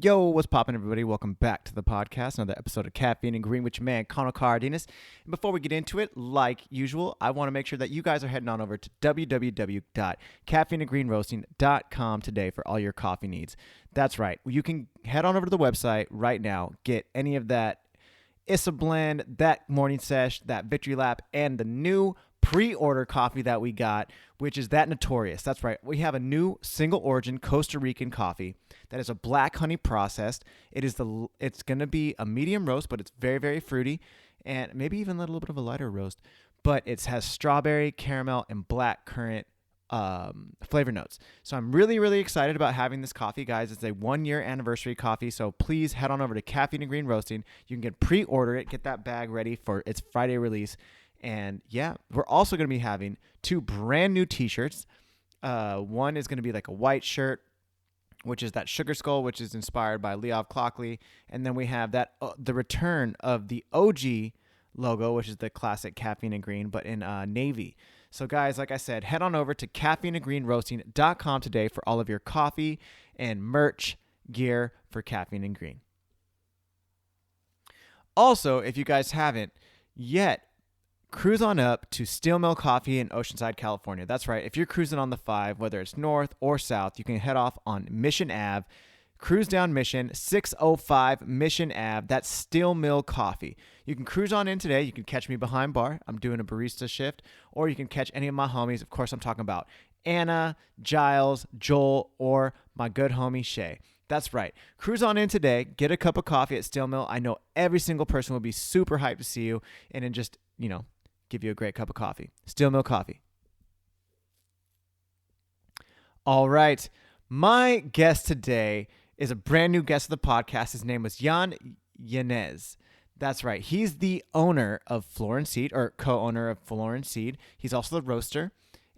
Yo, what's poppin', everybody? Welcome back to the podcast. Another episode of Caffeine and Green with your man, Conor Cardenas. And before we get into it, like usual, I want to make sure that you guys are heading on over to www.caffeineandgreenroasting.com today for all your coffee needs. That's right. You can head on over to the website right now, get any of that Issa Blend, that Morning Sesh, that Victory Lap, and the new pre-order coffee that we got, which is that Notorious. That's right. We have a new single origin Costa Rican coffee that is a black honey processed. It's going to be a medium roast, but it's very, very fruity, and maybe even a little bit of a lighter roast. But it has strawberry, caramel, and black currant flavor notes. So I'm really, really excited about having this coffee, guys. It's a 1-year anniversary coffee. So please head on over to Caffeine and Green Roasting. You can pre-order it, get that bag ready for its Friday release. And yeah, we're also going to be having 2 brand new t-shirts. One is going to be like a white shirt, which is that sugar skull, which is inspired by Leov Clockley. And then we have that the return of the OG logo, which is the classic Caffeine and Green, but in navy. So guys, like I said, head on over to caffeineandgreenroasting.com today for all of your coffee and merch gear for Caffeine and Green. Also, if you guys haven't yet, cruise on up to Steel Mill Coffee in Oceanside, California. That's right. If you're cruising on the 5, whether it's north or south, you can head off on Mission Ave. Cruise down Mission, 605 Mission Ave. That's Steel Mill Coffee. You can cruise on in today. You can catch me behind bar. I'm doing a barista shift. Or you can catch any of my homies. Of course, I'm talking about Anna, Giles, Joel, or my good homie Shay. That's right. Cruise on in today. Get a cup of coffee at Steel Mill. I know every single person will be super hyped to see you. And then just, give you a great cup of coffee. Steel Mill Coffee. All right. My guest today is a brand new guest of the podcast. His name was Yanez. That's right. He's the owner of Flor and Seed, or co-owner of Flor and Seed. He's also the roaster.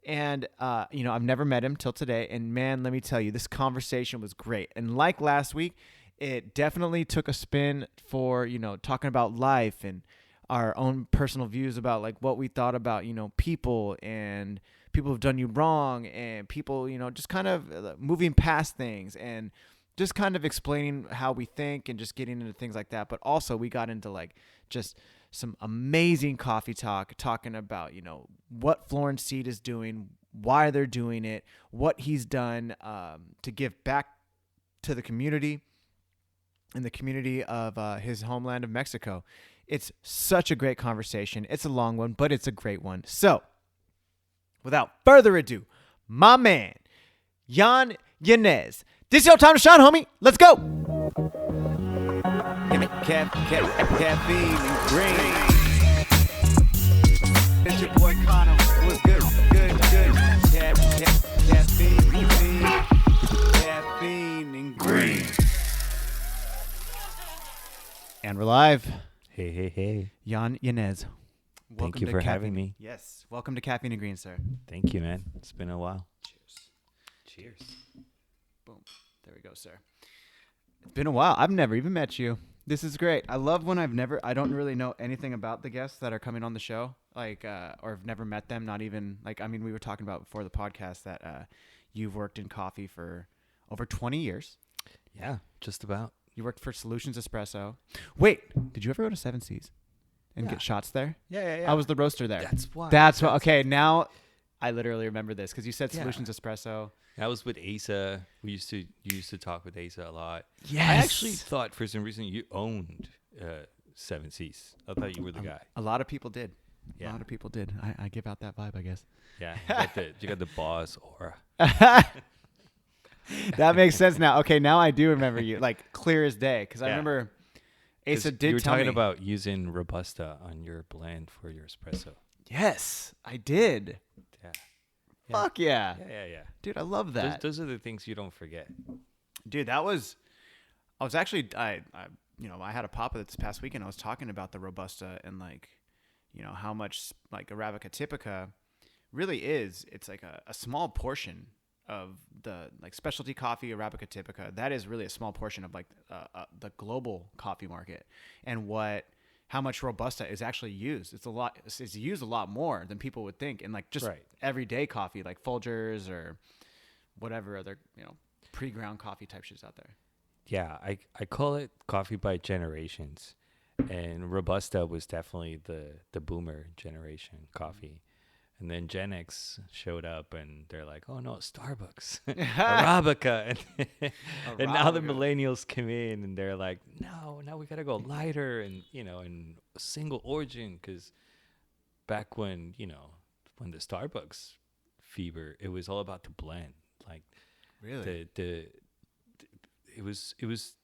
And, I've never met him till today. And, man, let me tell you, this conversation was great. And like last week, it definitely took a spin for, talking about life and our own personal views about like what we thought about, people and people who've done you wrong and people, just kind of moving past things and just kind of explaining how we think and just getting into things like that. But also we got into like just some amazing coffee talk, talking about, what Flor and Seed is doing, why they're doing it, what he's done to give back to the community in the community of his homeland of Mexico. It's such a great conversation. It's a long one, but it's a great one. So, without further ado, my man, Yanez. This is your time to shine, homie. Let's go. Give me caffeine and green. It's your boy Conor. What's good? Good. Caffeine and green. And we're live. Hey. Yanez. Thank you for having me. Yes. Welcome to Caffeine and Green, sir. Thank you, man. It's been a while. Cheers. Boom. There we go, sir. It's been a while. I've never even met you. This is great. I love when I don't really know anything about the guests that are coming on the show, or I've never met them. Not even we were talking about before the podcast that you've worked in coffee for over 20 years. Yeah, just about. You worked for Solutions Espresso. Wait, did you ever go to Seven Seas and get shots there? Yeah. I was the roaster there. That's why. Okay, now I literally remember this because you said Solutions Espresso. I was with Asa. You used to talk with Asa a lot. Yes. I actually thought for some reason you owned Seven Seas. I thought you were the guy. A lot of people did. Yeah. A lot of people did. I give out that vibe, I guess. Yeah, you got the boss aura. That makes sense now. Okay, now I do remember you, like clear as day, because I remember Asa did tell me. You were talking about using Robusta on your blend for your espresso. Yes, I did. Yeah. Fuck yeah. Yeah. Dude, I love that. Those are the things you don't forget. Dude, I was actually, I had a pop-up this past weekend. I was talking about the Robusta and how much like Arabica Typica really is. It's like a small portion of the like specialty coffee Arabica Typica. That is really a small portion of like the global coffee market, and how much Robusta is actually used. It's used a lot more than people would think, and like just everyday coffee, like Folgers or whatever other pre-ground coffee type shits out there. Yeah, I call it coffee by generations, and Robusta was definitely the boomer generation coffee. And then Gen X showed up, and they're like, "Oh no, Starbucks, Arabica," and now the Arabica. millennials come in, and they're like, "No, now we gotta go lighter, and and single origin." Because back when when the Starbucks fever, it was all about the blend, like Really? the it was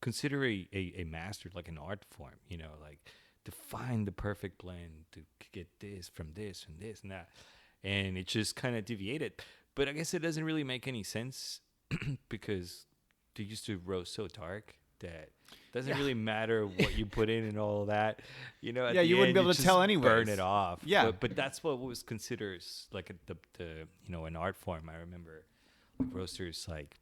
consider a master, like an art form, like to find the perfect blend to get this from this and this and that. And it just kind of deviated. But I guess it doesn't really make any sense because they used to roast so dark that doesn't really matter what you put in and all of that. At Yeah, the you wouldn't end, be able to just tell anyways. burn it off. Yeah. But that's what was considered like the an art form. I remember roasters like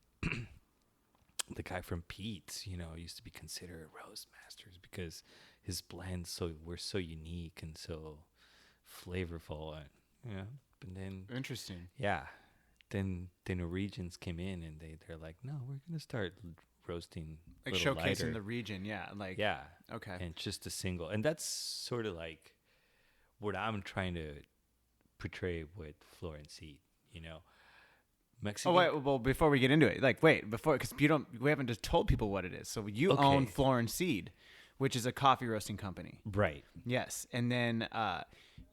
the guy from Pete's, used to be considered roast masters because his blends were so unique and so flavorful, and But then Interesting. then the regions came in and they're like, no, we're gonna start roasting Like a little showcasing lighter. the region, yeah. Like Yeah, okay. and just a single, and that's sort of like what I'm trying to portray with Flor and Seed. Mexican. Oh wait, well before we get into it, because we haven't just told people what it is. So you Okay. own Flor and Seed, which is a coffee roasting company. Right. Yes, and then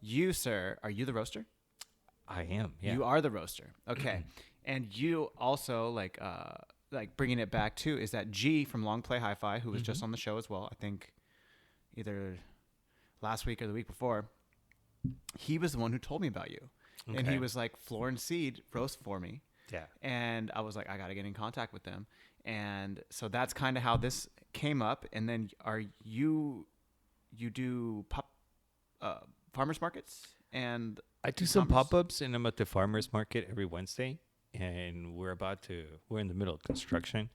you, sir, are you the roaster? I am. Yeah. You are the roaster. Okay, and you also like bringing it back too is that G from Long Play Hi-Fi, who was just on the show as well. I think either last week or the week before. He was the one who told me about you, and he Okay. was like, "Flor and Seed roast for me." Yeah. And I was like, I got to get in contact with them. And so that's kind of how this came up. And then you do farmers markets and I do some e-commerce? pop-ups, and I'm at the farmers market every Wednesday, and we're in the middle of construction,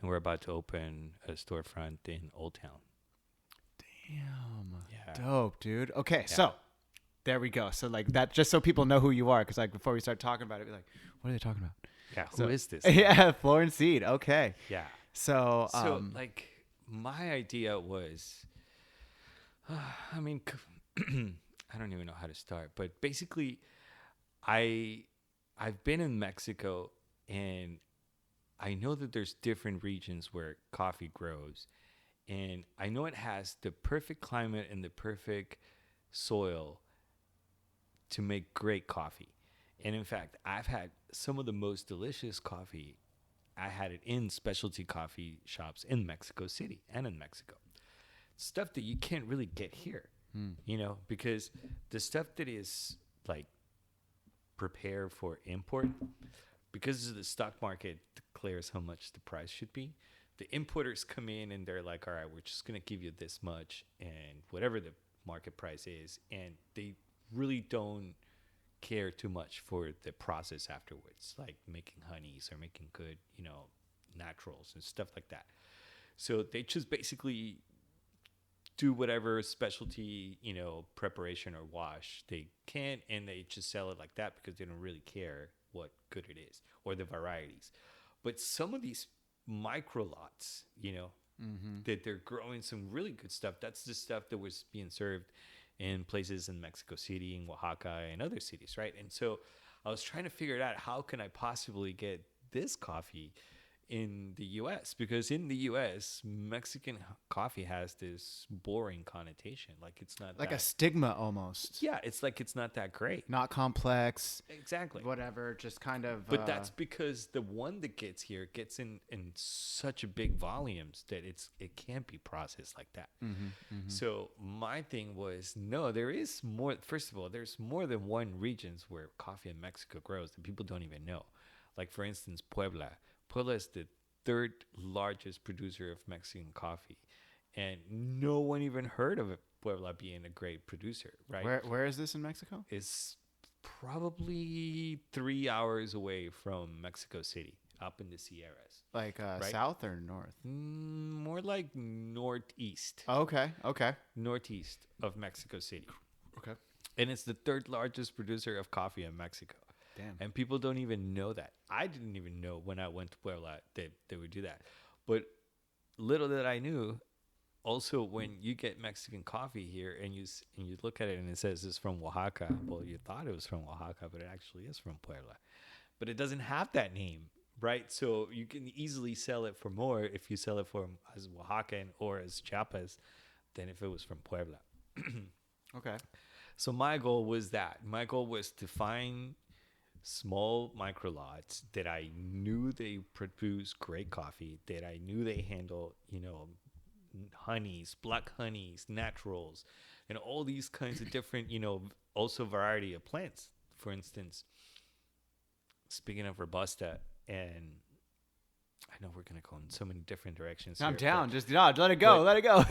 and we're about to open a storefront in Old Town. Damn. Yeah. Dope, dude. Okay. Yeah. So there we go. So like that, just so people know who you are. Cause like before we start talking about it, be like, what are they talking about? Yeah. So- Who is this? Yeah. Flor and Seed. Okay. Yeah. So, So like my idea was, I mean, I don't even know how to start, but basically, I've been in Mexico, and I know that there's different regions where coffee grows, and I know it has the perfect climate and the perfect soil to make great coffee. And in fact, I've had some of the most delicious coffee. I had it in specialty coffee shops in Mexico City and in Mexico. Stuff that you can't really get here, because the stuff that is like prepared for import, because the stock market declares how much the price should be, the importers come in and they're like, all right, we're just going to give you this much and whatever the market price is. And they really don't care too much for the process afterwards, like making honeys or making good, naturals and stuff like that. So they just basically do whatever specialty, preparation or wash they can, and they just sell it like that because they don't really care what good it is or the varieties. But some of these micro lots, that they're growing some really good stuff. That's the stuff that was being served in places in Mexico City, in Oaxaca, and other cities, right? And so I was trying to figure out how can I possibly get this coffee in the U.S. because in the U.S. Mexican coffee has this boring connotation, like it's not like that, a stigma almost. yeah, it's like it's not that great. Not complex. Exactly. Whatever. Just kind of. But that's because the one that gets here gets in such a big volumes that it can't be processed like that. So my thing was, no, there is more. First of all, there's more than one regions where coffee in Mexico grows that people don't even know. Like for instance, Puebla. Puebla is the third largest producer of Mexican coffee, and no one even heard of Puebla being a great producer, right? Where is this in Mexico? It's probably 3 hours away from Mexico City, up in the Sierras. Like Right? south or north? More like northeast. Okay. Okay. Northeast of Mexico City. Okay. And it's the third largest producer of coffee in Mexico. Damn. And people don't even know that. I didn't even know when I went to Puebla that they would do that. But little that I knew, also when you get Mexican coffee here and you look at it and it says it's from Oaxaca, well, you thought it was from Oaxaca, but it actually is from Puebla. But it doesn't have that name, right? So you can easily sell it for more if you sell it for as Oaxacan or as Chiapas than if it was from Puebla. Okay. So my goal was that. My goal was to find small micro lots that I knew they produce great coffee, that I knew they handle, honeys, black honeys, naturals, and all these kinds of different, also variety of plants. For instance, speaking of Robusta, and I know we're going to go in so many different directions. I'm here, down. Just let it go. Let it go.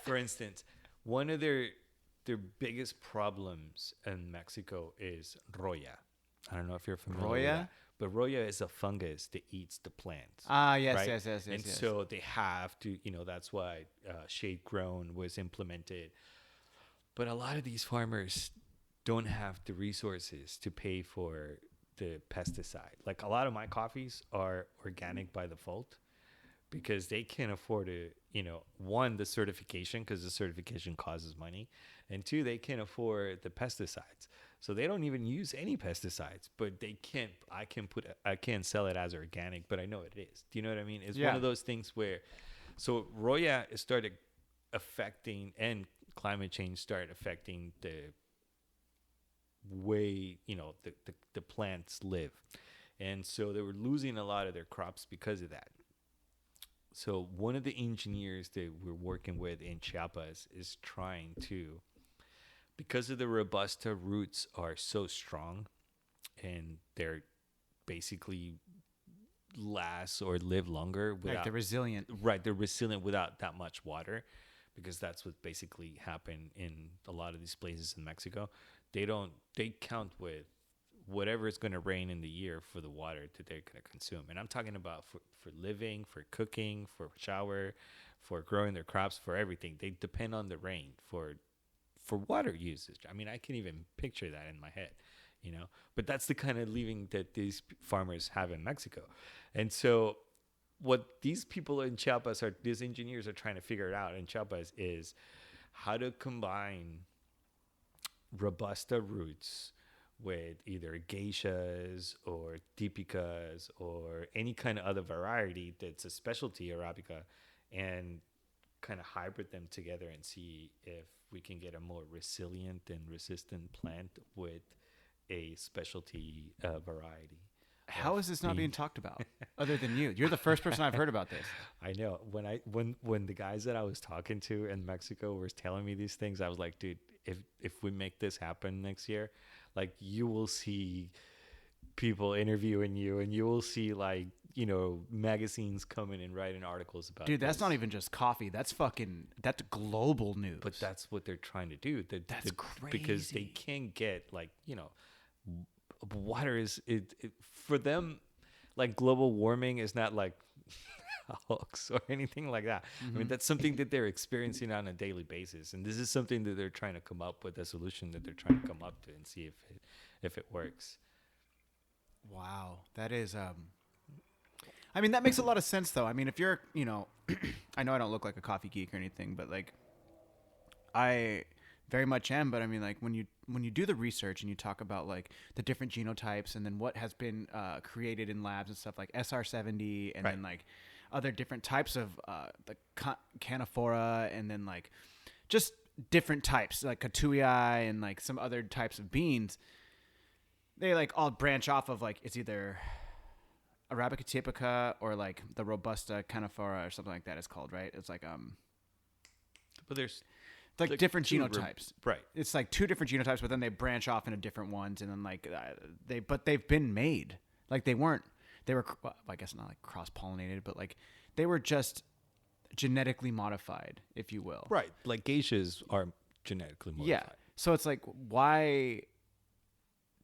For instance, one of their biggest problems in Mexico is roya. I don't know if you're familiar with that, but roya is a fungus that eats the plants. Yes, right? yes. And so they have to, that's why shade grown was implemented. But a lot of these farmers don't have the resources to pay for the pesticide. Like a lot of my coffees are organic by default because they can't afford to, one, the certification, because the certification causes money, and two, they can't afford the pesticides. So they don't even use any pesticides, but I can't sell it as organic, but I know it is. Do you know what I mean? It's one of those things where, so roya started affecting, and climate change started affecting the way, the plants live. And so they were losing a lot of their crops because of that. So one of the engineers that we're working with in Chiapas is trying to, because of the Robusta roots are so strong and they're basically last or live longer without, like they're resilient. Right, they're resilient without that much water, because that's what basically happened in a lot of these places in Mexico. They count with whatever is going to rain in the year for the water that they're going to consume. And I'm talking about for living, for cooking, for shower, for growing their crops, for everything. They depend on the rain for water usage. I mean, I can even picture that in my head, but that's the kind of living that these farmers have in Mexico. And so what these people in Chiapas these engineers are trying to figure it out in Chiapas is how to combine Robusta roots with either geishas or típicas or any kind of other variety that's a specialty Arabica, and kind of hybrid them together and see if we can get a more resilient and resistant plant with a specialty variety. How is this not being talked about other than you? You're the first person I've heard about this. I know. When the guys that I was talking to in Mexico were telling me these things, I was like, dude, if we make this happen next year, like, you will see people interviewing you, and you will see, like, magazines coming and writing articles about. Dude, that's not even just coffee. That's global news. But that's what they're trying to do. That's crazy. Because they can't get, like, water is it for them. Like, global warming is not like a hoax or anything like that. I mean, that's something that they're experiencing on a daily basis, and this is something that they're trying to come up with, a solution that they're trying to come up to and see if it works. Wow, that is I mean, that makes a lot of sense, though. I mean, if you're, I know I don't look like a coffee geek or anything, but, like, I very much am. But I mean, like, when you do the research and you talk about, like, the different genotypes and then what has been created in labs and stuff like SR70 and then, like, other different types of the Canaphora, and then, like, just different types like Katui and, like, some other types of beans, they, like, all branch off of, like, it's either Arabica typica or, like, the Robusta Canaphora or something like that is called, right? It's like but there's like different genotypes, right? It's like two different genotypes, but then they branch off into different ones, and then, like, they've been made. Like, they were well, I guess not like cross-pollinated, but, like, they were just genetically modified, if you will. Right. Like, geishas are genetically modified. Yeah. So it's like, why,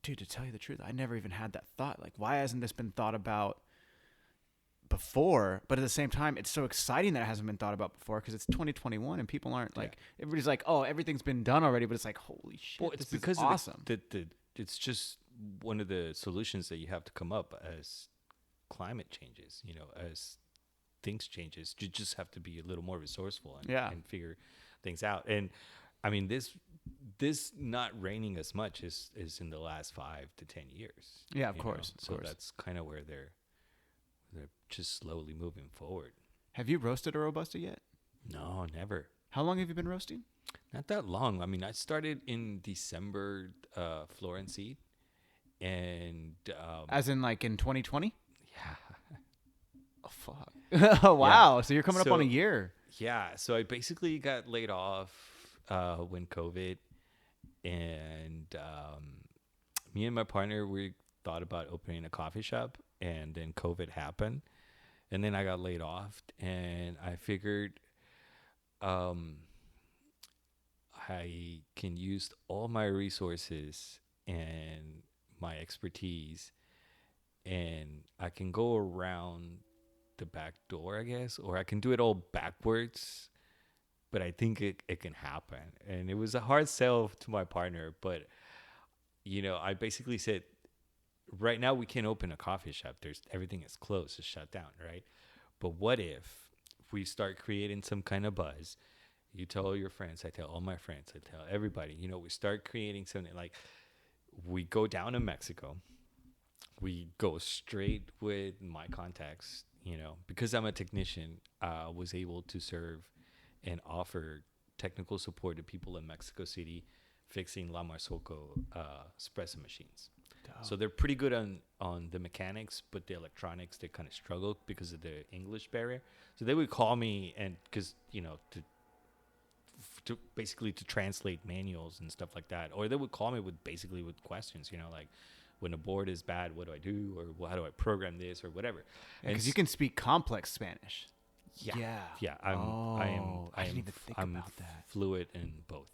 dude, to tell you the truth, I never even had that thought. Like, why hasn't this been thought about before? But at the same time, it's so exciting that it hasn't been thought about before, because it's 2021 and people aren't like, everybody's like, oh, everything's been done already, but it's like, holy shit, well, it's because is awesome. It's just one of the solutions that you have to come up as climate changes, as things changes. You just have to be a little more resourceful and figure things out. And I mean, this not raining as much is in the last 5 to 10 years. Yeah, of course. So that's kind of where they're just slowly moving forward. Have you roasted a Robusta yet? No, never. How long have you been roasting? Not that long. I mean, I started in December, Flor and Seed, and As in like in 2020? yeah, Oh fuck! Oh wow! Yeah. So you're coming up on a year. Yeah. So I basically got laid off when COVID, and me and my partner, we thought about opening a coffee shop, and then COVID happened, and then I got laid off, and I figured I can use all my resources and my expertise, and I can go around the back door, I guess, or I can do it all backwards. But I think it can happen. And it was a hard sell to my partner, but I basically said, right now we can't open a coffee shop. Everything is closed, it's shut down, right? But what if we start creating some kind of buzz? You tell all your friends, I tell all my friends, I tell everybody, we start creating something like we go down to Mexico. We go straight with my contacts, because I'm a technician, I was able to serve and offer technical support to people in Mexico City fixing La Marzocco espresso machines. Dope. So they're pretty good on the mechanics, but the electronics, they kind of struggle because of the English barrier. So they would call me, and because, to basically to translate manuals and stuff like that. Or they would call me with questions, like, when a board is bad, what do I do? Or how do I program this or whatever? Because you can speak complex Spanish. Yeah. I didn't even think about that. Fluent in both.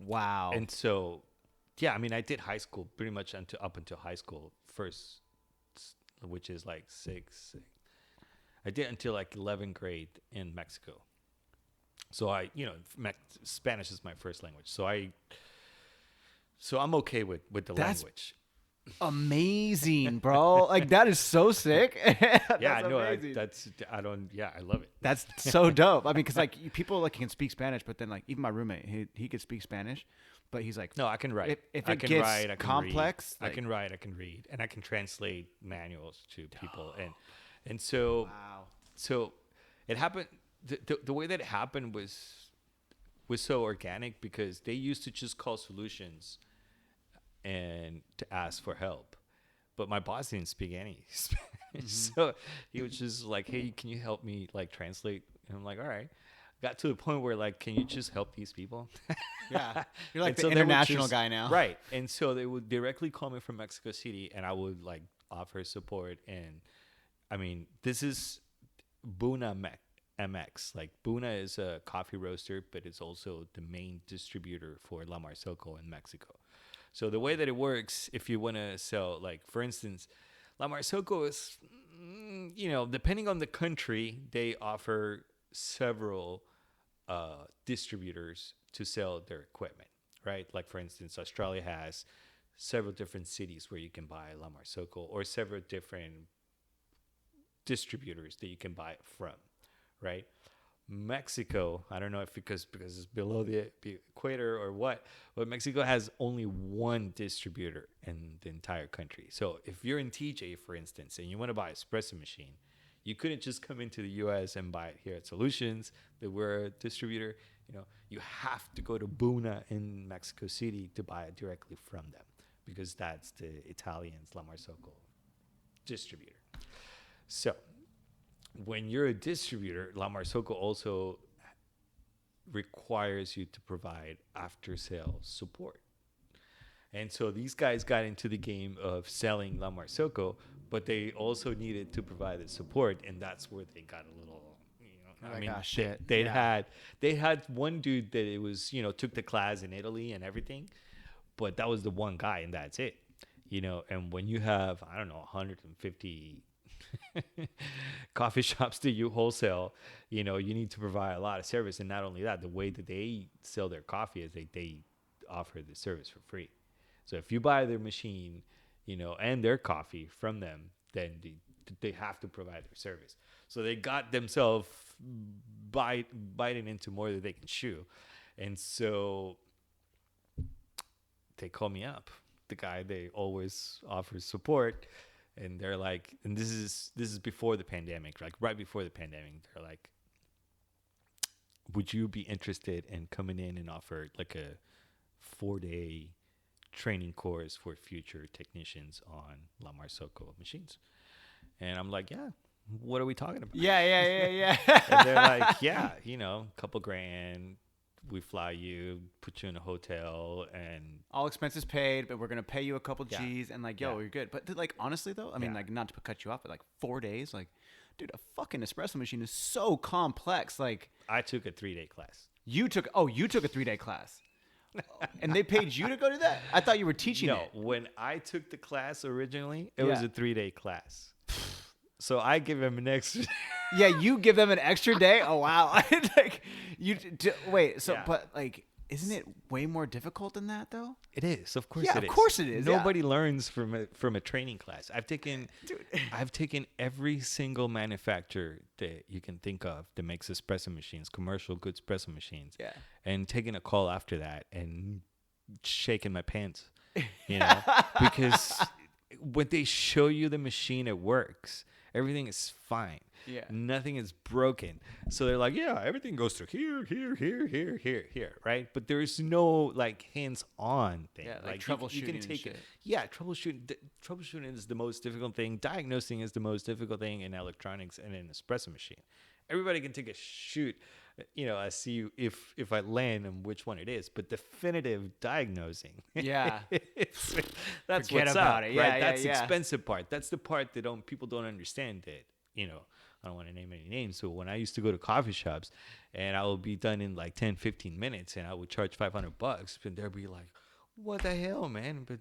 Wow. And so, yeah, I mean, I did high school pretty much up until high school first, which is like I did until like 11th grade in Mexico. So Spanish is my first language. So I'm okay with the language. Amazing, bro. Like, that is so sick. Yeah, no, I love it. That's so dope. I mean, because like people like can speak Spanish, but then like even my roommate, he could speak Spanish, but he's like, no, I can write. If I it can gets write, I can complex, read. I can write, I can read, and I can translate manuals to people, and so wow. So it happened. The way that it happened was so organic because they used to just call solutions and to ask for help. But my boss didn't speak any Spanish. So he was just like, hey, can you help me like translate? And I'm like, all right. Got to the point where like, can you just help these people? Yeah. You're like And the so they would international guy now. Right. And so they would directly call me from Mexico City and I would like offer support. And I mean, this is Buna MX. Like Buna is a coffee roaster, but it's also the main distributor for La Marzocco in Mexico. So the way that it works, if you want to sell, like for instance, La Marzocco is, depending on the country, they offer several distributors to sell their equipment, right? Like for instance, Australia has several different cities where you can buy La Marzocco, or several different distributors that you can buy it from, right? Mexico, I don't know if because it's below the equator or what, but Mexico has only one distributor in the entire country. So if you're in TJ, for instance, and you want to buy an espresso machine, you couldn't just come into the US and buy it here at Solutions, that we're a distributor. You have to go to Buna in Mexico City to buy it directly from them, because that's the Italians La Marzocco distributor. So when you're a distributor, La Marzocco also requires you to provide after-sales support. And so these guys got into the game of selling La Marzocco, but they also needed to provide the support, and that's where they got a little, shit. They had one dude that it was, took the class in Italy and everything, but that was the one guy, and that's it. And when you have, I don't know, 150 coffee shops that you wholesale, you need to provide a lot of service. And not only that, the way that they sell their coffee is they offer the service for free. So if you buy their machine, and their coffee from them, then they have to provide their service. So they got themselves biting into more than they can chew. And so they call me up, the guy they always offers support. And they're like, and this is before the pandemic, like right before the pandemic. They're like, would you be interested in coming in and offer like a 4-day training course for future technicians on La Marzocco machines? And I'm like, yeah, what are we talking about? Yeah. And they're like, yeah, a couple grand. We fly you, put you in a hotel, and all expenses paid, but we're gonna pay you a couple G's, and like, yo, you're good. But like, honestly though, I mean, like, not to cut you off, but like 4 days, like, dude, a fucking espresso machine is so complex. Like, I took a 3-day class. You took a 3-day class, and they paid you to go do that? I thought you were teaching it. No, when I took the class originally, it was a 3-day class. So I give him an extra. Yeah, you give them an extra day. Oh wow! Like wait. So, but like, isn't it way more difficult than that though? It is, of course. Yeah, it of is. course it is. Nobody learns from a training class. I've taken every single manufacturer that you can think of that makes espresso machines, commercial good espresso machines. Yeah. And taking a call after that and shaking my pants, because when they show you the machine, it works. Everything is fine. Yeah. Nothing is broken. So they're like, yeah, everything goes through here, right? But there's no like hands-on thing. Yeah, like troubleshooting. You can take it. Yeah, troubleshooting. Troubleshooting is the most difficult thing. Diagnosing is the most difficult thing in electronics and in an espresso machine. Everybody can take a shoot. I see if I land on which one it is, but definitive diagnosing. Yeah, that's Forget what's about up, it. Yeah, right? That's the yeah. expensive part. That's the part that people don't understand. That I don't want to name any names. So when I used to go to coffee shops, and I would be done in like 10, 15 minutes, and I would charge $500, and they'd be like, "What the hell, man?" But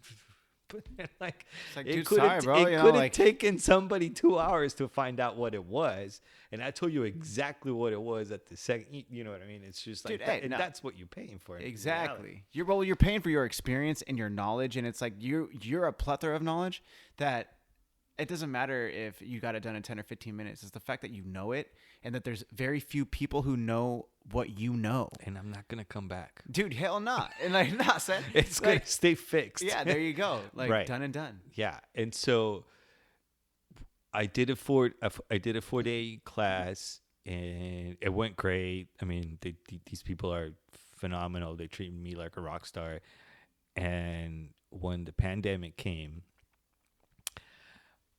like, it could have taken somebody 2 hours to find out what it was, and I told you exactly what it was at the second. You know what I mean? It's just like, dude, that's what you're paying for. Exactly. You're paying for your experience and your knowledge, and it's like you're a plethora of knowledge that it doesn't matter if you got it done in 10 or 15 minutes. It's the fact that you know it, and that there's very few people who know what you know. And I'm not gonna come back, dude. Hell not. And like, not saying it's gonna stay fixed. Yeah, there you go. Like, right. Done and done. Yeah, and so I did a 4-day class, and it went great. I mean, these people are phenomenal. They treated me like a rock star. And when the pandemic came,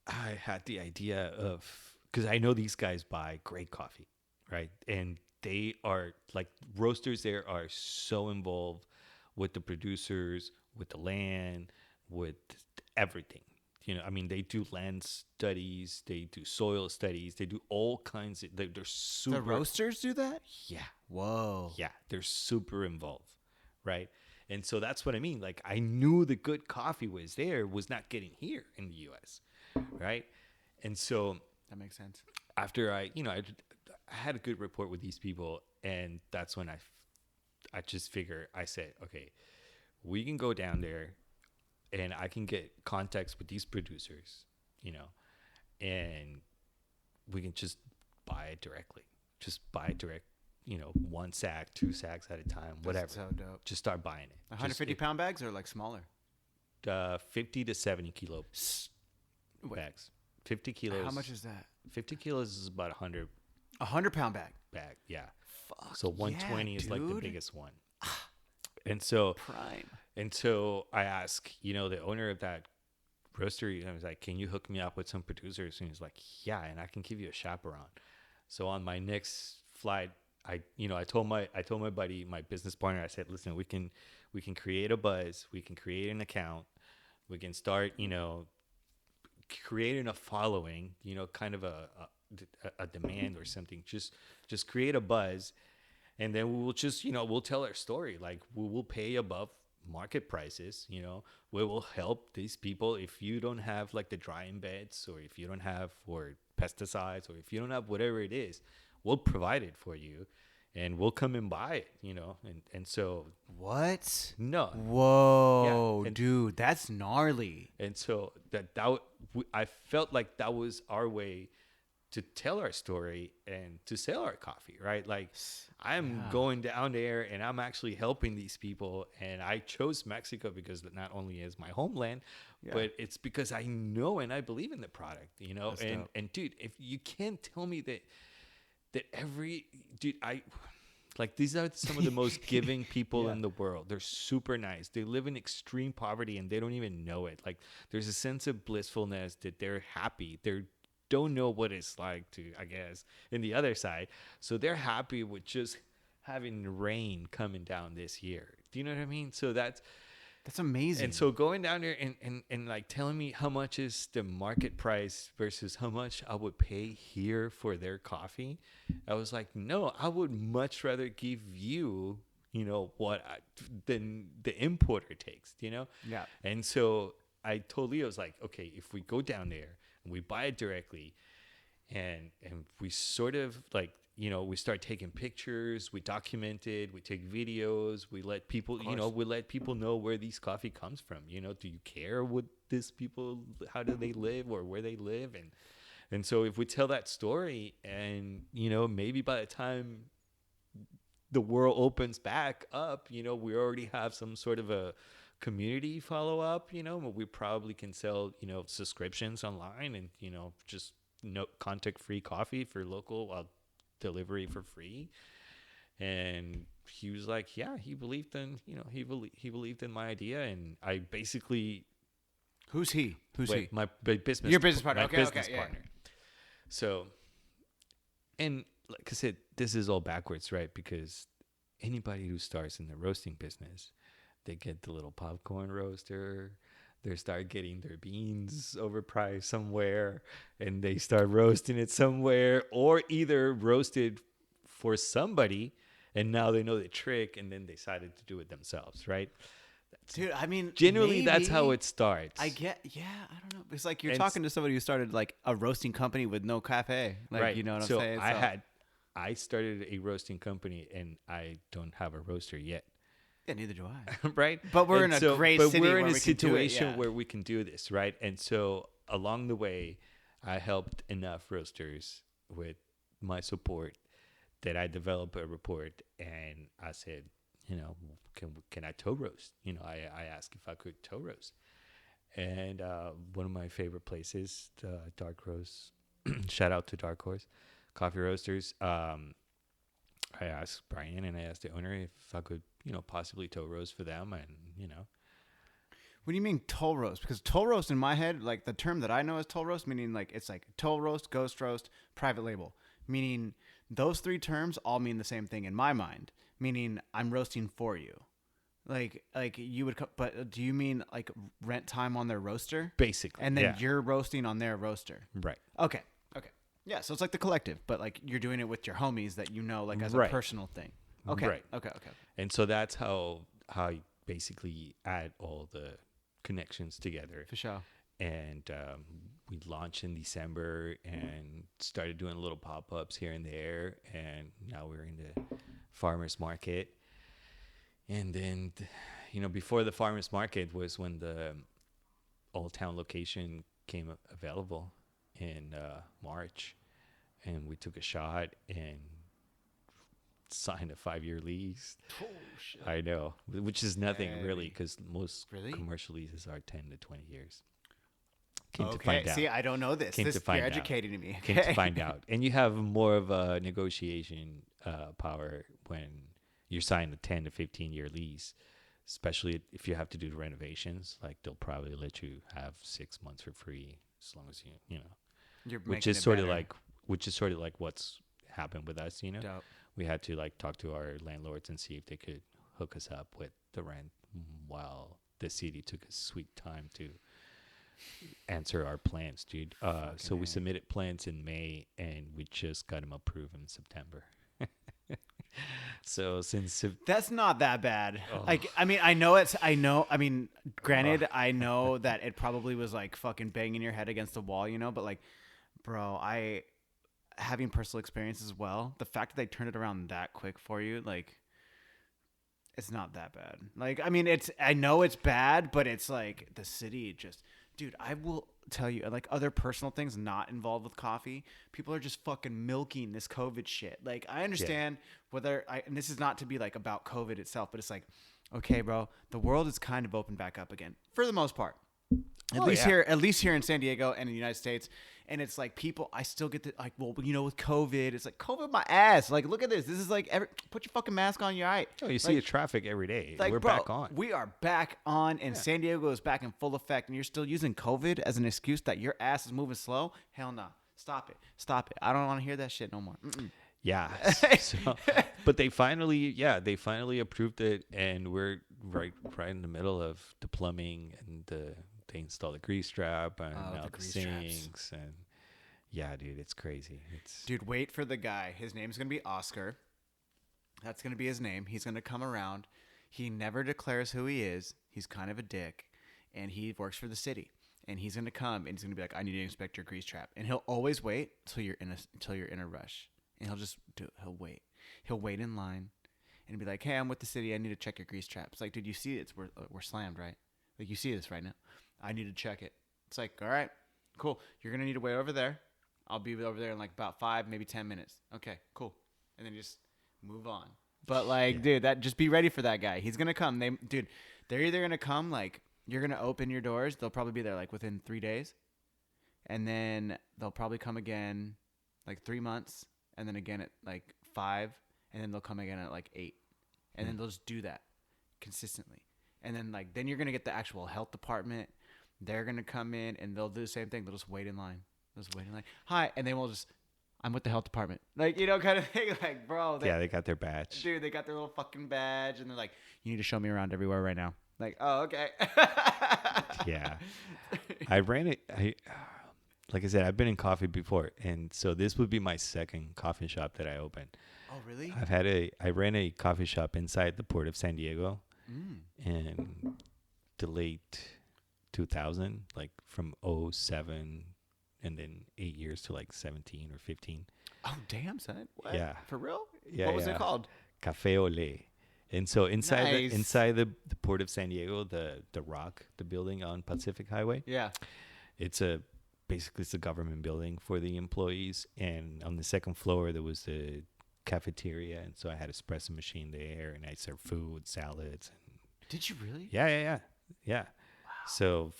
I had the idea of, because I know these guys buy great coffee, right? And they are like, roasters there are so involved with the producers, with the land, with everything. I mean, they do land studies, they do soil studies, they do all kinds of, they're super. The roasters do that? Yeah. Whoa. Yeah, they're super involved, right? And so that's what I mean. Like, I knew the good coffee was not getting here in the U.S., right? And so that makes sense. After I had a good rapport with these people, and that's when I just figured, I said, okay, we can go down there, and I can get contacts with these producers, and we can just buy it directly. Just buy it direct, 1 sack, 2 sacks at a time, whatever. That's so dope. Just start buying it. 150-pound bags or like smaller? 50 to 70 kilo bags. 50 kilos. How much is that? 50 kilos is about 100. 100-pound bag. Yeah. Fuck. So 120 is like the dude. biggest one. And so prime. And so I asked, the owner of that roastery, I was like, "Can you hook me up with some producers?" And he's like, "Yeah, and I can give you a chaperone." So on my next flight, I told my buddy, my business partner, I said, "Listen, we can create a buzz, we can create an account, we can start, creating a following, kind of a demand or something. Just create a buzz, and then we'll just, we'll tell our story. Like, we will pay above market prices. We will help these people. If you don't have like the drying beds, or if you don't have or pesticides, or if you don't have whatever it is, we'll provide it for you, and we'll come and buy it, and so what? No. Whoa, yeah. dude, that's gnarly. And so I felt like that was our way to tell our story and to sell our coffee, right? Like I'm going down there and I'm actually helping these people. And I chose Mexico because it not only is my homeland, but it's because I know and I believe in the product, you know. And dude, if you can't tell me that every dude, like these are some of the most giving people in the world. They're super nice. They live in extreme poverty and they don't even know it. Like there's a sense of blissfulness that they're happy. They don't know what it's like to, I guess, in the other side. So they're happy with just having rain coming down this year. Do you know what I mean? So that's amazing. And so going down there and like telling me how much is the market price versus how much I would pay here for their coffee, I was like, no, I would much rather give you, you know, than the importer takes, you know? Yeah. And so I told Leo, I was like, okay, if we go down there and we buy it directly and we sort of like, you know, we start taking pictures, we document it, we take videos, we let people, you know, know where these coffee comes from. You know, do you care what these people, how do they live or where they live? And so if we tell that story and, you know, maybe by the time the world opens back up, you know, we already have some sort of a community follow up, you know, we probably can sell, you know, subscriptions online and, you know, just no contact free coffee for local delivery for free. And he was like, yeah, he believed in, you know, he believed in my idea. And I basically, who's he my business, your business partner. My okay, business okay, partner. So, and like I said, this is all backwards, right? Because anybody who starts in the roasting business, they get the little popcorn roaster, they start getting their beans overpriced somewhere, and they start roasting it somewhere, or either roasted for somebody, and now they know the trick, and then decided to do it themselves, right? Dude, I mean, generally that's how it starts. I don't know. It's like you're talking to somebody who started like a roasting company with no cafe. Like, right. You know what so I'm saying? I started a roasting company, and I don't have a roaster yet. Yeah, neither do I. Right. But we're in a great city we're in where a we can do it, situation where we can do this, right? And so along the way, I helped enough roasters with my support that I developed a report, and I said, you know, can I toe roast? You know, I asked if I could toe roast. And one of my favorite places, Dark Roast, shout out to Dark Horse Coffee Roasters. I asked Brian and I asked the owner if I could, you know, possibly toe roast for them. And, you know. What do you mean toe roast? Because toe roast in my head, like the term that I know is toe roast, meaning like it's like toe roast, ghost roast, private label. Meaning those three terms all mean the same thing in my mind. Meaning I'm roasting for you. Like you would, but do you mean like rent time on their roaster? Basically. And then you're roasting on their roaster. Right. Okay. Yeah, so it's like the collective, but like you're doing it with your homies that you know, like as a personal thing. Okay. Right. Okay. And so that's how you basically add all the connections together. For sure. And we launched in December and started doing little pop-ups here and there. And now we're in the farmer's market. And then, you know, before the farmer's market was when the Old Town location came available in March. And we took a shot and signed a 5-year lease. Oh, shit. I know, which is nothing really, because most commercial leases are 10 to 20 years. Came to find out. See, I don't know this. You're educating me. Came to find out. And you have more of a negotiation power when you're signing a 10 to 15-year lease, especially if you have to do renovations. Like, they'll probably let you have 6 months for free as long as you know. Which is sort of like what's happened with us, you know. Dope. We had to like talk to our landlords and see if they could hook us up with the rent while the city took a sweet time to answer our plans, dude. So we submitted plans in May and we just got them approved in September. So since that's not that bad. Like, I mean, granted, I know that it probably was like fucking banging your head against the wall, you know, but like, bro, having personal experience as well, the fact that they turned it around that quick for you, like, it's not that bad. Like, I mean, I know it's bad, but it's like the city just Dude, I will tell you, like other personal things not involved with coffee, people are just fucking milking this COVID shit. Like, I understand and this is not to be like about COVID itself, but it's like, okay, bro, the world is kind of opened back up again for the most part. At least here in San Diego and in the United States. And it's like people, I still get like, well, you know, with COVID, it's like COVID my ass. Like, look at this. This is like, put your fucking mask on, you're right. Oh, you see the traffic every day. Like, we're back on. We are back on, and San Diego is back in full effect. And you're still using COVID as an excuse that your ass is moving slow? Hell no. Stop it. I don't want to hear that shit no more. Mm-mm. Yeah. But they finally approved it, and we're right in the middle of the plumbing and they installed the grease trap and now the sinks and yeah, dude, it's crazy. Dude, wait for the guy. His name's gonna be Oscar. That's gonna be his name. He's gonna come around. He never declares who he is. He's kind of a dick, and he works for the city. And he's gonna come and he's gonna be like, "I need to inspect your grease trap." And he'll always wait until you're in a rush, and he'll just he'll wait. He'll wait in line, and be like, "Hey, I'm with the city. I need to check your grease trap." It's like, dude, you see we're slammed, right? Like, you see this right now. I need to check it. It's like, all right, cool. You're going to need to wait over there. I'll be over there in like about 5, maybe 10 minutes. Okay, cool. And then just move on. But like, dude, just be ready for that guy. He's going to come. They're either going to come, like, you're going to open your doors. They'll probably be there like within 3 days. And then they'll probably come again like 3 months. And then again at like 5. And then they'll come again at like 8. And then they'll just do that consistently. And then then you're going to get the actual health department. They're going to come in and they'll do the same thing. They'll just wait in line. Hi. And then I'm with the health department. Like, you know, kind of thing. Like, bro. They got their badge. Dude, they got their little fucking badge. And they're like, you need to show me around everywhere right now. Like, oh, okay. Yeah. I ran it. Like I said, I've been in coffee before. And so this would be my second coffee shop that I opened. Oh, really? I ran a coffee shop inside the port of San Diego in the late 2000, like from 07 and then 8 years to like 17 or 15. Oh, damn, son. What? Yeah. For real? Yeah. What was it called? Café Olé. And so inside Nice. the port of San Diego, the Rock, the building on Pacific Highway. Yeah. Basically it's a government building for the employees, and on the second floor there was the cafeteria, and so I had an espresso machine there, and I served food, salads. Did you really? Yeah. Wow. So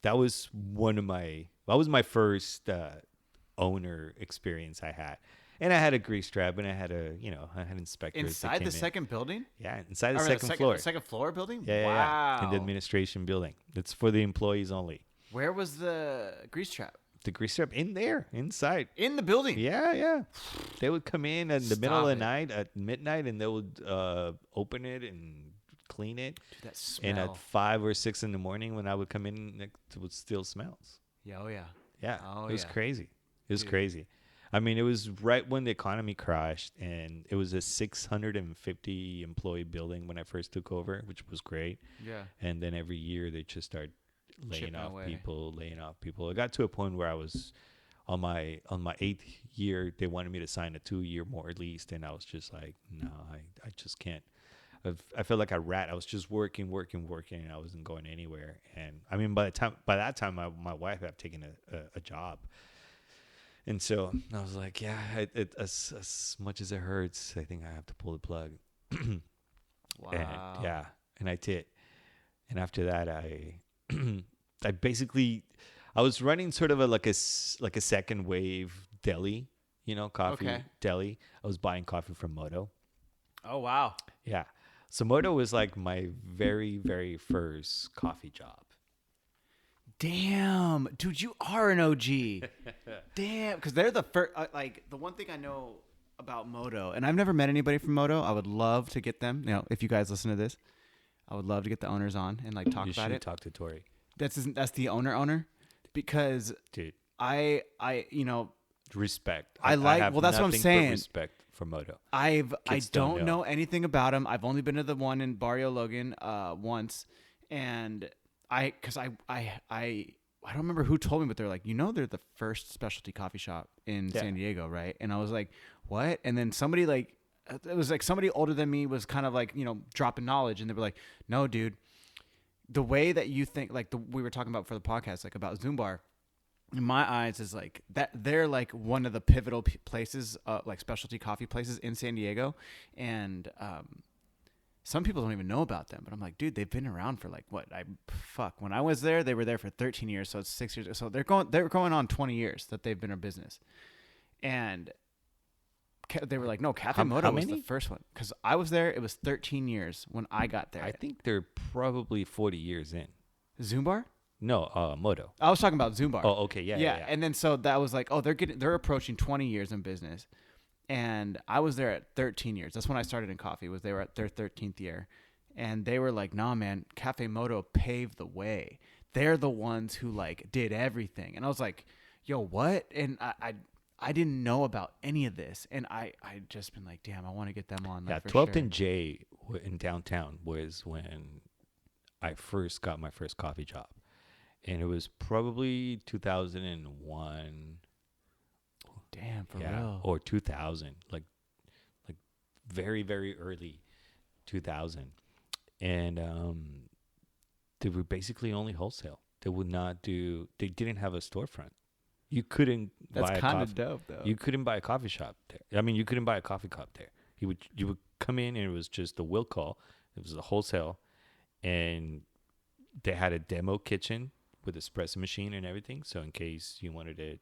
that was my first owner experience I had. And I had a grease trap, and I had inspectors Inside the second building? Yeah, inside the second floor. Second floor building? Yeah. Wow. In the administration building. It's for the employees only. Where was the grease trap? The grease trap in there, inside. In the building? Yeah. They would come in the middle of the Night. night at midnight, and they would open it and clean it. Dude, that smell. And at 5 or 6 in the morning, when I would come in, it would still smells. Yeah, oh yeah. Yeah, Oh, it was yeah. crazy. It was Dude. crazy. I mean, it was right when the economy crashed, and it was a 650 employee building when I first took over, which was great. Yeah. And then every year they just started laying Chipping off away. people. It got to a point where I was on my 8th year. They wanted me to sign a 2-year more lease, and I was just like, no, I just can't. I felt like a rat. I was just working, and I wasn't going anywhere. And I mean, by that time, my wife had taken a job. And so I was like, yeah, as much as it hurts, I think I have to pull the plug. Wow. And I did. And after that, I basically, I was running sort of like a second wave deli, coffee deli. I was buying coffee from Moto. Oh, wow. Yeah. So Moto was like my very, very first coffee job. Damn. Dude, you are an OG. Damn. Because they're the first, the one thing I know about Moto, and I've never met anybody from Moto. I would love to get them. If you guys listen to this, I would love to get the owners on and talk about it. Talk to Tori. That's the owner, because dude, I respect. Well, that's what I'm saying. Respect for Moto. I don't know anything about them. I've only been to the one in Barrio Logan once, and I don't remember who told me, but they're like, they're the first specialty coffee shop in San Diego, right? And I was like, what? And then somebody it was like somebody older than me was kind of dropping knowledge, and they were like, no, dude, the way that you think, like we were talking about for the podcast, like about Zoom Bar, in my eyes is like that they're like one of the pivotal places, like specialty coffee places in San Diego. And some people don't even know about them, but I'm like, dude, they've been around for like what? When I was there, they were there for 13 years, so it's 6 years. So they're going on 20 years that they've been in business. And they were like, no, Cafe Moto was the first one. Because I was there, it was 13 years when I got there. I think they're probably 40 years in. Zoom Bar? No, Moto. I was talking about Zoom Bar. Oh, okay, yeah. And then so that was like, oh, they're approaching 20 years in business. And I was there at 13 years. That's when I started in coffee. They were at their 13th year. And they were like, nah, man, Cafe Moto paved the way. They're the ones who like did everything. And I was like, yo, what? And I didn't know about any of this. And I just been like, damn, I want to get them on. Yeah, like, 12th sure. and J in downtown was when I first got my first coffee job. And it was probably 2001. Damn, for real. Or 2000, like very, very early 2000. And they were basically only wholesale. They didn't have a storefront. You couldn't buy a coffee. That's kind of dope, though. You couldn't buy a coffee shop there. I mean, you couldn't buy a coffee cup there. You would come in and it was just a will call. It was a wholesale. And they had a demo kitchen with espresso machine and everything. So in case you wanted to,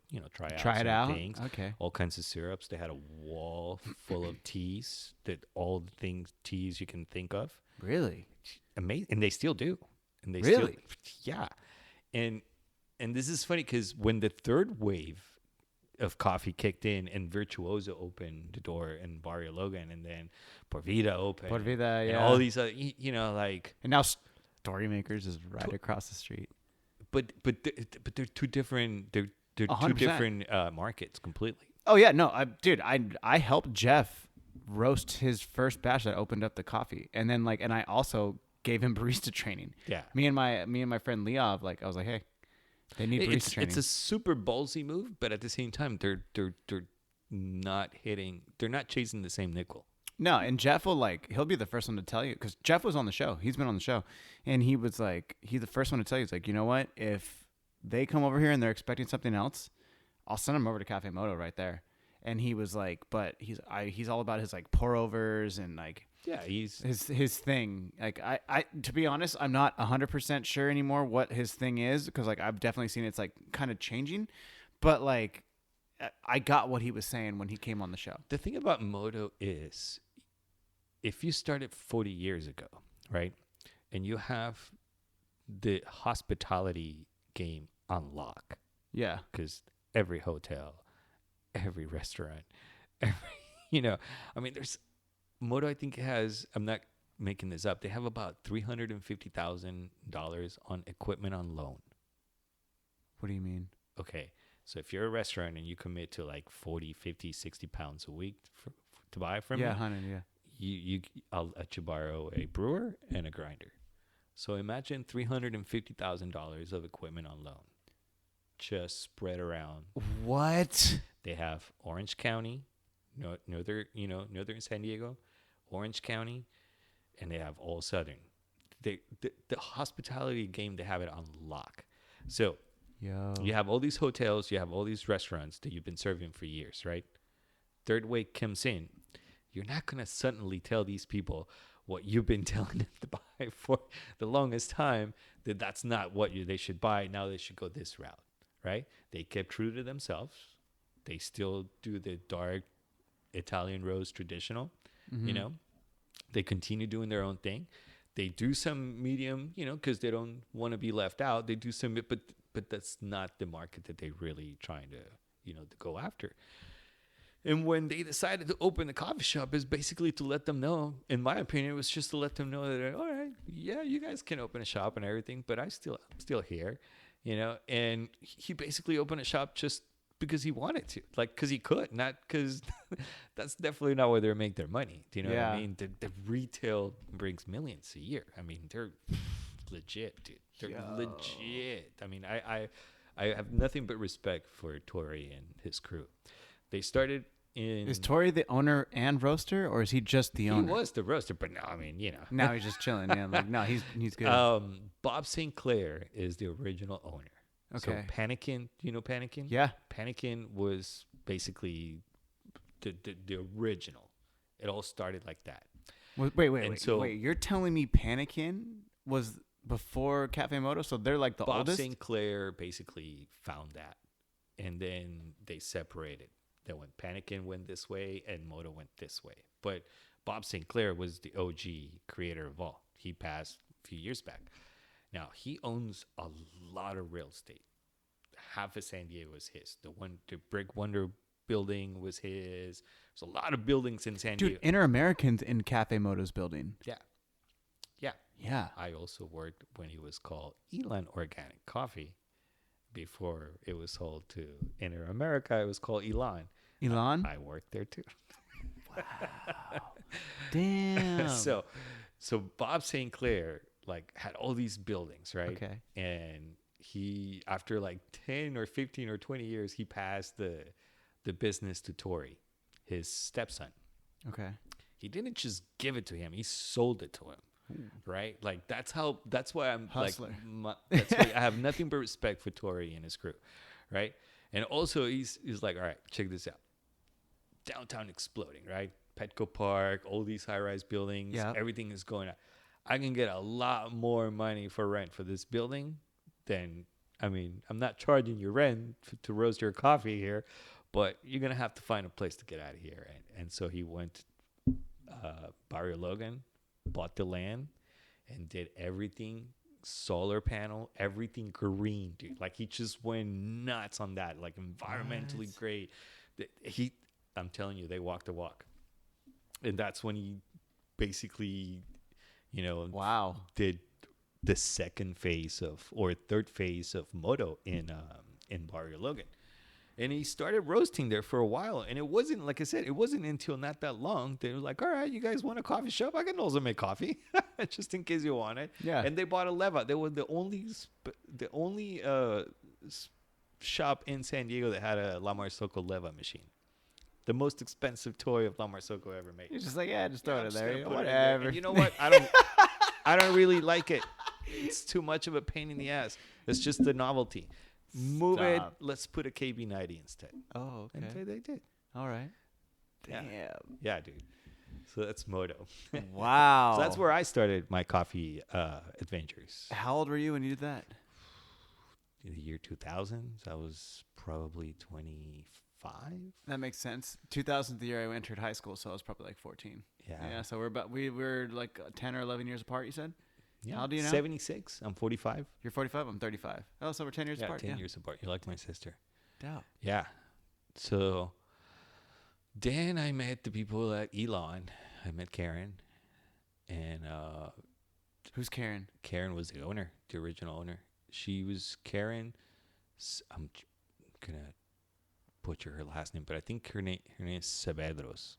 try it out. Things, okay. All kinds of syrups. They had a wall full of teas, all the teas you can think of. Really? Amazing. And they still do. And they really? Yeah. And this is funny because when the third wave of coffee kicked in and Virtuoso opened the door and Barrio Logan and then Por Vida opened. And all these other, like. And now Storymakers is right across the street. But they're two different. They're 100%. two different markets completely. Oh yeah, no, I helped Jeff roast his first batch that opened up the coffee, and then and I also gave him barista training. Yeah, me and my friend Leov, I was like, hey, they need barista training. It's a super ballsy move, but at the same time, they're not hitting. They're not chasing the same nickel. No, and Jeff will he'll be the first one to tell you because Jeff was on the show. He's been on the show, and he was he's the first one to tell you. He's like, you know what? If they come over here and they're expecting something else, I'll send them over to Cafe Moto right there. And he was like, but he's all about his pour overs and he's his thing. I to be honest, I'm not 100% sure anymore what his thing is because I've definitely seen it's kind of changing, but I got what he was saying when he came on the show. The thing about Moto is, if you started 40 years ago, right, and you have the hospitality game on lock, yeah, because every hotel, every restaurant, there's Moto. I think has. I'm not making this up. They have about $350,000 on equipment on loan. What do you mean? Okay. So if you're a restaurant and you commit to 40, 50, 60 pounds a week to buy from me, 100, yeah. I'll let you borrow a brewer and a grinder. So imagine $350,000 of equipment on loan, just spread around. What? They have Orange County, northern San Diego, Orange County, and they have all Southern. The hospitality game, they have it on lock. So. Yo. You have all these hotels, you have all these restaurants that you've been serving for years, right? Third wave comes in. You're not going to suddenly tell these people what you've been telling them to buy for the longest time, that's not what they should buy. Now they should go this route, right? They kept true to themselves. They still do the dark Italian rose traditional, They continue doing their own thing. They do some medium, because they don't want to be left out. They do some, but that's not the market that they're really trying to, to go after. And when they decided to open the coffee shop, is basically to let them know, in my opinion, it was just to let them know that, all right, yeah, you guys can open a shop and everything, but I'm still here, and he basically opened a shop just because he wanted to, because he could, not because that's definitely not where they make their money. Do you know what I mean? The retail brings millions a year. I mean, they're legit, dude. They're legit. I mean, I have nothing but respect for Tori and his crew. They started Is Tori the owner and roaster, or is he just the owner? He was the roaster, but now, I mean, Now he's just chilling. Yeah, like no, he's good. Bob St. Clair is the original owner. Okay. So Panikin, do you know Panikin? Yeah. Panikin was basically the original. It all started like that. Wait. You're telling me Panikin was before Cafe Moto, so they're like the Bob oldest? St. Clair basically found that, and then they separated. Then when Panikin went this way and Moto went this way. But Bob St. Clair was the OG creator of all. He passed a few years back. Now, he owns a lot of real estate. Half of San Diego is his. The Brick Wonder building was his. There's a lot of buildings in San Diego. Dude, Inter-Americans in Cafe Moto's building. Yeah. Yeah. I also worked when he was called Elan Organic Coffee. Before it was sold to Inter-America, it was called Elan. Elon? I worked there too. Wow. Damn. So Bob St. Clair had all these buildings, right? Okay. And he, after 10 or 15 or 20 years, he passed the business to Tori, his stepson. Okay. He didn't just give it to him; he sold it to him. Right? That's why I'm Hustler. That's why I have nothing but respect for Tori and his crew, right? And also he's like, all right, check this out. Downtown exploding, right? Petco Park, all these high-rise buildings, everything is going up. I can get a lot more money for rent for this building than, I'm not charging you rent to roast your coffee here, but you're going to have to find a place to get out of here. And so he went Barrio Logan, bought the land, and did everything solar panel, everything green, dude. He just went nuts on that, environmentally great. I'm telling you, they walked the walk. And that's when he basically, wow, did the second phase or third phase of Moto in Barrio Logan. And he started roasting there for a while. And it wasn't, like I said, it wasn't until not that long. They were like, all right, you guys want a coffee shop? I can also make coffee, just in case you want it. Yeah. And they bought a Leva. They were the only shop in San Diego that had a La Marzocco Leva machine. The most expensive toy of La Marzocco ever made. You're just like, just throw it in there. Whatever. Whatever. And you know what? I don't really like it. It's too much of a pain in the ass. It's just the novelty. Move it. Let's put a KB90 instead. Oh, okay. And they did. All right. Damn. Yeah, dude. So that's Moto. Wow. So that's where I started my coffee adventures. How old were you when you did that? In the year 2000, I was probably 25. That makes sense. 2000, the year I entered high school, so I was probably 14. Yeah. So we're 10 or 11 years apart. You said. Yeah. How old do you know? 76. I'm 45. You're 45. I'm 35. Oh, so we're 10 years apart. 10 years apart. You're like my sister. Doubt. Yeah. So then I met the people at Elon. I met Karen. And who's Karen? Karen was the owner, the original owner. She was Karen. I'm going to butcher her last name, but I think her name is Saavedros.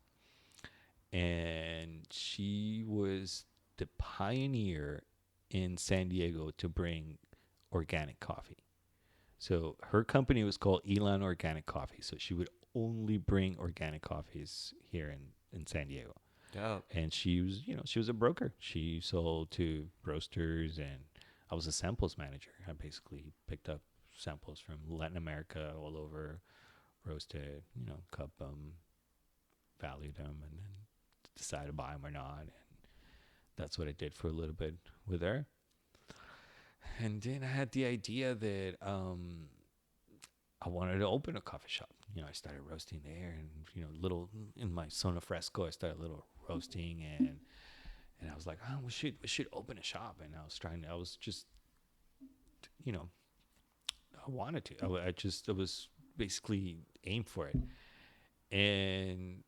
And she was the pioneer in San Diego to bring organic coffee. So her company was called Elon Organic Coffee. So she would only bring organic coffees here in San Diego. Dope. And she was a broker. She sold to roasters, and I was a samples manager. I basically picked up samples from Latin America all over, roasted, cup them, valued them, and then decided to buy them or not. And that's what I did for a little bit with her. And then I had the idea that I wanted to open a coffee shop. I started roasting there, and little in my zona fresco, I started a little roasting, and I was like, oh, we should open a shop. And I was just, I wanted to. I was basically aimed for it, and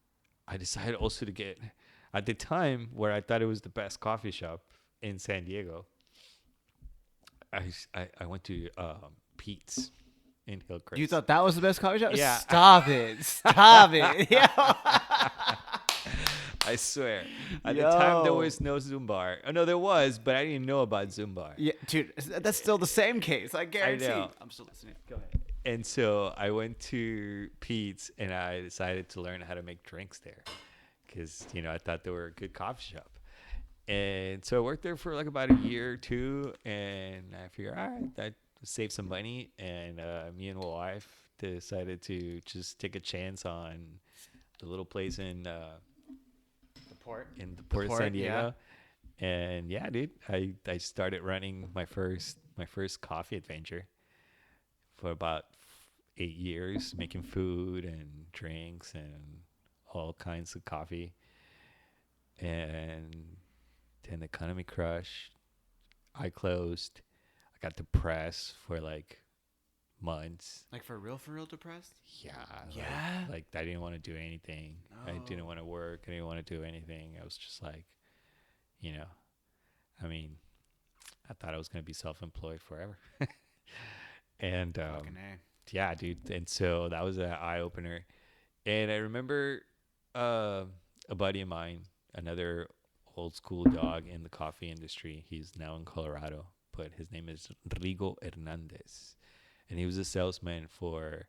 I decided also to get, at the time where I thought it was the best coffee shop in San Diego, I went to Pete's in Hillcrest. You thought that was the best coffee shop? Yeah. Stop it. Stop it. Yeah. I swear. At the time, there was no Zumbar. Oh, no, there was, but I didn't know about Zumbar. Yeah, dude, that's still the same case. I guarantee. I know. I'm still listening. Go ahead. And so I went to Pete's and I decided to learn how to make drinks there because, I thought they were a good coffee shop. And so I worked there for like about a year or two. And I figured, all right, I save some money. And me and my wife decided to just take a chance on the little place in the port of San Diego. Yeah. And yeah, dude, I started running my first coffee adventure for about 8 years, making food and drinks and all kinds of coffee. And then the economy crushed. I closed. I got depressed for like months. Like for real depressed? Yeah. Yeah. Like I didn't want to do anything. No. I didn't want to work. I didn't want to do anything. I was just like, I mean, I thought I was going to be self-employed forever. And yeah, dude. And so that was an eye opener. And I remember a buddy of mine, another old school dog in the coffee industry. He's now in Colorado, but his name is Rodrigo Hernandez. And he was a salesman for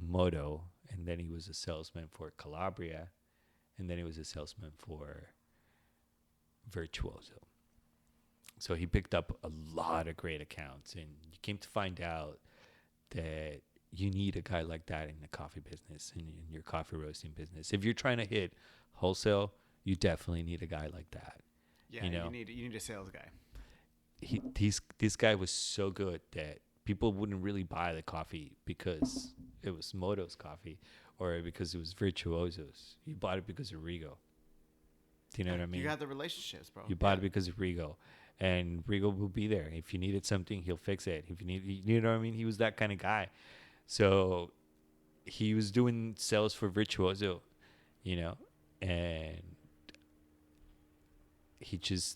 Moto, and then he was a salesman for Calabria, and then he was a salesman for Virtuoso. So he picked up a lot of great accounts, and you came to find out that you need a guy like that in the coffee business and in your coffee roasting business. If you're trying to hit wholesale, you definitely need a guy like that. Yeah, you need a sales guy. This guy was so good that people wouldn't really buy the coffee because it was Moto's coffee or because it was Virtuoso's. You bought it because of Rigo. Do you know what I mean? You got the relationships, bro. You bought it because of Rigo. And Rigo will be there. If you needed something, he'll fix it. If you know what I mean? He was that kind of guy. So he was doing sales for Virtuoso, and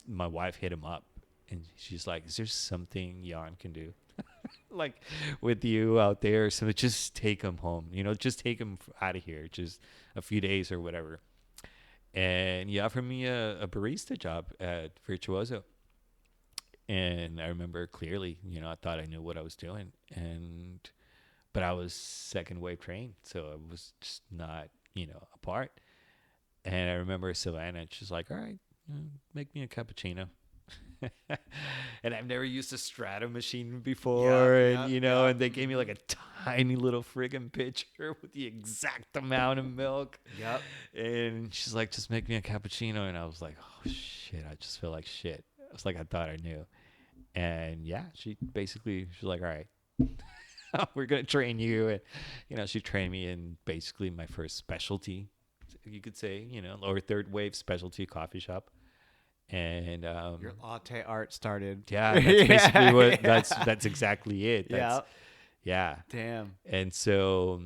my wife hit him up and she's like, is there something Jan can do? Like with you out there, so just take him home, just take him out of here, just a few days or whatever. And he offered me a barista job at Virtuoso. And I remember clearly, I thought I knew what I was doing, but I was second wave trained, so I was just not, a part. And I remember Savannah, she's like, all right, make me a cappuccino. And I've never used a Strata machine before, and they gave me like a tiny little friggin' pitcher with the exact amount of milk. Yep. And she's like, just make me a cappuccino. And I was like, oh shit, I just feel like shit. It's like I thought I knew. And yeah, she's like, all right, we're going to train you. And, she trained me in basically my first specialty, you could say, or third wave specialty coffee shop. And your latte art started. Yeah, that's basically that's exactly it. Yeah. Damn. And so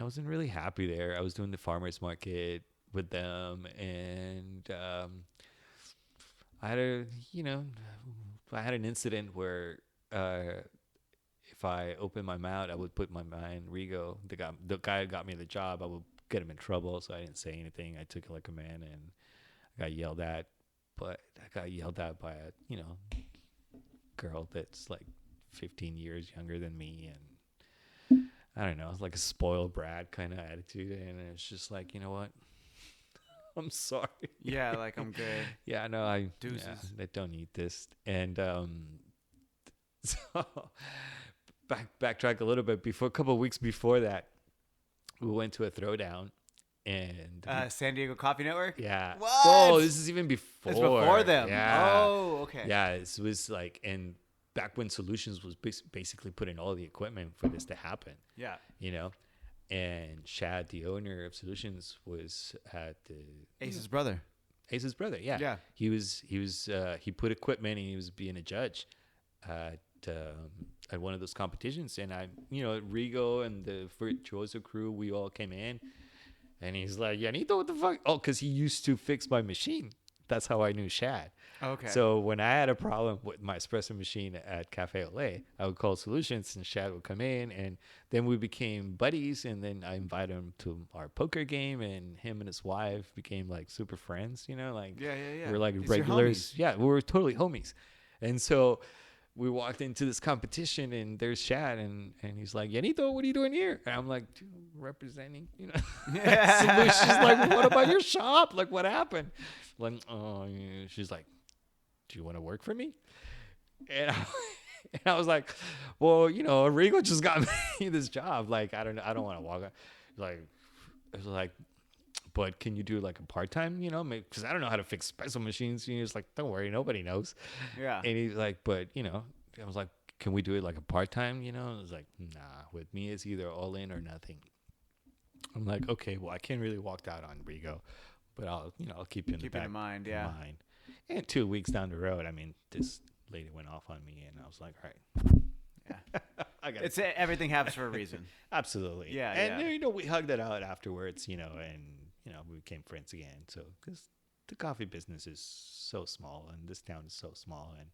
I wasn't really happy there. I was doing the farmers market with them, and I had an incident where if I opened my mouth, I would put my mind. Rigo, the guy who got me the job, I would get him in trouble, so I didn't say anything. I took it like a man, and I got yelled at. But I got yelled at by a girl that's like 15 years younger than me, and I don't know, it's like a spoiled brat kind of attitude, and it's just like, you know what? I'm sorry. Yeah, like I'm good. Yeah, no, I don't need this. And so backtrack a little bit. A couple of weeks before that, we went to a throwdown, and San Diego Coffee Network. Yeah. What? Oh, this is even before. It's before them. Yeah. Oh, okay. Yeah, it was like, and back when Solutions was basically putting all the equipment for this to happen. Yeah. And Shad, the owner of Solutions, was at the Ace's brother. Ace's brother, yeah. Yeah. He put equipment, and he was being a judge at one of those competitions. And Rigo and the Virtuoso crew, we all came in, and he's like, Yanito, what the fuck? Oh, because he used to fix my machine. That's how I knew Shad. Okay. So when I had a problem with my espresso machine at Cafe Olé, I would call Solutions, and Shad would come in, and then we became buddies. And then I invited him to our poker game, and him and his wife became like super friends. Like, yeah. we're like regulars. Yeah, we were totally homies. And so we walked into this competition and there's Shad and he's like, Yanito, what are you doing here? And I'm like, dude, representing, solutions. Like, what about your shop? Like, what happened? Like, oh, yeah. She's like, do you want to work for me? And I was like, well, Rigo just got me this job. Like, I don't want to walk out. Like, it was like, but can you do like a part-time, because I don't know how to fix espresso machines. He's like, don't worry, nobody knows. Yeah. And he's like, but, I was like, can we do it like a part-time, I was like, nah, with me, it's either all in or nothing. I'm like, okay, well, I can't really walk out on Rigo, but I'll keep you in the back. Keep it in mind, yeah. And 2 weeks down the road, I mean, this lady went off on me and I was like, all right. Yeah. Everything happens for a reason. Absolutely. Yeah. And, we hugged it out afterwards, and, we became friends again. So, because the coffee business is so small and this town is so small and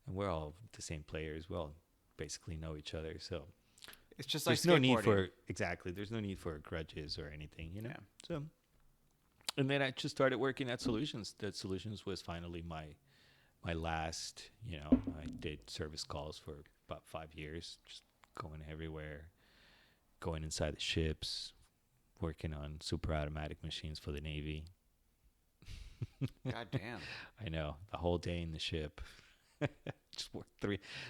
we're all the same players. We all basically know each other. So, it's just like there's no need for, there's no need for grudges or anything, Yeah. So, and then I just started working at Solutions. That Solutions was finally my last, I did service calls for about 5 years, just going everywhere, going inside the ships, working on super automatic machines for the Navy. God damn. I know, the whole day in the ship. Just work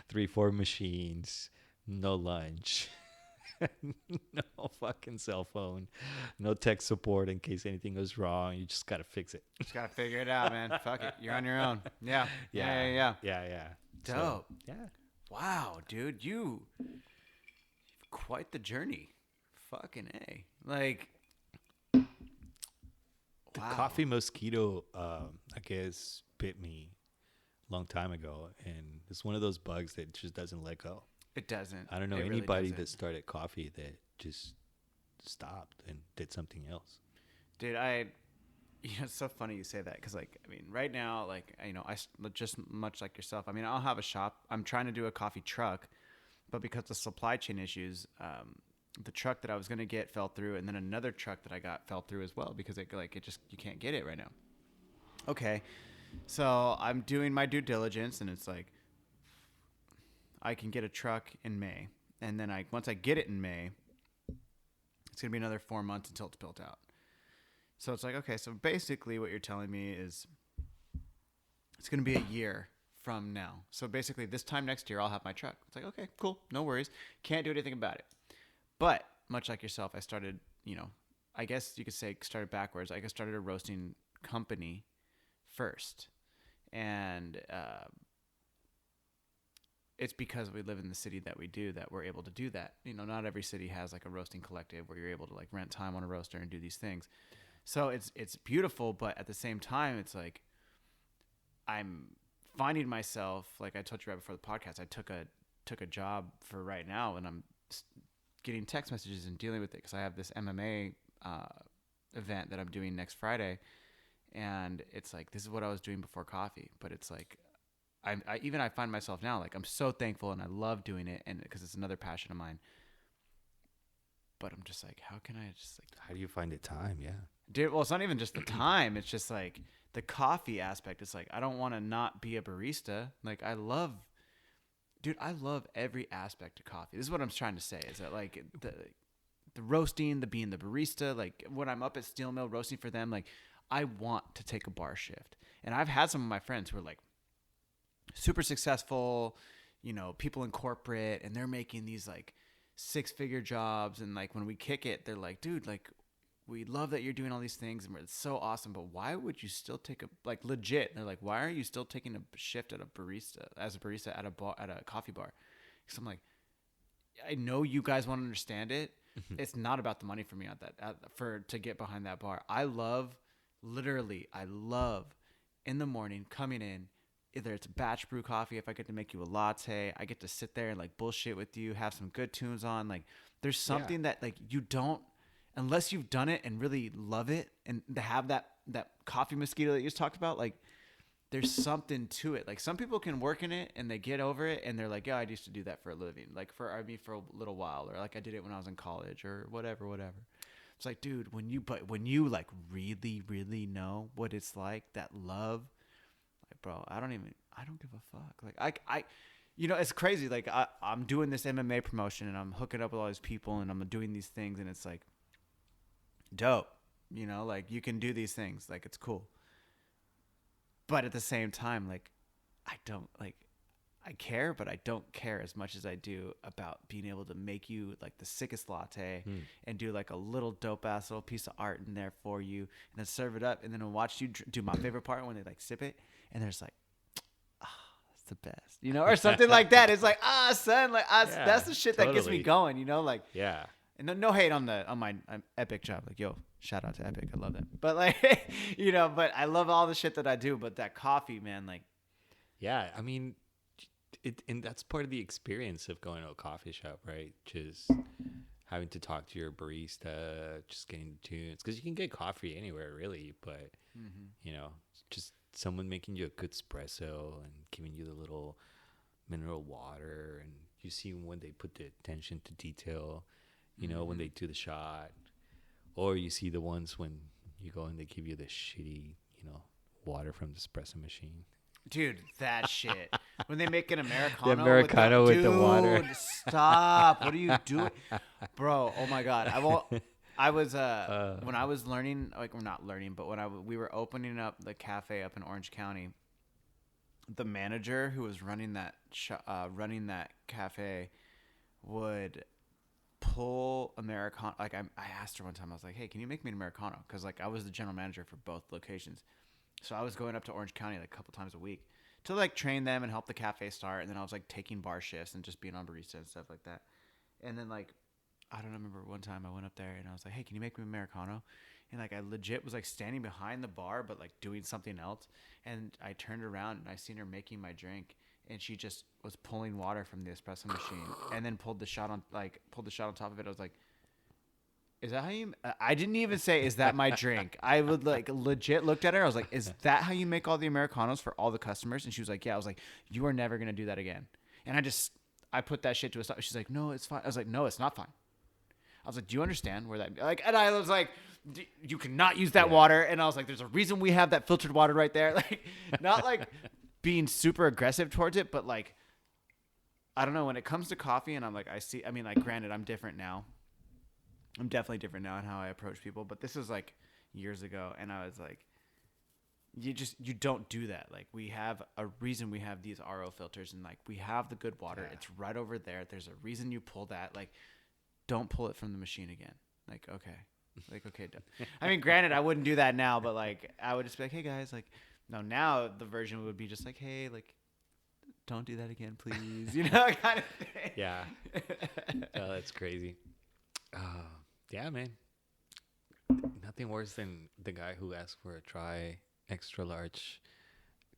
three, 4 machines, no lunch, no fucking cell phone, no tech support in case anything goes wrong. You just gotta fix it. Just gotta figure it out, man. Fuck it, you're on your own. Yeah. Yeah. Dope. So, yeah. Wow, dude, you've quite the journey. Fucking A. Like, the coffee mosquito, I guess, bit me a long time ago, and it's one of those bugs that just doesn't let go. It doesn't. I don't know it anybody really that started coffee that just stopped and did something else. Dude, it's so funny you say that because, like, I mean, right now, like, I just much like yourself. I mean, I'll have a shop. I'm trying to do a coffee truck, but because of supply chain issues, the truck that I was gonna get fell through, and then another truck that I got fell through as well because you can't get it right now. Okay, so I'm doing my due diligence, and it's like I can get a truck in May, and then once I get it in May, it's gonna be another 4 months until it's built out. So it's like, okay, so basically what you're telling me is it's going to be a year from now. So basically this time next year, I'll have my truck. It's like, okay, cool. No worries. Can't do anything about it. But much like yourself, I started, I guess you could say started backwards. I started a roasting company first. And it's because we live in the city that we do that we're able to do that. Not every city has like a roasting collective where you're able to like rent time on a roaster and do these things. So it's beautiful, but at the same time, it's like I'm finding myself, like I told you right before the podcast, I took a job for right now, and I'm getting text messages and dealing with it because I have this MMA event that I'm doing next Friday, and it's like this is what I was doing before coffee, but it's like I find myself now like I'm so thankful and I love doing it, and because it's another passion of mine. But I'm just like, how can I just like? How do you find the time? Yeah. Dude, well, it's not even just the time. It's just like the coffee aspect. It's like, I don't want to not be a barista. Like, I love every aspect of coffee. This is what I'm trying to say is that like the roasting, the being the barista, like when I'm up at Steel Mill roasting for them, like I want to take a bar shift. And I've had some of my friends who are like super successful, people in corporate, and they're making these like 6-figure jobs. And like when we kick it, they're like, dude, like, we love that you're doing all these things and it's so awesome, but why would you still take legit? They're like, why are you still taking a shift as a barista at a bar, at a coffee bar? Because I'm like, I know you guys want to understand it. It's not about the money for me to get behind that bar. I love in the morning coming in, either it's batch brew coffee. If I get to make you a latte, I get to sit there and like bullshit with you, have some good tunes on. Like there's something that like you don't, unless you've done it and really love it, and to have that coffee mosquito that you just talked about, like there's something to it. Like some people can work in it and they get over it and they're like, yeah, I used to do that for a living, like for a little while, or like I did it when I was in college or whatever. It's like, dude, when you like really, really know what it's like, that love, like, bro, I don't give a fuck. Like It's crazy. Like I'm doing this MMA promotion and I'm hooking up with all these people and I'm doing these things and it's like dope. Like you can do these things. Like it's cool. But at the same time, like I don't like I care, but I don't care as much as I do about being able to make you like the sickest latte and do like a little dope ass little piece of art in there for you and then serve it up and then watch you do my favorite part when they like sip it and there's like, that's the best, or something like that. It's like, son, like that's the shit that gets me going, like, yeah. And no hate on my Epic Job. Like, yo, shout out to Epic. I love them. But like, but I love all the shit that I do. But that coffee, man, like, yeah, I mean, and that's part of the experience of going to a coffee shop, right? Just having to talk to your barista, just getting the tunes, because you can get coffee anywhere, really. But just someone making you a good espresso and giving you the little mineral water, and you see when they put the attention to detail. When they do the shot, or you see the ones when you go and they give you the shitty, water from the espresso machine. Dude, that shit. When they make an Americano, with the water. Stop. What are you doing? Bro, oh my God. I was when I was learning, like, we're not learning, but when we were opening up the cafe up in Orange County, the manager who was running that cafe would pull Americano. Like I asked her one time, I was like, hey, can you make me an Americano? Because like I was the general manager for both locations, so I was going up to Orange County like a couple times a week to like train them and help the cafe start, and then I was like taking bar shifts and just being on barista and stuff like that. And then like I don't remember one time I went up there and I was like, hey, can you make me an Americano? And like I legit was like standing behind the bar but like doing something else, and I turned around and I seen her making my drink. And she just was pulling water from the espresso machine, and then pulled the shot on top of it. I was like, "Is that how you?" I didn't even say, "Is that my drink?" I would like legit looked at her. I was like, "Is that how you make all the Americanos for all the customers?" And she was like, "Yeah." I was like, "You are never gonna do that again." And I put that shit to a stop. She's like, "No, it's fine." I was like, "No, it's not fine." I was like, "Do you understand where that like?" And I was like, "You cannot use that water." And I was like, "There's a reason we have that filtered water right there." Like, not like being super aggressive towards it, but like, I don't know, when it comes to coffee and I'm like, granted, I'm different now. I'm definitely different now in how I approach people, but this was like years ago. And I was like, you don't do that. Like, we have a reason we have these RO filters, and like, we have the good water. Yeah. It's right over there. There's a reason you pull that. Like, don't pull it from the machine again. Like, okay. Like, okay. I mean, granted, I wouldn't do that now, but like, I would just be like, hey guys, like, no, now the version would be just like, hey, like, don't do that again, please. Kind of thing. Yeah. Oh, that's crazy. Yeah, man. Nothing worse than the guy who asked for a extra large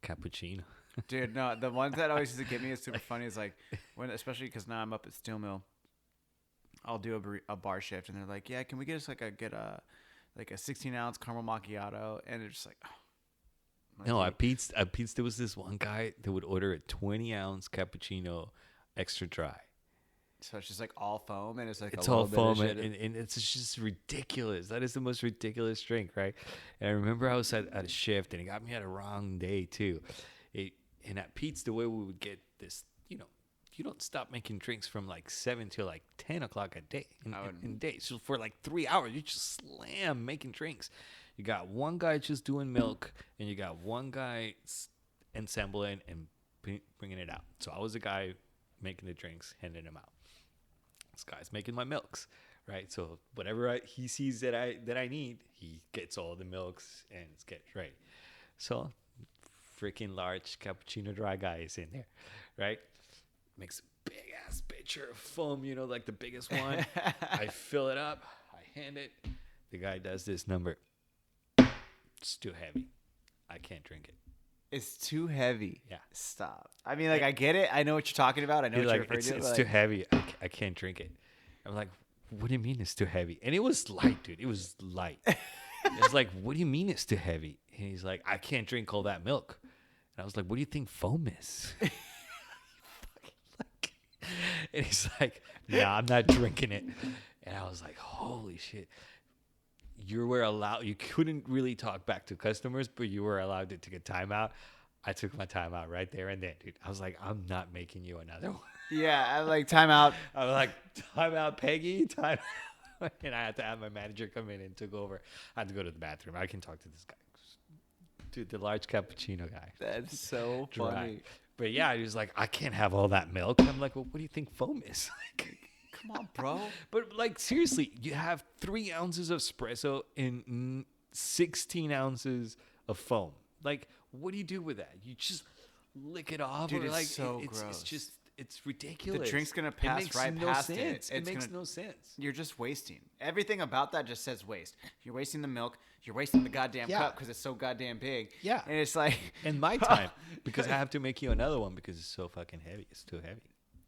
cappuccino. Dude, no, the ones that always used to get me is super funny is like, especially because now I'm up at Steel Mill, I'll do a bar shift, and they're like, yeah, can we get us like a 16-ounce caramel macchiato? And it's just like, oh. No, at Pete's, there was this one guy that would order a 20-ounce cappuccino extra dry. So it's just like all foam, and it's like it's all foam, and it's just ridiculous. That is the most ridiculous drink, right? And I remember I was at a shift, and it got me at a wrong day too. And at Pete's, the way we would get this, you don't stop making drinks from like 7 till like 10 o'clock a day in day. So for like 3 hours, you just slam making drinks. You got one guy just doing milk, and you got one guy ensembling and bringing it out. So I was the guy making the drinks, handing them out. This guy's making my milks, right? So whatever he sees that I need, he gets all the milks and gets ready. So freaking large cappuccino dry guy is in there, right? Makes a big ass pitcher of foam, like the biggest one. I fill it up. I hand it. The guy does this number. It's too heavy. I can't drink it. It's too heavy. Yeah. Stop. I mean, like, I get it. I know what you're talking about. I know what you're referring to. It's too heavy. I can't drink it. I'm like, what do you mean it's too heavy? And it was light, dude. It was light. It's like, what do you mean it's too heavy? And he's like, I can't drink all that milk. And I was like, what do you think foam is? And he's like, nah, I'm not drinking it. And I was like, holy shit. You couldn't really talk back to customers, but you were allowed to take a timeout. I took my time out right there and then, dude. I was like, I'm not making you another one. Yeah, I like time out. I was like, time out, Peggy, time out. And I had to have my manager come in and took over. I had to go to the bathroom. I can talk to this guy. Dude, the large cappuccino guy. That's so Dry. funny. But yeah, he was like, I can't have all that milk. I'm like, well, what do you think foam is? Like, Come on, bro. but like, seriously, you have 3 ounces of espresso and 16 ounces of foam. Like, what do you do with that? You just lick it off? Dude, or it's like, so it's gross. just, it's ridiculous. The drink's gonna pass makes right no past sense. it. It makes no sense. You're just wasting. Everything about that just says waste. You're wasting the milk. You're wasting the goddamn Yeah. cup because it's so goddamn big. Yeah. And it's like... And my time, because I have to make you another one because it's so fucking heavy. It's too heavy.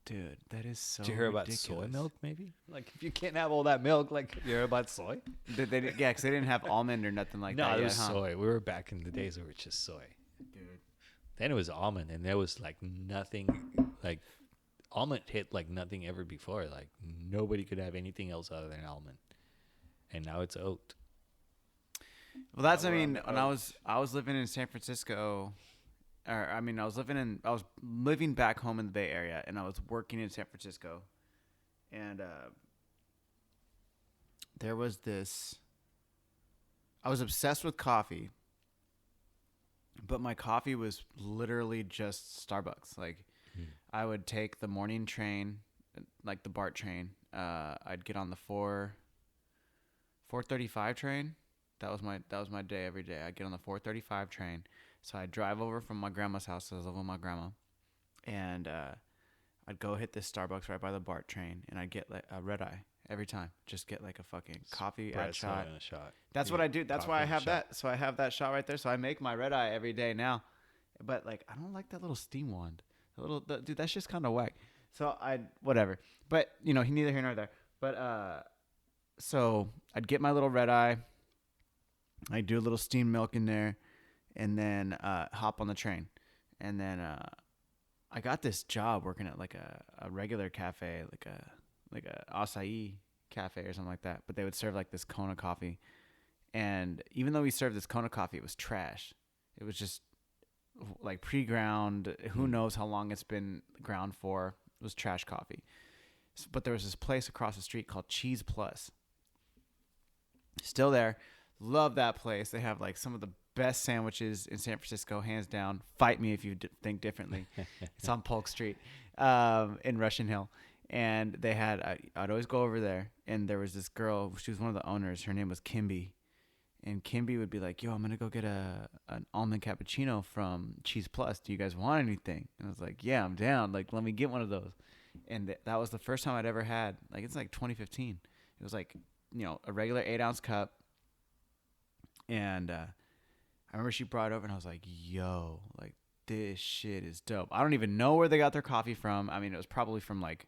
Dude, that is so Did you hear ridiculous. about soy milk, maybe? Like, if you can't have all that milk, like, you hear about soy? Yeah, because they didn't have almond or nothing like No, that it yet, was huh? soy. We were back in the days where it was just soy. Dude. Then it was almond, and there was, like, nothing, like, almond hit like nothing ever before. Like, nobody could have anything else other than almond. And now it's oat. Well, that's, Now I we're on mean, the when I was living in San Francisco, or I mean, I was living back home in the Bay Area, and I was working in San Francisco, and there was this. I was obsessed with coffee, but my coffee was literally just Starbucks. Like, I would take the morning train, like the BART train. I'd get on the 4:35 train. That was my day every day. I'd get on the 4:35 train. So I'd drive over from my grandma's house. I was living with my grandma, and I'd go hit this Starbucks right by the BART train, and I'd get like a red eye every time. Just get like a fucking coffee at shot. And a shot. That's what I do. That's Coffee why I and a have shot. that. So I have that shot right there. So I make my red eye every day now. But like, I don't like that little steam wand. Dude, that's just kind of whack. So whatever. But you know, neither here nor there. But so I'd get my little red eye. I'd do a little steamed milk in there, and then hop on the train. And then I got this job working at like a regular cafe, like a acai cafe or something like that. But they would serve like this Kona coffee. And even though we served this Kona coffee, it was trash. It was just like pre-ground. Who knows how long it's been ground for. It was trash coffee. But there was this place across the street called Cheese Plus. Still there. Love that place. They have like some of the best sandwiches in San Francisco, hands down. Fight me if you think differently. It's on Polk Street in Russian Hill. And they had, I'd always go over there. And there was this girl, she was one of the owners. Her name was Kimby. And Kimby would be like, yo, I'm going to go get an almond cappuccino from Cheese Plus. Do you guys want anything? And I was like, yeah, I'm down. Like, let me get one of those. And that was the first time I'd ever had, like, it's like 2015. It was like, you know, a regular 8-ounce cup. And I remember she brought it over, and I was like, yo, like, this shit is dope. I don't even know where they got their coffee from. I mean, it was probably from, like,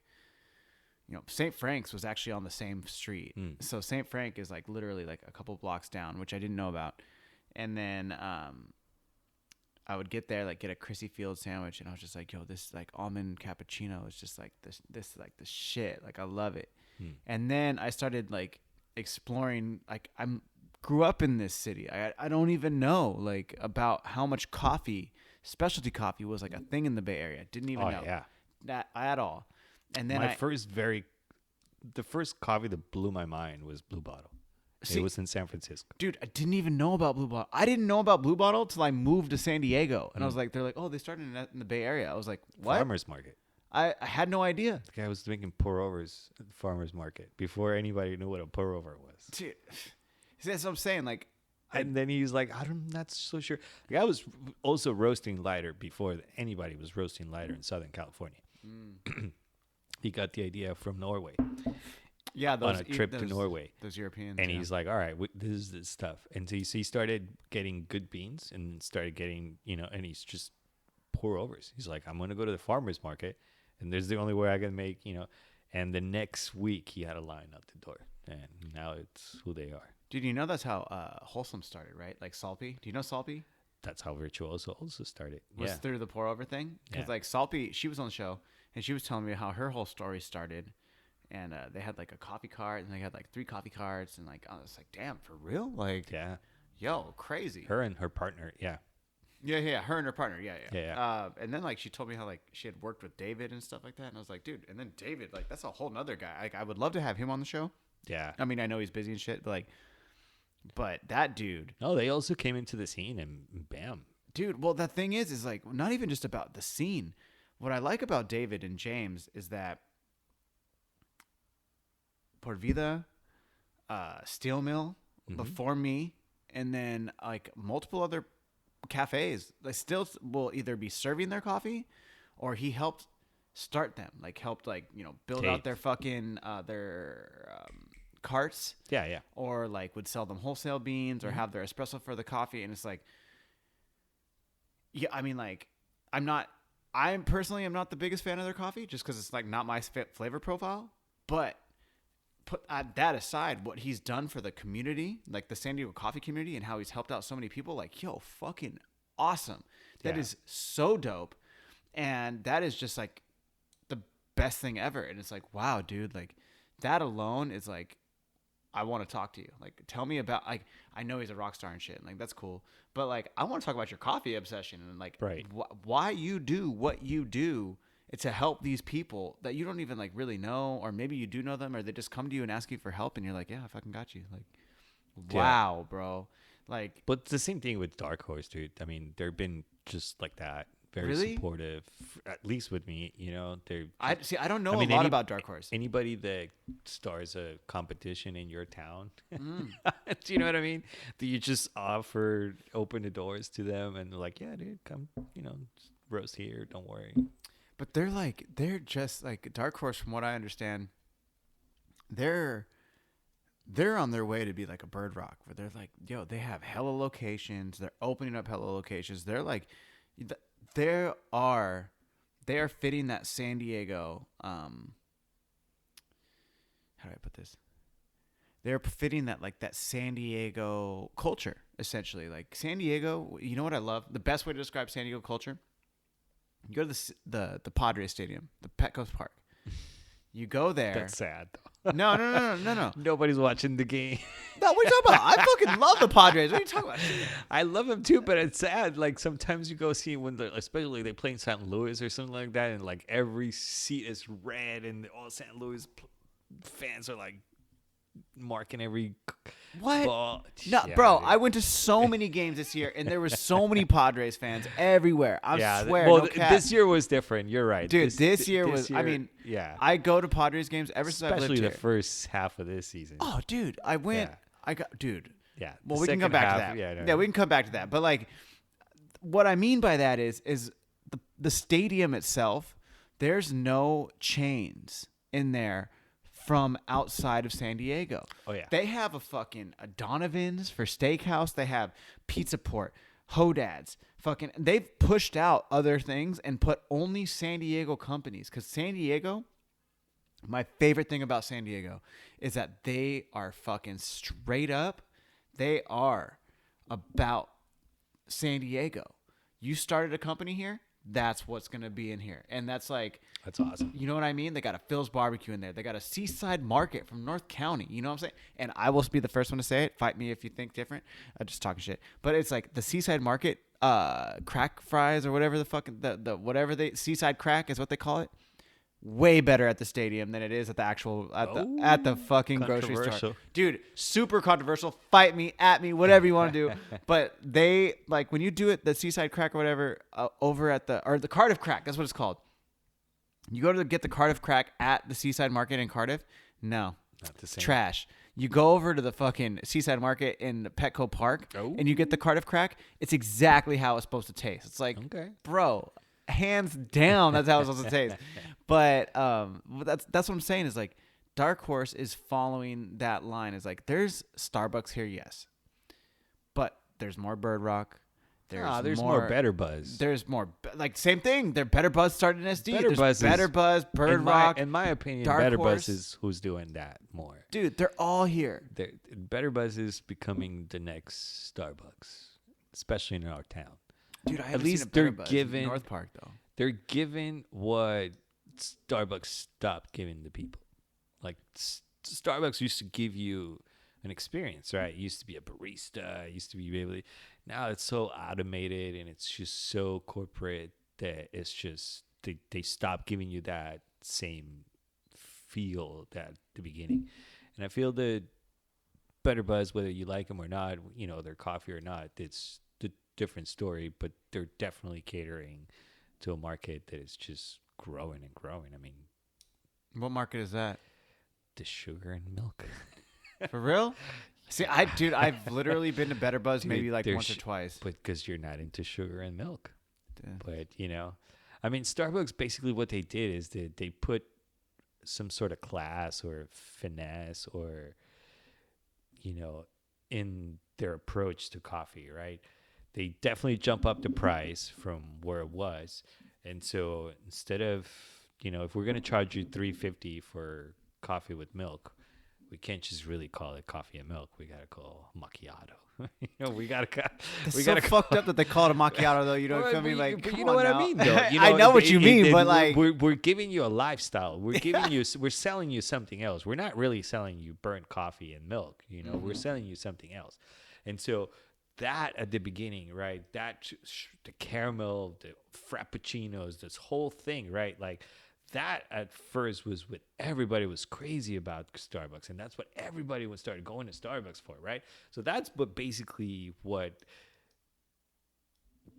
you know, St. Frank's was actually on the same street. So St. Frank is, like, literally, like, a couple blocks down, which I didn't know about. And then I would get there, like, get a Chrissy Field sandwich, and I was just like, yo, this, like, almond cappuccino is just, like, this like, the shit. Like, I love it. And then I started, like, exploring, like, grew up in this city. I don't even know, like, about how much coffee, specialty coffee, was, like, a thing in the Bay Area. Didn't even know that at all. And then the first coffee that blew my mind was Blue Bottle. See, it was in San Francisco. Dude, I didn't even know about Blue Bottle. I didn't know about Blue Bottle till I moved to San Diego. And I was like, they're like, oh, they started in the Bay Area. I was like, what? Farmer's Market. I had no idea. The guy was making pour-overs at the Farmer's Market before anybody knew what a pour-over was. Dude, that's what I'm saying. Like, And then he's like, I'm not so sure. The guy was also roasting lighter before anybody was roasting lighter in Southern California. He got the idea from Norway. Yeah, on a trip to Norway. Those Europeans. And he's like, all right, this is the stuff. And so he started getting good beans and started getting, you know, and he's just pour overs. He's like, I'm going to go to the farmer's market, and there's the only way I can make, you know. And the next week he had a line out the door, and now it's who they are. Dude, you know that's how Wholesome started, right? Like Salpy. Do you know Salpy? That's how Virtuoso also started. Was through the pour over thing? Because like Salpy, she was on the show, and she was telling me how her whole story started. And they had like a coffee cart, and they had like 3 coffee carts, and like I was like, damn, for real? Like, Yeah. Yo, crazy. Her and her partner, yeah. Yeah. Her and her partner. Yeah. Yeah. And then like she told me how like she had worked with David and stuff like that, and I was like, dude. And then David, like that's a whole nother guy. Like I would love to have him on the show. Yeah. I mean, I know he's busy and shit, but that dude. No, they also came into the scene and bam. Dude, well, the thing is like not even just about the scene. What I like about David and James is that Por Vida, Steel Mill, before me, and then like multiple other cafes, they still will either be serving their coffee, or he helped start them, like helped like build out their fucking their carts. Yeah. Or like would sell them wholesale beans or have their espresso for the coffee, and it's like, yeah, I mean like I'm personally am not the biggest fan of their coffee just because it's like not my flavor profile, but put that aside, what he's done for the community, like the San Diego coffee community, and how he's helped out so many people, like, yo, fucking awesome. That is so dope. And that is just like the best thing ever. And it's like, wow, dude, like that alone is like, I want to talk to you. Like, tell me about, like, I know he's a rock star and shit. And, like, that's cool. But, like, I want to talk about your coffee obsession and, like, why you do what you do. It's to help these people that you don't even like really know, or maybe you do know them, or they just come to you and ask you for help, and you're like, yeah, I fucking got you. Like, wow, bro. Like, but it's the same thing with Dark Horse, dude. I mean, they've been just like that, very supportive, at least with me. I don't know a lot about Dark Horse. Anybody that starts a competition in your town, do you know what I mean? Do you just open the doors to them, and they're like, yeah, dude, come, roast here, don't worry. But they're just like Dark Horse, from what I understand, they're on their way to be like a Bird Rock, where they're like, yo, they have hella locations. They're opening up hella locations. They're like, they are fitting that San Diego, how do I put this? They're fitting that like that San Diego culture, essentially. Like San Diego, you know what I love? The best way to describe San Diego culture. You go to the Padres Stadium, the Petco Park. You go there. That's sad, though. No. Nobody's watching the game. No, what are you talking about? I fucking love the Padres. What are you talking about? I love them too, but it's sad. Like sometimes you go see when especially they play in St. Louis or something like that, and like every seat is red, and all St. Louis fans are like marking every ball. No, yeah, bro, dude. I went to so many games this year, and there were so many Padres fans everywhere. I swear. Well, no cap. this year was different. You're right, dude. This year was. I mean, yeah. I go to Padres games ever since I've lived Especially here. the first half of this season. Oh, dude, I went. Yeah. Dude. Yeah. Well, we can come back to that. Yeah, we can come back to that. But like, what I mean by that is the stadium itself. There's no chains in there from outside of San Diego. Oh yeah. They have a Donovan's for steakhouse. They have Pizza Port, Hodad's. They've pushed out other things and put only San Diego companies. Because San Diego, my favorite thing about San Diego is that they are fucking straight up. They are about San Diego. You started a company here, that's what's going to be in here. And that's like... That's awesome. You know what I mean? They got a Phil's Barbecue in there. They got a Seaside Market from North County. You know what I'm saying? And I will be the first one to say it. Fight me if you think different. I'm just talking shit. But it's like the Seaside Market crack fries or whatever the fucking... Seaside Crack is what they call it. Way better at the stadium than it is at the actual at the fucking grocery store. Dude, super controversial. Fight me, at me, whatever you want to do. But they like when you do it, the Seaside Crack or whatever, over at the Cardiff Crack, that's what it's called. You go to get the Cardiff Crack at the Seaside Market in Cardiff. No, not the same. Trash. You go over to the fucking Seaside Market in Petco Park and you get the Cardiff Crack. It's exactly how it's supposed to taste. It's like, bro, hands down, that's how it's supposed to taste. But that's what I'm saying is like Dark Horse is following that line. Is like there's Starbucks here, yes, but there's more Bird Rock. There's more Better Buzz. There's more like same thing. They're Better Buzz started in SD. There's Better Buzz, Bird Rock. In my opinion, Dark Better Horse. Buzz is who's doing that more. Dude, they're all here. Better Buzz is becoming the next Starbucks, especially in our town. Dude, I haven't at least seen a Better they're Buzz giving in North Park though. They're giving what Starbucks stopped giving the people. Like Starbucks used to give you an experience, right? It used to be a barista. It used to be able to, now it's so automated and it's just so corporate that it's just they stop giving you that same feel at the beginning. And I feel that Better Buzz, whether you like them or not, their coffee or not, it's a different story, but they're definitely catering to a market that is just growing and growing. I mean, What market is that? the sugar and milk. For real? See, I've literally been to Better Buzz Dude, maybe like once or twice. But because you're not into sugar and milk. Yeah. But, I mean, Starbucks, basically what they did is they put some sort of class or finesse or, in their approach to coffee, right? They definitely jump up the price from where it was. And so instead of, if we're going to charge you $3.50 for coffee with milk, we can't just really call it coffee and milk. We got to call macchiato. We got to. It's so fucked up that they call it a macchiato, though. You know what I mean? Like, but come you know on what now. I mean, though. I know what you mean, but like, we're giving you a lifestyle. We're giving you. We're selling you something else. We're not really selling you burnt coffee and milk. We're selling you something else. And so that at the beginning, right? That the caramel, the frappuccinos, this whole thing, right? Like. That at first was what everybody was crazy about Starbucks, and that's what everybody would start going to Starbucks for, right? So that's basically what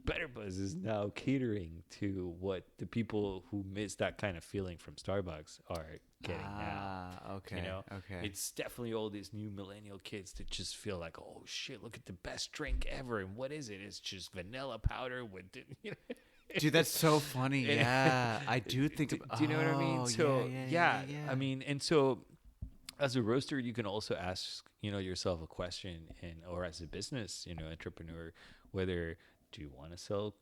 Better Buzz is now catering to, what the people who miss that kind of feeling from Starbucks are getting now. Okay. Okay. It's definitely all these new millennial kids that just feel like, oh shit, look at the best drink ever, and what is it? It's just vanilla powder with, Dude, that's so funny. Yeah, I do think. Do you know what I mean? So yeah. I mean, and so as a roaster, you can also ask, yourself a question, or as a business, entrepreneur, whether do you want to sell,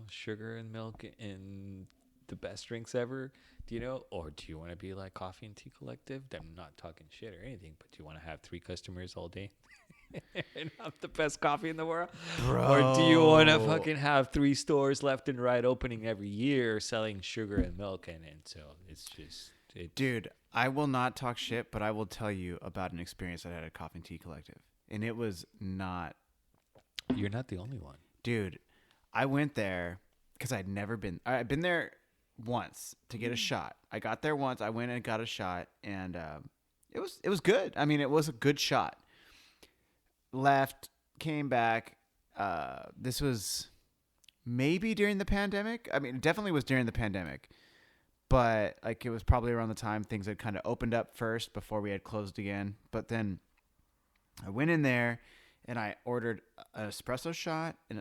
sugar and milk and the best drinks ever, or do you want to be like Coffee and Tea Collective? I'm not talking shit or anything, but do you want to have 3 customers all day? And have the best coffee in the world? Bro. Or do you want to fucking have 3 stores left and right opening every year selling sugar and milk? And so it's just... Dude, I will not talk shit, but I will tell you about an experience I had at Coffee and Tea Collective. And it was not... You're not the only one. Dude, I went there because I'd never been... I'd been there once to get a shot. I got there once. I went and got a shot, and it was good. I mean, it was a good shot. Left, came back. This was maybe during the pandemic. I mean, it definitely was during the pandemic, but like it was probably around the time things had kind of opened up first before we had closed again. But then I went in there and I ordered an espresso shot, and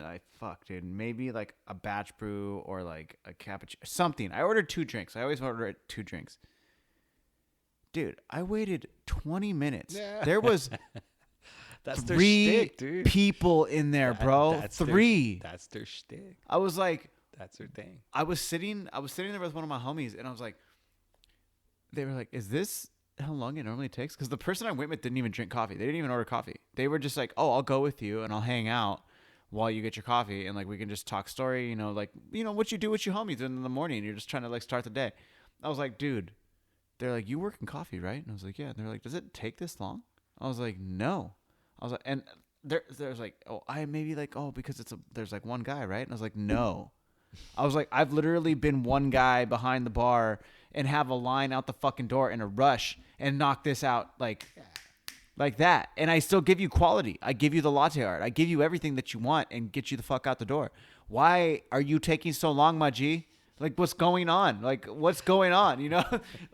dude, maybe like a batch brew or like a cappuccino, something. I ordered 2 drinks. I always order 2 drinks. Dude, I waited 20 minutes. Yeah. There was That's 3 their shtick, dude. people in there, bro. That's 3. That's their shtick. I was like, that's their thing. I was sitting there with one of my homies, and I was like, they were like, is this how long it normally takes? Because the person I went with didn't even drink coffee. They didn't even order coffee. They were just like, oh, I'll go with you and I'll hang out while you get your coffee, and like we can just talk story, what you do with your homies in the morning. You're just trying to like start the day. I was like, dude, they're like, you work in coffee, right? And I was like, yeah. And they're like, does it take this long? I was like, no. I was like, and there's like, oh, I maybe like, oh, because there's like one guy, right? And I was like, no. I was like, I've literally been one guy behind the bar and have a line out the fucking door in a rush and knock this out like that. And I still give you quality. I give you the latte art. I give you everything that you want and get you the fuck out the door. Why are you taking so long, my G? Like, what's going on? Like, what's going on?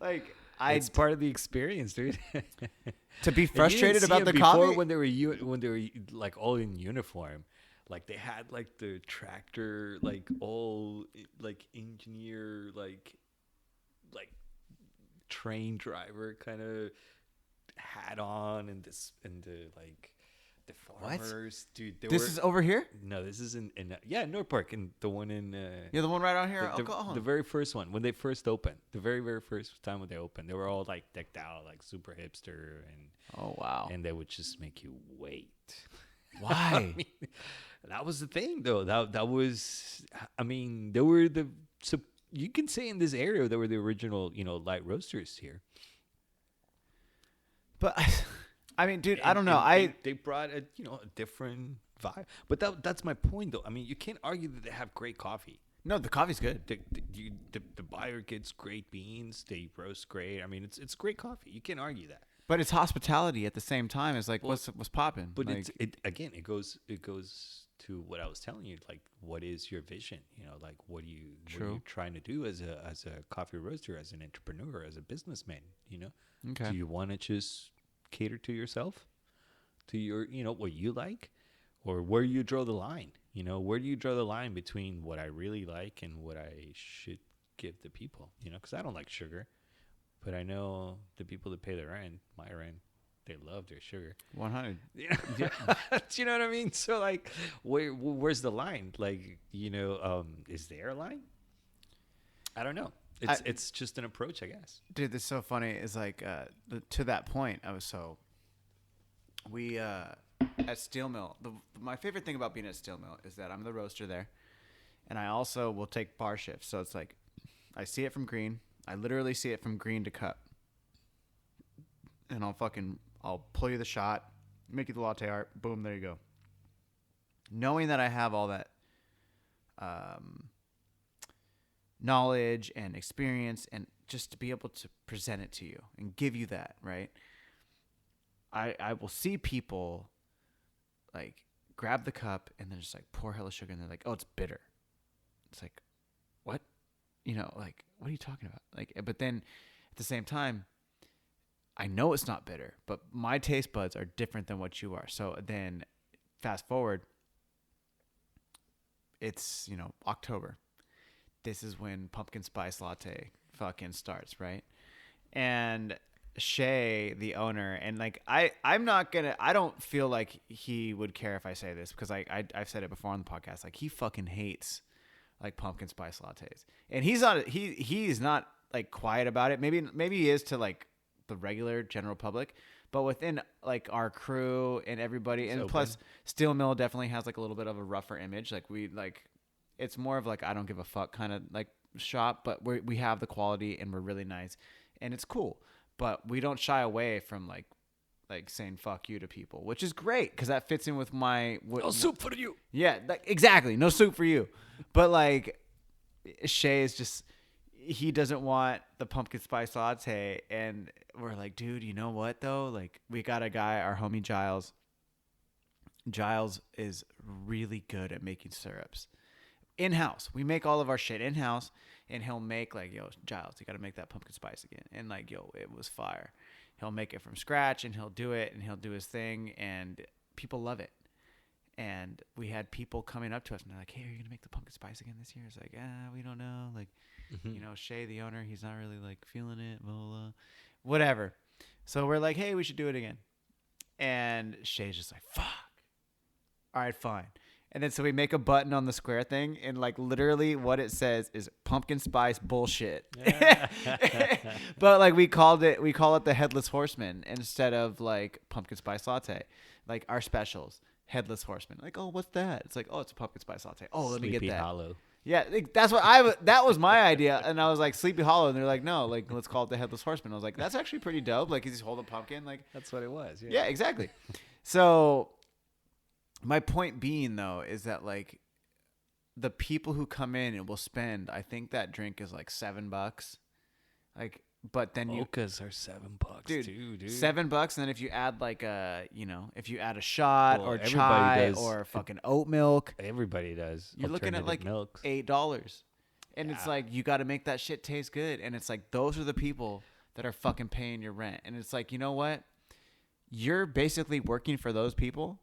Like, it's part of the experience, dude. To be frustrated about the coffee when they were like all in uniform, like they had like the tractor, like all like engineer, like train driver kind of hat on, and the like the farmers, what? Dude. This is over here? No, this is in North Park, and the one in the one right out here. The very first one when they first opened, the very very first time when they opened, they were all like decked out like super hipster, and oh wow, and they would just make you wait. Why? I mean, that was the thing though. That was, I mean, they were so you can say in this area they were the original light roasters here. But I mean, dude, I And, don't know. they brought a a different vibe. But that's my point, though. I mean, you can't argue that they have great coffee. No, the coffee's good. The buyer gets great beans. They roast great. I mean, it's great coffee. You can't argue that. But it's hospitality at the same time. It's like, what's popping? But like, it goes to what I was telling you. Like, what is your vision? Like what are you trying to do as a coffee roaster, as an entrepreneur, as a businessman? okay. Do you want to just cater to yourself, to your what you like, or where you draw the line? Where do you draw the line between what I really like and what I should give the people? Because I don't like sugar. But I know the people that pay their rent, my rent, they love their sugar. 100. Yeah. Do you know what I mean? So, like, where's the line? Like, is there a line? I don't know. It's just an approach, I guess. Dude, this is so funny. Is like to that point, we at Steel Mill. My favorite thing about being at Steel Mill is that I'm the roaster there, and I also will take bar shifts. So it's like I see it from green. I literally see it from green to cup. And I'll pull you the shot, make you the latte art, boom, there you go. Knowing that I have all that knowledge and experience, and just to be able to present it to you and give you that, right? I will see people like grab the cup and then just like pour hella sugar and they're like, oh, it's bitter. It's like, what? Like, what are you talking about? Like, but then at the same time, I know it's not bitter, but my taste buds are different than what you are. So then fast forward, it's, October. This is when pumpkin spice latte fucking starts, right? And Shay, the owner, and like, I don't feel like he would care if I say this because I've said it before on the podcast. Like, he fucking hates like pumpkin spice lattes, and he's not like quiet about it. Maybe he is to like the regular general public, but within like our crew and everybody, and plus Steel Mill definitely has like a little bit of a rougher image. Like it's more of like I don't give a fuck kind of like shop, but we have the quality and we're really nice and it's cool, but we don't shy away from like saying fuck you to people, which is great because that fits in with my no soup for you. Yeah, exactly. No soup for you. But like Shay is just, he doesn't want the pumpkin spice latte, and we're like, dude, you know what though? Like, we got a guy, our homie Giles. Giles is really good at making syrups in-house. We make all of our shit in-house, and he'll make like, yo, Giles, you got to make that pumpkin spice again. And like, yo, it was fire. He'll make it from scratch, and he'll do it, and he'll do his thing, and people love it. And we had people coming up to us, and they're like, hey, are you going to make the pumpkin spice again this year? It's like, we don't know. Like, Shay, the owner, he's not really like feeling it, blah, blah, blah. Whatever. So we're like, hey, we should do it again. And Shay's just like, fuck. All right, fine. And then so we make a button on the square thing, and like literally what it says is pumpkin spice bullshit. But like we call it the Headless Horseman instead of like pumpkin spice latte. Like our specials, Headless Horseman. Like, oh, what's that? It's like, oh, it's a pumpkin spice latte. Oh, let me get that. Sleepy Hollow. Yeah, that's what that was my idea, and I was like Sleepy Hollow, and they're like, no, like let's call it the Headless Horseman. I was like, that's actually pretty dope. Like, he's just holding a pumpkin, like That's what it was. yeah, exactly. So my point being though is that like the people who come in and will spend, I think that drink is like $7, like, but then Mochas are $7 too, dude. $7, and then if you add like if you add a shot or everybody chai does. or fucking oat milk, Everybody does. you're looking at like milks. $8, and it's like you got to make that shit taste good, and it's like those are the people that are fucking paying your rent, and it's like, you know what, you're basically working for those people.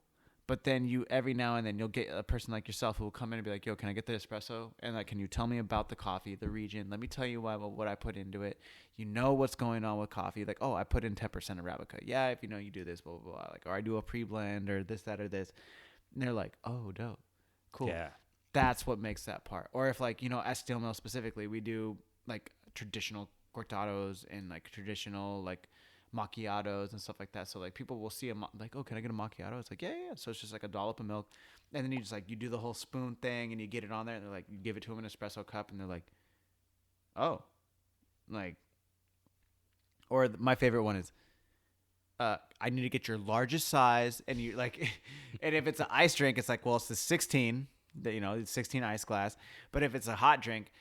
But then you, every now and then, you'll get a person like yourself who will come in and be like, yo, can I get the espresso? And like, can you tell me about the coffee, the region? Let me tell you what I put into it. You know what's going on with coffee. Like, oh, I put in 10% Arabica. Yeah, if you do this, blah, blah, blah. Like, or I do a pre-blend or this, that, or this. And they're like, oh, dope. Cool. Yeah. That's what makes that part. Or if like, at Steel Mill specifically, we do like traditional cortados and like traditional like macchiatos and stuff like that. So like people will see like, oh, can I get a macchiato? It's like, yeah. So it's just like a dollop of milk, and then you just like, you do the whole spoon thing and you get it on there, and they're like, you give it to them in an espresso cup, and they're like, oh, like, or my favorite one is, I need to get your largest size, and you like, and if it's an ice drink, it's like, well, it's the 16, it's 16 ice glass. But if it's a hot drink,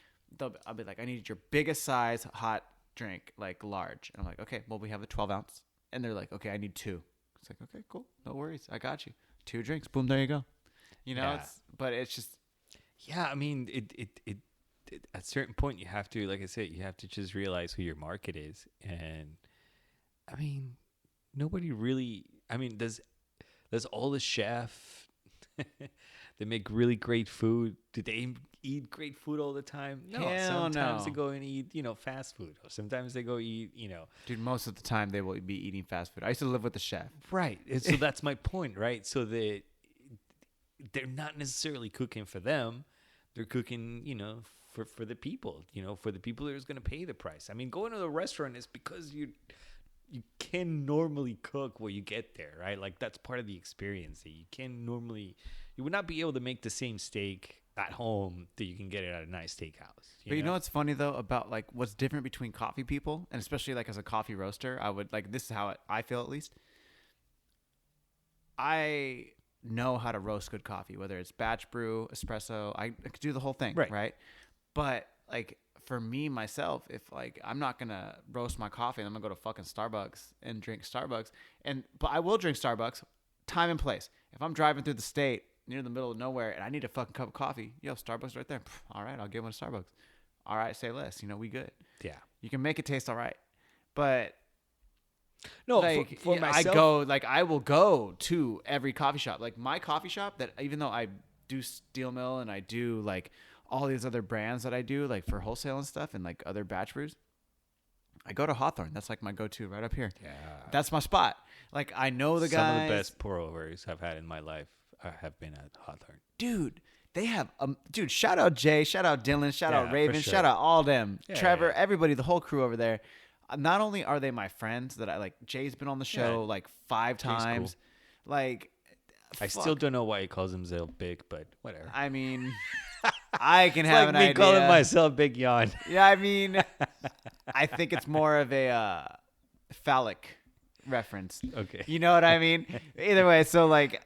I'll be like, I need your biggest size hot drink, like large. And I'm like, okay, well, we have a 12 ounce, and they're like, okay, I need 2. It's like, okay, cool, no worries, I got you. 2 drinks, boom, there you go. Yeah. It's just, Yeah, I mean, it at a certain point you have to, like I said, you have to just realize who your market is. And I mean, nobody really, I mean, does all the chef they make really great food, do they eat great food all the time? No. Hell Sometimes no. they go and eat, fast food. Or sometimes they go eat, dude, most of the time they will be eating fast food. I used to live with the chef. right. And so that's my point, right? So they're not necessarily cooking for them. They're cooking, for the people, for the people who's going to pay the price. I mean, going to the restaurant is because you can normally cook where you get there, right? Like that's part of the experience. That you would not be able to make the same steak at home that you can get it at a nice steakhouse. But you know what's funny though about like what's different between coffee people, and especially like as a coffee roaster, I would like, this is how I feel at least. I know how to roast good coffee, whether it's batch brew, espresso. I could do the whole thing, right? But like for me myself, if like I'm not gonna roast my coffee, I'm gonna go to fucking Starbucks and drink Starbucks. But I will drink Starbucks, time and place. If I'm driving through the state near the middle of nowhere and I need a fucking cup of coffee, Starbucks right there. All right, I'll get one at Starbucks. All right, say less. We good. Yeah, you can make it taste all right, but. No, like for myself, I will go to every coffee shop. Like my coffee shop, that even though I do steel mill and I do like all these other brands that I do like for wholesale and stuff and like other batch brews, I go to Hawthorne. That's like my go-to right up here. Yeah, that's my spot. Like I know the guys. Some of the best pour overs I've had in my life have been at Hawthorne. Dude, they have dude. Shout out Jay. Shout out Dylan. Shout out Raven. Sure. Shout out all them. Yeah, Trevor. Everybody. The whole crew over there. Not only are they my friends that I like, Jay's been on the show like 5 times. Cool. Like, I still don't know why he calls himself Big, but whatever. I mean, I can have like an me idea. calling myself Big Yawn. Yeah, I mean, I think it's more of a phallic reference. Okay. You know what I mean? Either way, so like,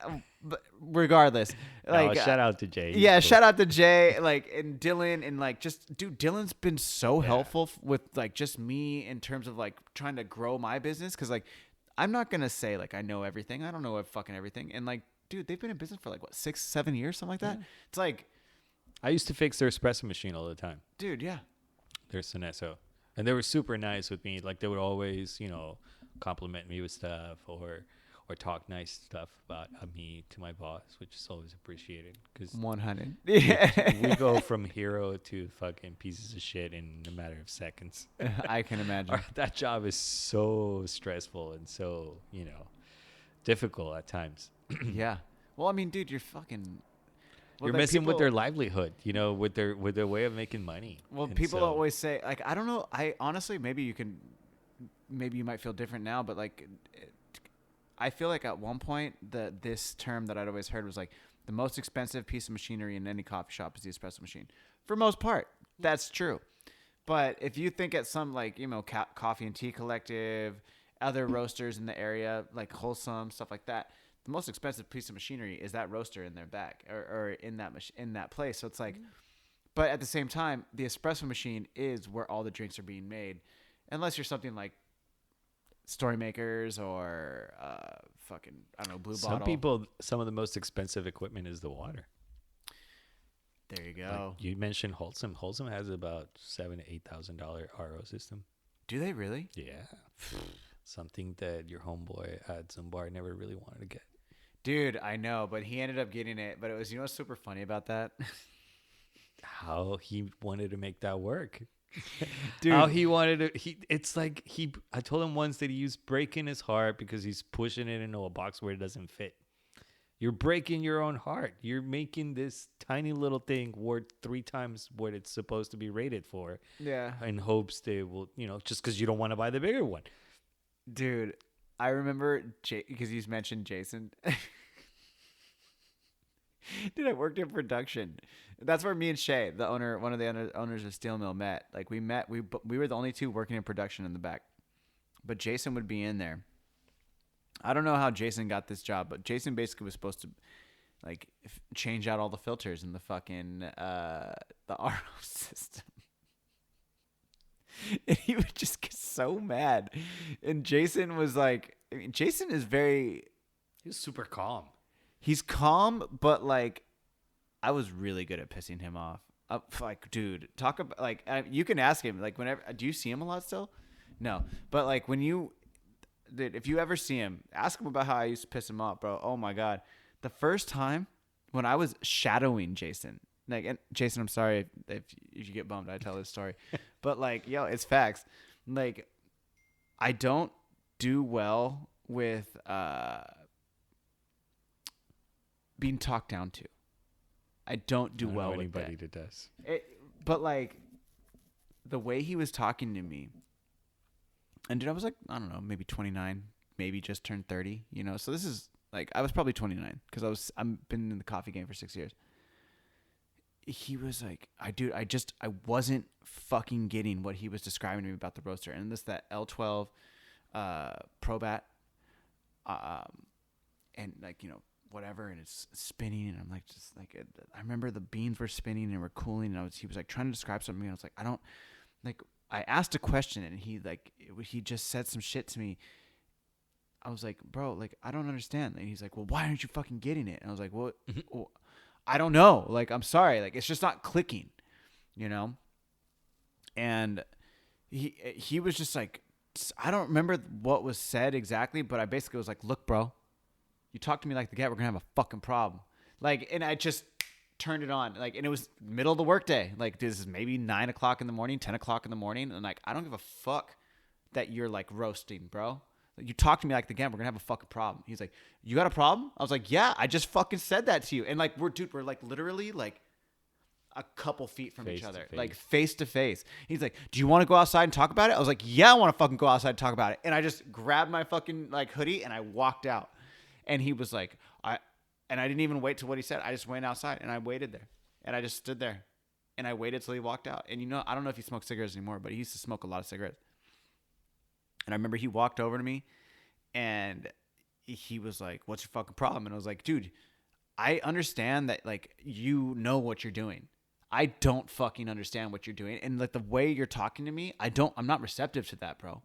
regardless, like shout out to Jay. Yeah, cool. Shout out to Jay, like, and Dylan, and like, just dude, Dylan's been so helpful with like just me in terms of like trying to grow my business, because like I'm not gonna say like I know everything. I don't know fucking everything, and like, dude, they've been in business for like what 6-7 years, something like that. Yeah. It's like I used to fix their espresso machine all the time, dude. Yeah, their Sonesso, and they were super nice with me. Like they would always, compliment me with stuff or talk nice stuff about me to my boss, which is always appreciated. Because 100, we go from hero to fucking pieces of shit in a matter of seconds. I can imagine. That job is so stressful and so difficult at times. Yeah. Well, I mean, dude, you're fucking. You're messing with their livelihood, with their way of making money. Well, and people always say, like, I don't know. I honestly, maybe you might feel different now, but like, I feel like at one point this term that I'd always heard was like the most expensive piece of machinery in any coffee shop is the espresso machine. For most part, that's true. But if you think at some like, Coffee and Tea Collective, other roasters in the area, like Wholesome, stuff like that, the most expensive piece of machinery is that roaster in their back or in that place. So it's like, but at the same time, the espresso machine is where all the drinks are being made, unless you're something like Story Makers or fucking, I don't know, Blue Bottle. Some of the most expensive equipment is the water. There you go. Like you mentioned Wholesome. Wholesome has about $7,000 to $8,000 RO system. Do they really? Yeah. Something that your homeboy at Zumbar never really wanted to get. Dude, I know, but he ended up getting it. But it was, what's super funny about that? How he wanted to make that work. Dude, how he wanted to. I told him once that he's breaking his heart because he's pushing it into a box where it doesn't fit. You're breaking your own heart. You're making this tiny little thing worth 3 times what it's supposed to be rated for. Yeah. In hopes they will, just because you don't want to buy the bigger one. Dude, I remember because you mentioned Jason. Dude, I worked in production. That's where me and Shay, one of the owners of Steel Mill, met. Like we were the only 2 working in production in the back. But Jason would be in there. I don't know how Jason got this job, but Jason basically was supposed to like change out all the filters in the fucking the RO system. And he would just get so mad. And Jason was like, I mean, Jason is very, He's super calm. he's calm, but like I was really good at pissing him off. Like, dude, talk about like you can ask him like whenever. Do you see him a lot still? No, but like when you, dude, if you ever see him, ask him about how I used to piss him off, bro. Oh my god, the first time when I was shadowing Jason, like, and Jason, I'm sorry if you get bummed, I tell this story, but like, yo, it's facts. Like, I don't do well with being talked down to. I don't do well with anybody that. that does. But like the way he was talking to me, and dude, I was like, I don't know, maybe 29, maybe just turned 30, you know. So this is like I was probably 29 because I've been in the coffee game for 6 years. He was like, I wasn't fucking getting what he was describing to me about the roaster, and that L12 Probat, and like, you know, whatever, and it's spinning, and I'm like, just like, I remember the beans were spinning and were cooling, and he was like trying to describe something, and I was like, I don't, like, I asked a question, and he just said some shit to me. I was like, bro, like, I don't understand. And he's like, well, why aren't you fucking getting it? And I was like, well, I don't know. Like, I'm sorry. Like, it's just not clicking, you know? And he was just like, I don't remember what was said exactly, but I basically was like, look, bro, you talk to me like the cat, we're going to have a fucking problem. Like, and I just turned it on. Like, and it was middle of the workday. Like, this is maybe 9 o'clock in the morning, 10 o'clock in the morning. And like, I don't give a fuck that you're like roasting, bro. You talk to me like the game, we're gonna have a fucking problem. He's like, you got a problem? I was like, yeah, I just fucking said that to you. And like, we're like literally like a couple feet from each other, like face to face. He's like, do you want to go outside and talk about it? I was like, yeah, I want to fucking go outside and talk about it. And I just grabbed my fucking like hoodie and I walked out. And he was like, I didn't even wait till what he said. I just went outside and I waited there. And I just stood there and I waited till he walked out. And you know, I don't know if he smokes cigarettes anymore, but he used to smoke a lot of cigarettes. And I remember he walked over to me and he was like, what's your fucking problem? And I was like, dude, I understand that like you know what you're doing. I don't fucking understand what you're doing. And like the way you're talking to me, I'm not receptive to that, bro.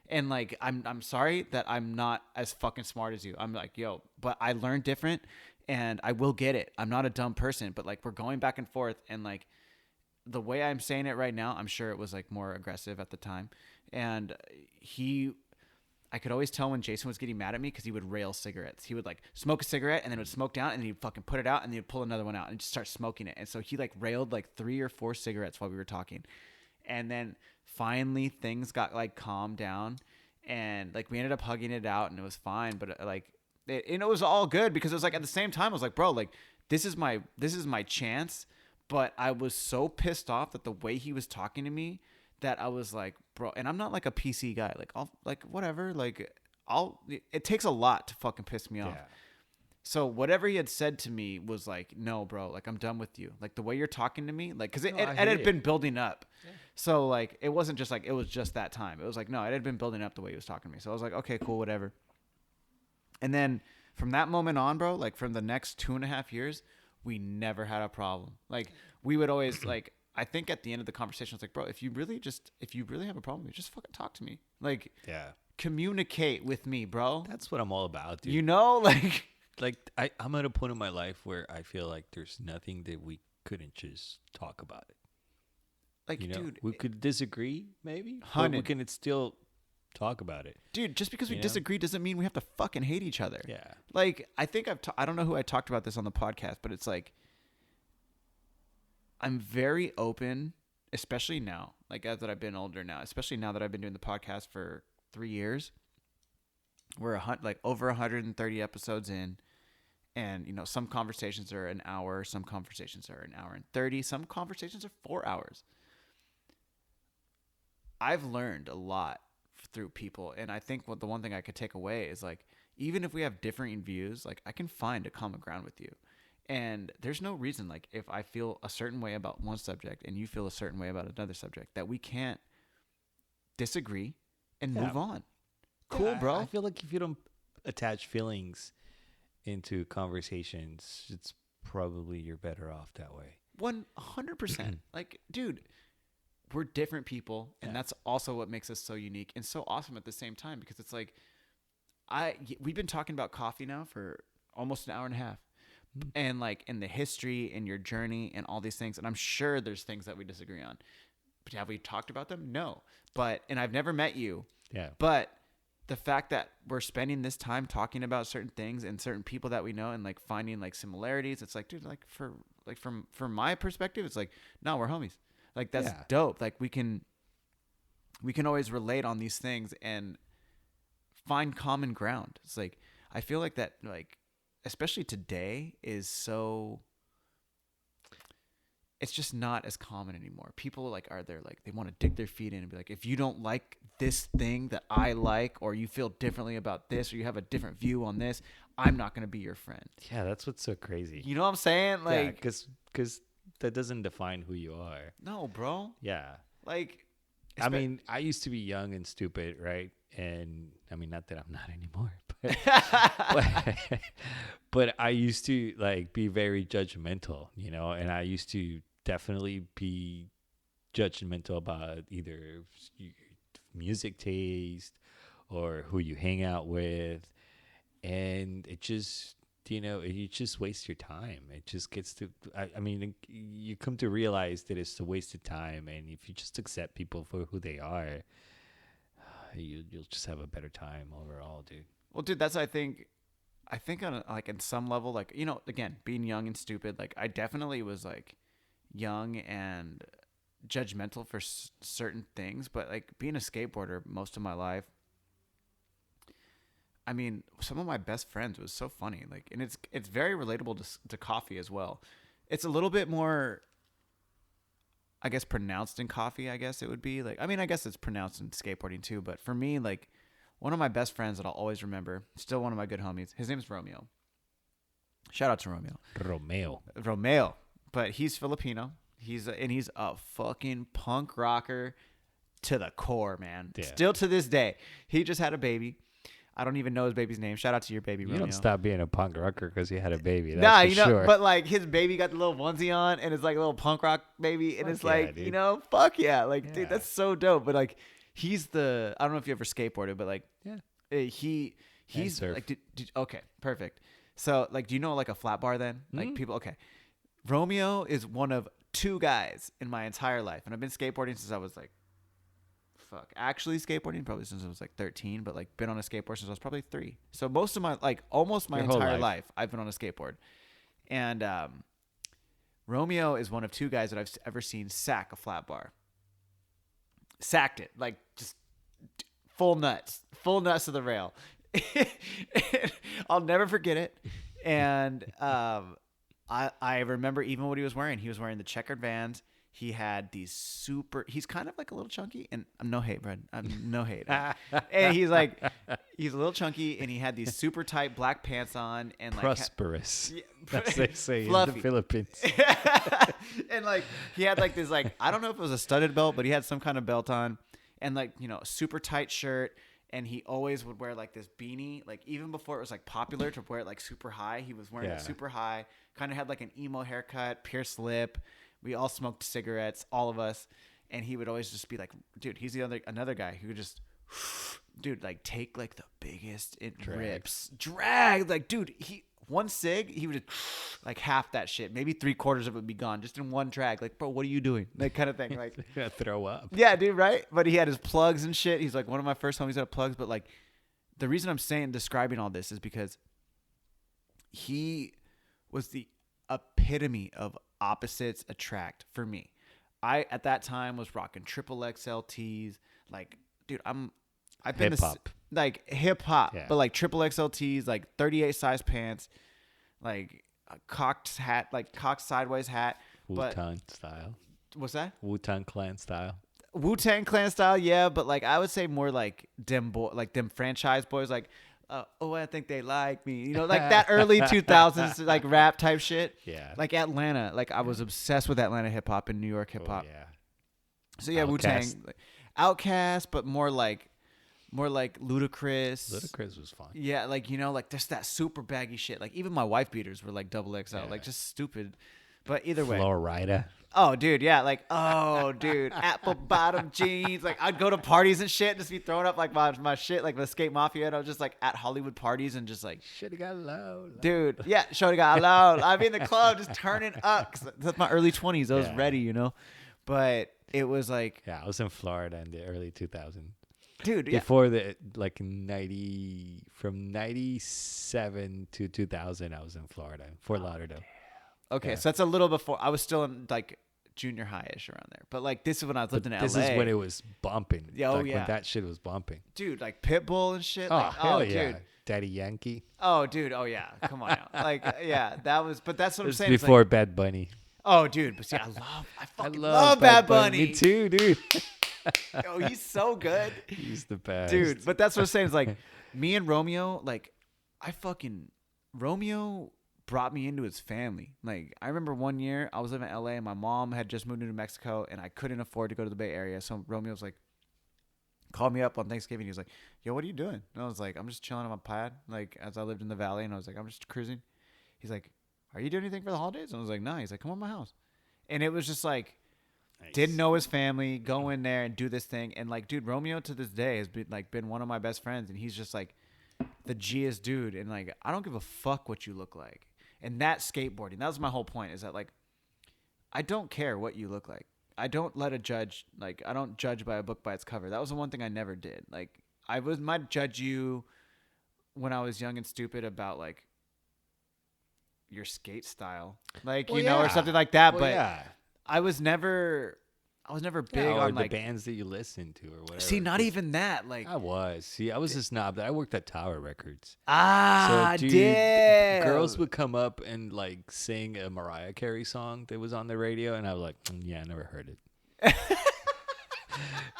And like, I'm sorry that I'm not as fucking smart as you. I'm like, yo, but I learned different and I will get it. I'm not a dumb person, but like we're going back and forth. And like the way I'm saying it right now, I'm sure it was like more aggressive at the time. And I could always tell when Jason was getting mad at me because he would rail cigarettes. He would like smoke a cigarette and then it would smoke down and then he'd fucking put it out and then he'd pull another one out and just start smoking it. And so he like railed like 3 or 4 cigarettes while we were talking. And then finally things got like calmed down and like we ended up hugging it out and it was fine. But like, it was all good because it was like at the same time, I was like, bro, like this is my chance. But I was so pissed off that the way he was talking to me that I was like, bro, and I'm not like a PC guy. Like, I'll like whatever. Like, it takes a lot to fucking piss me off. Yeah. So whatever he had said to me was like, no, bro, like I'm done with you. Like the way you're talking to me, like, cause it had been building up. Yeah. So like, it wasn't just like, it was just that time. It was like, no, it had been building up the way he was talking to me. So I was like, okay, cool, whatever. And then from that moment on, bro, like from the next 2.5 years, we never had a problem. Like we would always like, I think at the end of the conversation, it's like, bro, if you really have a problem, just fucking talk to me. Like, yeah, communicate with me, bro. That's what I'm all about, dude. You know, I'm at a point in my life where I feel like there's nothing that we couldn't just talk about it. Like, you know, dude, we could disagree, maybe, but we can still talk about it. Dude, just because we disagree doesn't mean we have to fucking hate each other. Yeah. Like, I think I don't know who I talked about this on the podcast, but it's like, I'm very open, especially now, like as that I've been older now, especially now that I've been doing the podcast for 3 years. We're like over 130 episodes in, and you know, some conversations are an hour, some conversations are an hour and 30, some conversations are 4 hours. I've learned a lot through people, and I think the one thing I could take away is like, even if we have differing views, like I can find a common ground with you. And there's no reason, like, if I feel a certain way about one subject and you feel a certain way about another subject, that we can't disagree and move on. Cool, bro. I feel like if you don't attach feelings into conversations, it's probably you're better off that way. 100%. Like, dude, we're different people, and that's also what makes us so unique and so awesome at the same time, because it's like we've been talking about coffee now for almost an hour and a half, and like in the history and your journey and all these things, and I'm sure there's things that we disagree on, but have we talked about them? No. And I've never met you, but the fact that we're spending this time talking about certain things and certain people that we know and like finding like similarities, it's like, dude, like from my perspective, it's like, no, we're homies. Like, that's dope. Like, we can always relate on these things and find common ground. It's like, I feel like that, like, especially today is so, it's just not as common anymore. People like they want to dig their feet in and be like, if you don't like this thing that I like, or you feel differently about this, or you have a different view on this, I'm not going to be your friend. Yeah, that's what's so crazy. You know what I'm saying? Like, because that doesn't define who you are. No, bro. Yeah. Like, I mean, I used to be young and stupid, right? And I mean, not that I'm not anymore, but I used to like be very judgmental, you know, and I used to definitely be judgmental about either music taste or who you hang out with. And it just, you know, you just waste your time. It just gets to, I mean, you come to realize that it's a waste of time. And if you just accept people for who they are, you'll just have a better time overall, dude. Well, dude, that's, I think on like in some level, like, you know, again, being young and stupid, like I definitely was like young and judgmental for certain things, but like being a skateboarder most of my life, I mean, some of my best friends was so funny, like, and it's very relatable to coffee as well. It's a little bit more, I guess, pronounced in coffee, I guess it would be. Like, I mean, I guess it's pronounced in skateboarding too, but for me, like, one of my best friends that I'll always remember, still one of my good homies, his name's Romeo. Shout out to Romeo. But he's Filipino. He's a fucking punk rocker to the core, man. Yeah. Still to this day. He just had a baby. I don't even know his baby's name. Shout out to your baby, Romeo. You don't stop being a punk rocker because you had a baby. That's sure. But like his baby got the little onesie on, and it's like a little punk rock baby, and it's like, dude. You know, fuck yeah, like dude, that's so dope. But like, I don't know if you ever skateboarded, but like, he's like, okay, perfect. So like, do you know like a flat bar then? Like people, okay. Romeo is one of two guys in my entire life, and I've been skateboarding since I was like, actually skateboarding probably since I was like 13, but like been on a skateboard since I was probably 3. So most of my, like almost my entire life, I've been on a skateboard. And Romeo is one of two guys that I've ever seen sack a flat bar. Sacked it, like just full nuts to the rail. I'll never forget it. And I remember even what he was wearing. He was wearing the checkered Vans. He had these he's kind of like a little chunky, and I'm no hate, Brad. I'm no hate. And he's a little chunky, and he had these super tight black pants on, and like prosperous, as they say fluffy. In the Philippines. And like he had like this, like, I don't know if it was a studded belt, but he had some kind of belt on, and like, you know, super tight shirt. And he always would wear like this beanie, like even before it was like popular to wear it like super high. He was wearing it super high, kind of had like an emo haircut, pierced lip. We all smoked cigarettes, all of us. And he would always just be like, dude, he's another guy who would just, dude, like take like the biggest rips. Drag. Like, dude, one cig, he would just like half that shit. Maybe 3/4 of it would be gone just in one drag. Like, bro, what are you doing? That kind of thing. Like, you're gonna throw up. Yeah, dude, right? But he had his plugs and shit. He's like one of my first homies that had plugs. But like, the reason I'm describing all this is because he was the epitome of opposites attract for me. I at that time was rocking XXL tees. Like, dude, I've been hip-hop. Like hip hop, but like XXL tees, like 38 size pants, like a cocked sideways hat. Wu-Tang style. What's that? Wu-Tang Clan style. Wu-Tang Clan style, yeah, but like I would say more like them franchise boys, like I think they like me, you know, like that early 2000s like rap type shit. Yeah. Like Atlanta, like I was obsessed with Atlanta hip hop and New York hip hop. Oh, yeah. So yeah, Wu-Tang, like, Outkast, but more like more like Ludacris. Ludacris was fun. Yeah, like, you know, like just that super baggy shit. Like even my wife beaters were like double XL, like just stupid. But either way. Florida. Oh, dude, yeah, like, oh, dude, apple bottom jeans. Like, I'd go to parties and shit, and just be throwing up like my shit, like the Skate Mafia, and I was just like at Hollywood parties and just like, Shoulda got low. dude, yeah, shorty got loud. I'd be in the club just turning up. 'Cause that's my early 20s. I was ready, you know, but it was like, Yeah, I was in Florida in the early 2000s. dude, yeah. Before the from 97 to 2000, I was in Florida, Fort Lauderdale. Okay, so that's a little before. I was still in like junior high-ish around there. But like this is when I lived in LA. This is when it was bumping. Yeah, when that shit was bumping. Dude, like Pitbull and shit. Oh, Like, hell yeah. dude. Daddy Yankee. Oh, dude. Oh, yeah. Come on now. Like, yeah, that was, but that's what I'm This saying. before It's like, Bad Bunny. oh, dude. But see, I fucking love love Bad Bunny. Me too, dude. Oh, he's so good. He's the best. Dude, but that's what I'm saying. Is like me and Romeo, like Romeo brought me into his family. Like I remember one year I was living in LA and my mom had just moved to New Mexico and I couldn't afford to go to the Bay Area. So Romeo was like, called me up on Thanksgiving. He was like, yo, what are you doing? And I was like, I'm just chilling on my pad. Like as I lived in the valley and I was like, I'm just cruising. He's like, are you doing anything for the holidays? And I was like, no. He's like, come on to my house. And it was just like, nice. Didn't know his family, go in there and do this thing. And like, dude, Romeo to this day has been one of my best friends. And he's just like the G'est dude. And like, I don't give a fuck what you look like. And that skateboarding, that was my whole point, is that like, I don't care what you look like. I don't I don't judge by a book by its cover. That was the one thing I never did. Like might judge you when I was young and stupid about like your skate style, like, well, you know, or something like that. Well, but I was never big on the like bands that you listen to or whatever. See, not even that. Like I was a snob. I worked at Tower Records. So, dude, damn. Girls would come up and like sing a Mariah Carey song that was on the radio, and I was like, yeah, I never heard it.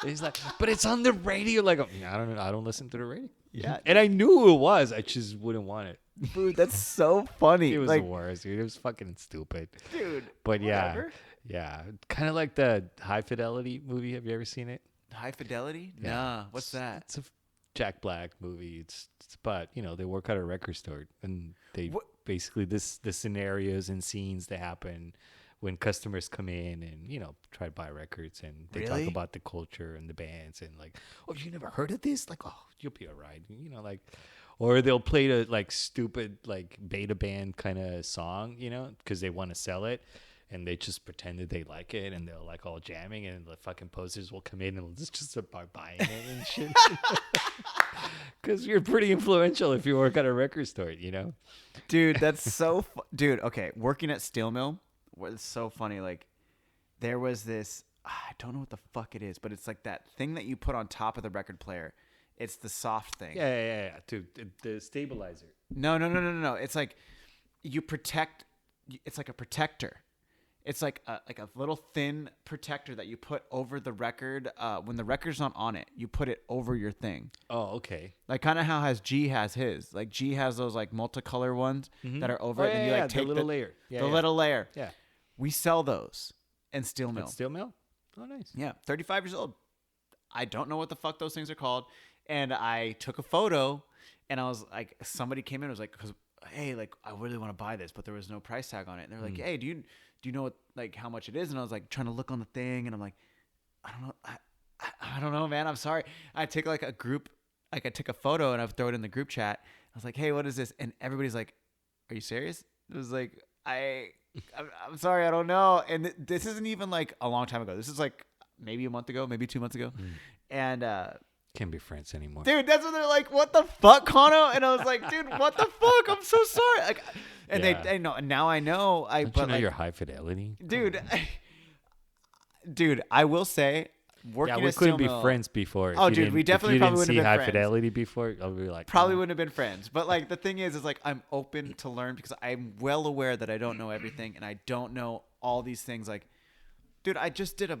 He's like, but it's on the radio. Like, I don't know. I don't listen to the radio. Yeah, and I knew who it was. I just wouldn't want it. Dude, that's so funny. It was like, the worst, dude. It was fucking stupid. Dude. But whatever. Yeah. Kind of like the High Fidelity movie. Have you ever seen it? High Fidelity? Yeah. Nah. What's that? It's a Jack Black movie. It's about, you know, they work at a record store and they basically the scenarios and scenes that happen when customers come in and, you know, try to buy records, and they talk about the culture and the bands and like, oh, you never heard of this? Like, oh, you'll be all right. You know, like, or they'll play the like stupid like beta band kind of song, you know, because they want to sell it, and they just pretend that they like it, and they're like all jamming, and the fucking posters will come in and just start buying it and shit. Because you're pretty influential if you work at a record store, you know? Dude, that's so dude, okay, working at Steel Mill, it's so funny. Like, there was this, I don't know what the fuck it is, but it's like that thing that you put on top of the record player. It's the soft thing. Yeah. Dude, the stabilizer. No. It's like you protect. It's like a protector. It's like a little thin protector that you put over the record. When the record's not on it, you put it over your thing. Oh, okay. Like kind of how G has his. Like G has those like multicolor ones that are over it, and you like take the little layer. Yeah, the little layer. Yeah. We sell those in Steel Mill. Steel Mill? Oh, nice. Yeah, 35 years old. I don't know what the fuck those things are called. And I took a photo, and I was like, somebody came in and was like, hey, like, I really want to buy this, but there was no price tag on it. And they're like, hey, do you know what, like, how much it is? And I was like, trying to look on the thing, and I'm like, I don't know. I don't know, man. I'm sorry. I take like a group, like I took a photo and I throw it in the group chat. I was like, hey, what is this? And everybody's like, are you serious? It was like, I'm sorry, I don't know. And this isn't even like a long time ago. This is like maybe a month ago, maybe 2 months ago. And can't be friends anymore, dude. That's when they're like, what the fuck, Kano? And I was like, dude, what the fuck? I'm so sorry. Like, and they know, and now I know. Don't you know your High Fidelity, dude? Dude, I will say, working we at couldn't Steel be Mill, friends before. Oh, dude, we definitely probably wouldn't have been High friends. Fidelity before. I'll be like, probably wouldn't have been friends. But like the thing is like I'm open to learn because I'm well aware that I don't know everything, and I don't know all these things. Like, dude, I just did a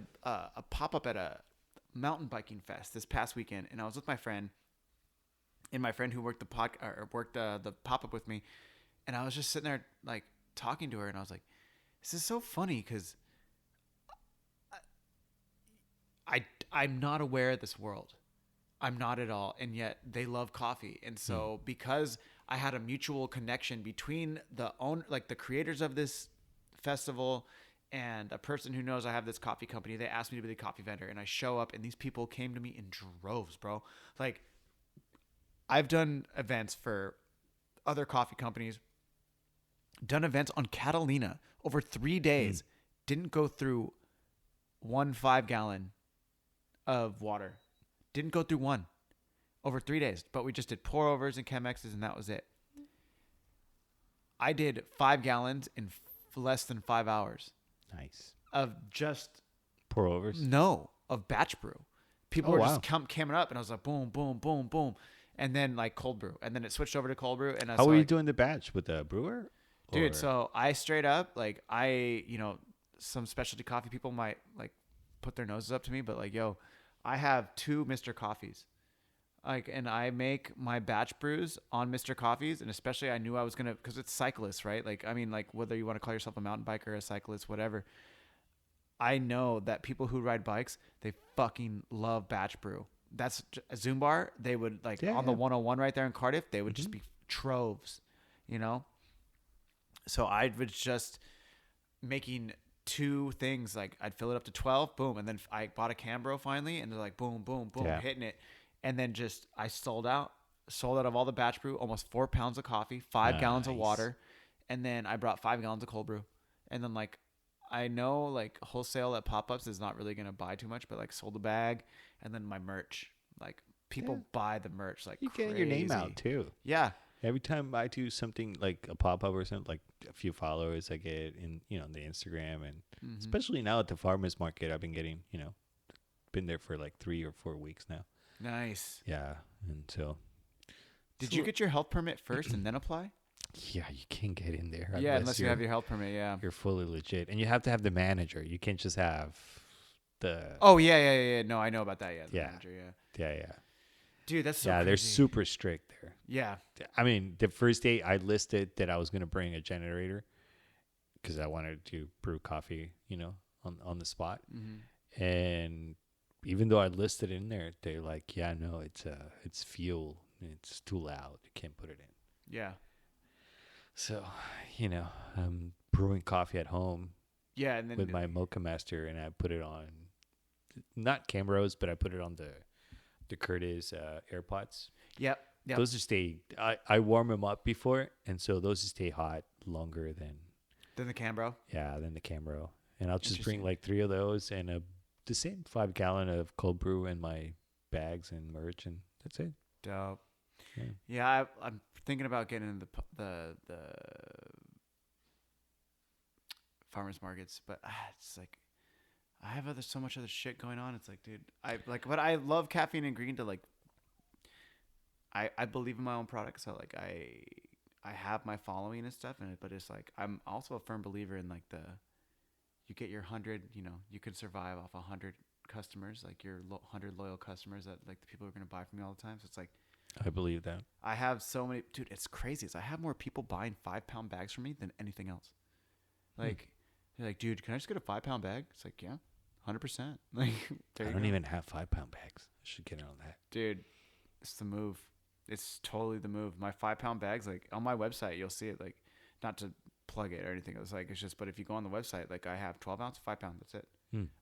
pop up at a mountain biking fest this past weekend, and I was with my friend, and my friend who worked the pop up with me, and I was just sitting there like talking to her, and I was like, this is so funny because I'm not aware of this world. I'm not at all. And yet they love coffee. And so because I had a mutual connection between the creators of this festival and a person who knows I have this coffee company, they asked me to be the coffee vendor. And I show up and these people came to me in droves, bro. Like, I've done events for other coffee companies, done events on Catalina over 3 days, didn't go through 1 5-gallon of water. Didn't go through one over 3 days, but we just did pour overs and Chemexes and that was it. I did 5 gallons in less than 5 hours. Nice. Of just pour overs? No, of batch brew. People were just coming up and I was like, boom, boom, boom, boom. And then like cold brew. And then it switched over to cold brew. And how were you doing the batch with the brewer? Dude, so I straight up, like some specialty coffee people might like put their noses up to me, but like, yo, I have 2 Mr. Coffees. Like, and I make my batch brews on Mr. Coffees, and especially I knew I was gonna, because it's cyclists, right? Like, I mean, like whether you want to call yourself a mountain biker, a cyclist, whatever. I know that people who ride bikes, they fucking love batch brew. That's a Zoom bar. They would like the 101 right there in Cardiff. They would just be troves, So I was just making 2 things. Like I'd fill it up to 12, boom, and then I bought a Cambro finally, and they're like boom, boom, boom, hitting it, and then just I sold out of all the batch brew, almost 4 pounds of coffee, 5 gallons of water, and then I brought 5 gallons of cold brew, and then like I know like wholesale at pop-ups is not really gonna buy too much, but like sold a bag, and then my merch, like people buy the merch like you crazy. Get your name out too. Yeah. Every time I do something like a pop-up or something, like a few followers I get in, the Instagram, and especially now at the farmers market, I've been getting, been there for like 3 or 4 weeks now. Nice. Yeah. And so. Did you get your health permit first and then apply? Yeah, you can't get in there. Yeah, unless you have your health permit, yeah. You're fully legit. And you have to have the manager. You can't just have the... Oh, yeah. No, I know about that, the manager, Yeah. Dude, that's so crazy. they're super strict there. Yeah. I mean, the first day I listed that I was going to bring a generator because I wanted to brew coffee, on the spot. Mm-hmm. And even though I listed it in there, they're like, yeah, no, it's fuel. It's too loud. You can't put it in. Yeah. So, I'm brewing coffee at home. Yeah, and then with my Mocha Master, and I put it on, not Camaros, but I put it on the Curtis AirPods. Yep. Those just stay. I warm them up before, and so those just stay hot longer than the Cambro. Yeah, than the Cambro, and I'll just bring like 3 of those and the same 5 gallon of cold brew in my bags and merch, and that's it. Dope. Yeah, I'm thinking about getting into the farmers markets, but it's like I have so much other shit going on. It's like, dude, but I love Caffeine and Green to like. I believe in my own product, so like I have my following and stuff, but it's like I'm also a firm believer in like you get your 100, you can survive off 100 customers, like your 100 loyal customers that like the people who are gonna buy from you all the time. So it's like. I believe that. I have so many, dude. It's crazy. I have more people buying 5-pound bags from me than anything else. Like, they're like, dude, can I just get a 5-pound bag? It's like, yeah, 100%. Like, I don't even have 5-pound bags. I should get on that, dude. It's the move. It's totally the move. My 5-pound bags, like on my website, you'll see it. Like, not to plug it or anything. It's just, but if you go on the website, like I have 12 ounce, 5-pound. That's it.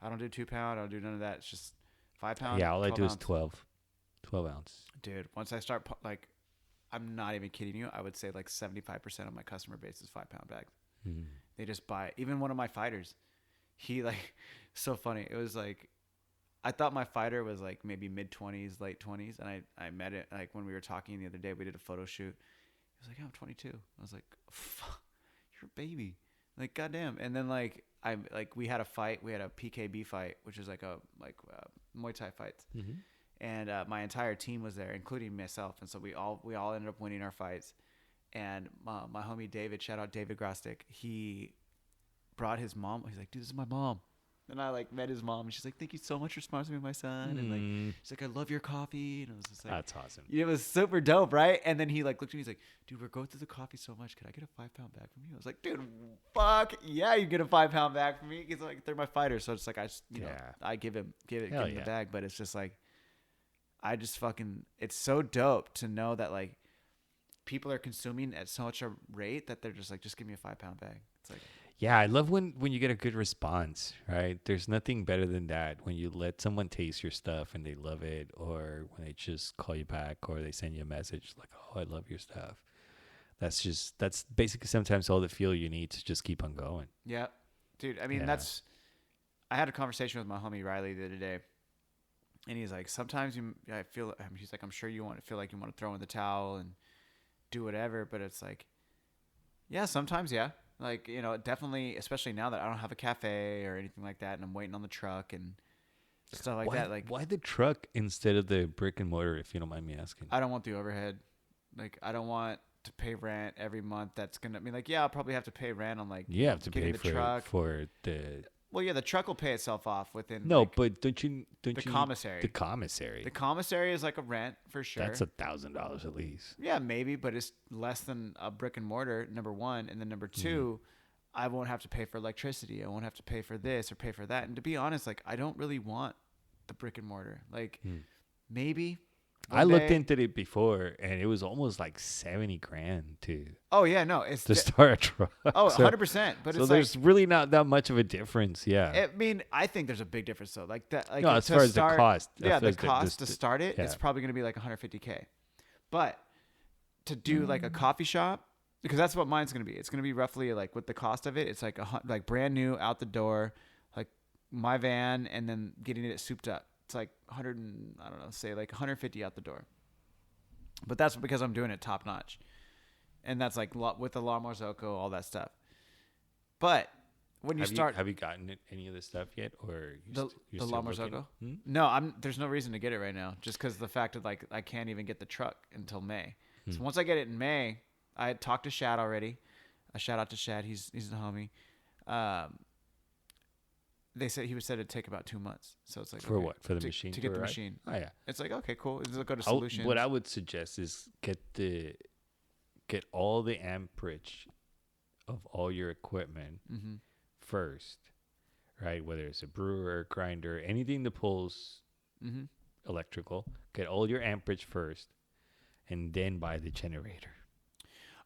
I don't do 2-pound. I don't do none of that. It's just 5-pound. Yeah, all I do is 12 ounce. Dude, once I start, like, I'm not even kidding you. I would say like 75% of my customer base is 5-pound bags. They just buy it. Even one of my fighters, he like, so funny. It was like, I thought my fighter was like maybe mid-20s, late 20s. And I met it like when we were talking the other day, we did a photo shoot. He was like, yeah, I'm 22. I was like, fuck, you're a baby. Like, goddamn. And then like, we had a fight. We had a PKB fight, which is like Muay Thai fights. Mm-hmm. And my entire team was there, including myself. And so we all ended up winning our fights. And my homie David, shout out David Grostic, he brought his mom. He's like, dude, this is my mom. And I like met his mom, and she's like, thank you so much for sponsoring me, my son. And like, she's like, I love your coffee. And I was just like, that's awesome. It was super dope, right? And then he like looked at me, he's like, dude, we're going through the coffee so much. Could I get a 5-pound bag from you? I was like, dude, fuck yeah, you get a 5-pound bag from me. Because like they're my fighters, so it's like I give him the bag, but it's just like. I just fucking, it's so dope to know that like people are consuming at such a rate that they're just like, just give me a 5-pound bag. It's like, Yeah, I love when you get a good response, right? There's nothing better than that when you let someone taste your stuff and they love it, or when they just call you back or they send you a message like, "Oh, I love your stuff." That's basically sometimes all the fuel you need to just keep on going. yeah, dude. I mean, Yeah. I had a conversation with my homie Riley the other day, and he's like, sometimes I feel, he's like, I'm sure you feel like you want to throw in the towel and do whatever, but it's like, yeah, sometimes, yeah. Like, you know, definitely, especially now that I don't have a cafe or anything like that, and I'm waiting on the truck and stuff like that. Like, Why the truck instead of the brick and mortar, if you don't mind me asking? I don't want the overhead. Like, I don't want to pay rent every month. That's gonna, I mean, like, yeah, I'll probably have to pay rent on like You have to getting pay the truck. for the Well, yeah, the truck will pay itself off within. no, like, but don't you the commissary. the commissary? The commissary is like a rent for sure. That's $1,000 at least. Yeah, maybe, but it's less than a brick and mortar, number one. And then number two, I won't have to pay for electricity. I won't have to pay for this or pay for that. And to be honest, like, I don't really want the brick and mortar. Like, maybe. I looked day. into it before, and it was almost like 70 grand Oh, yeah, no. It's to start a truck. Oh, So- 100%. But so it's there's really not that much of a difference. Yeah. I mean, I think there's a big difference, though. Like, that. Like, No, as to far as the start- cost. Yeah, as the far as cost to the- start it, it's yeah. probably going to be like 150K. But to do like a coffee shop, because that's what mine's going to be. It's going to be roughly like with the cost of it, it's like like brand new out the door, like my van, and then getting it souped up. It's like 100 and, I don't know, say like 150 out the door. But that's because I'm doing it top notch. And that's like with the La Marzocco, all that stuff. But when you start have you gotten any of this stuff yet, or the you're La still looking? Marzocco? No, there's no reason to get it right now, just because the fact that like I can't even get the truck until May. So once I get it in May, I had talked to Shad already. A shout out to Shad, he's the homie. They said it'd take about 2 months. So it's like, For okay, what? For the machine? to get the right? machine. Oh yeah. It's like, okay, cool. Let's go to Solutions. What I would suggest is get all the amperage of all your equipment first, right? Whether it's a brewer, grinder, anything that pulls electrical, get all your amperage first, and then buy the generator.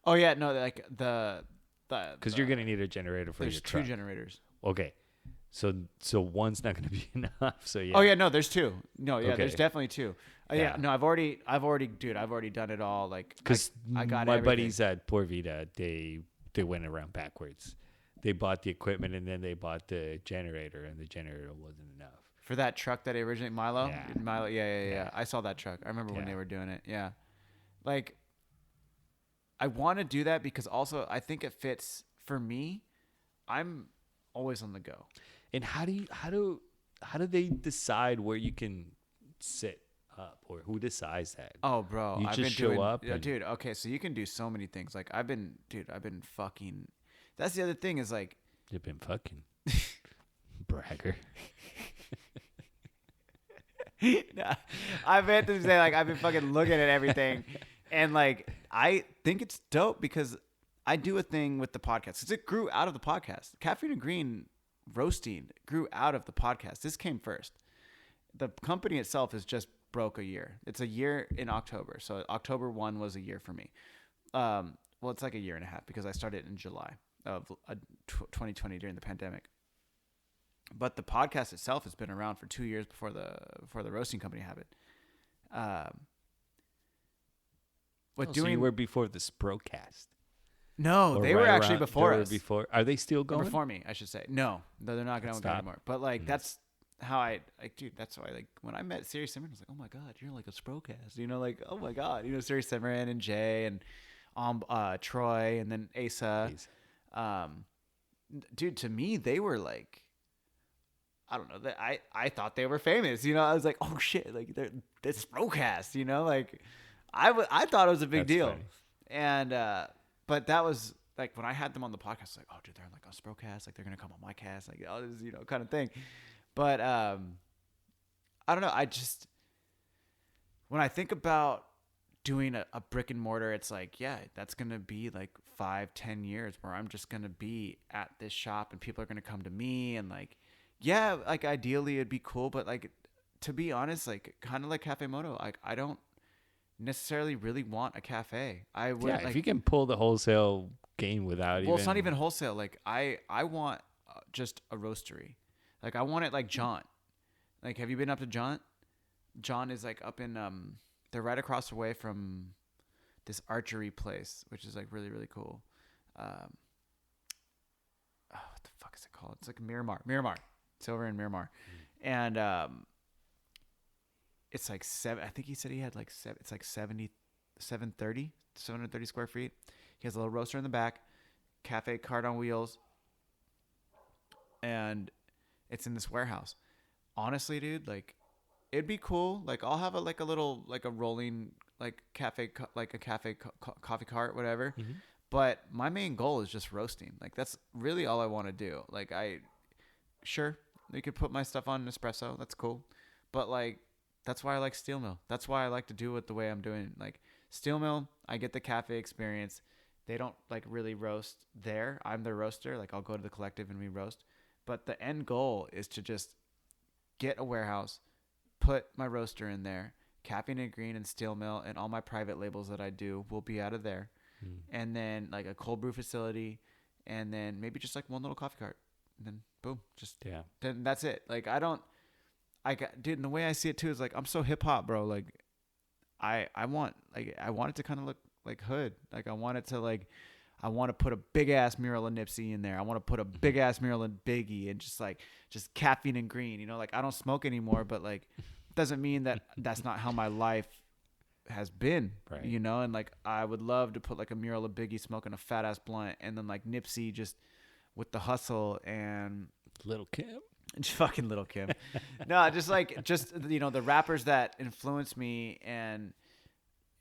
Oh yeah, no, like Because you're gonna need a generator for your there's truck. 2 generators. Okay, so one's not gonna be enough. So yeah. Oh yeah, no, there's 2. No, yeah, there's Okay. definitely 2. Yeah, Yeah. no, I've already done it all. Like, Because I got my everything. buddies at Por Vida, they went around backwards. They bought the equipment and then they bought the generator, and the generator wasn't enough. For that truck that originally Milo, Yeah. Milo, yeah. Yeah. I saw that truck. I remember when Yeah. they were doing it. Yeah, like I want to do that because also I think it fits for me. I'm always on the go. And how do they decide where you can sit up, or who decides that? Oh, bro, You I've just been show doing, up yeah, and- dude. Okay, so you can do so many things. Like I've been fucking. That's the other thing is like. You've been fucking bragger. Nah, I meant to say like I've been fucking looking at everything, and like I think it's dope because I do a thing with the podcast because it grew out of the podcast. Caffeine and Green roasting grew out of the podcast. This came first. The company itself is just broke a year. It's a year in October, so October 1 was a year for me. Well, it's like a year and a half because I started in July of 2020 during the pandemic. But the podcast itself has been around for 2 years before the roasting company had it. So you were before the Sprocast. No, Or they were right actually around- before they were us. Before, are they still going? Before me, I should say. No, they're not going to go Stop. anymore. But like that's how dude. That's why like when I met Siri Simran, I was like, oh my god, you're like a Sprocast. You know, like oh my god, you know Siri Simran and Jay and Troy and then Asa. Dude, to me they were like. I don't know. I thought they were famous. You know, I was like, oh shit, like they're Sprocast. You know, like I thought it was a big That's deal. funny. And but that was like when I had them on the podcast, like, oh dude, they're like on Sprocast, like they're gonna come on my cast, like all this, you know, kind of thing. But I don't know. I just when I think about doing a brick and mortar, it's like, yeah, that's gonna be like 5-10 years where I'm just gonna be at this shop and people are gonna come to me and like. Yeah, like ideally it'd be cool, but like to be honest, like kind of like Cafe Moto, like I don't necessarily really want a cafe. I would if you can pull the wholesale game without it's not even wholesale. Like I want just a roastery. Like I want it like John. Like have you been up to John? John is like up in they're right across the way from this archery place, which is like really really cool. What the fuck is it called? It's like Miramar. It's over in Miramar, and it's like seven. I think he said he had like seven. It's like 730 square feet. He has a little roaster in the back, cafe cart on wheels, and it's in this warehouse. Honestly, dude, like it'd be cool. Like I'll have a little rolling like cafe coffee cart, whatever. Mm-hmm. But my main goal is just roasting. Like that's really all I want to do. Like sure, you could put my stuff on espresso. That's cool. But like that's why I like steel mill. That's why I like to do it the way I'm doing. Like steel mill, I get the cafe experience. They don't like really roast there. I'm the roaster. Like I'll go to the collective and we roast. But the end goal is to just get a warehouse, put my roaster in there, Caffeine and Green and steel mill, and all my private labels that I do will be out of there. And then like a cold brew facility, and then maybe just like one little coffee cart, and then boom, then that's it. Like dude, and the way I see it too is like I'm so hip hop, bro. Like I want it to kind of look like hood. Like I want to put a big ass mural of Nipsey in there. I want to put a big ass mural of Biggie, and just Caffeine and Green. You know, like I don't smoke anymore, but like doesn't mean that that's not how my life has been, right. You know, and like I would love to put like a mural of Biggie smoking a fat ass blunt, and then like Nipsey just with the hustle and Little Kim. Fucking Little Kim. No, just you know, the rappers that influence me and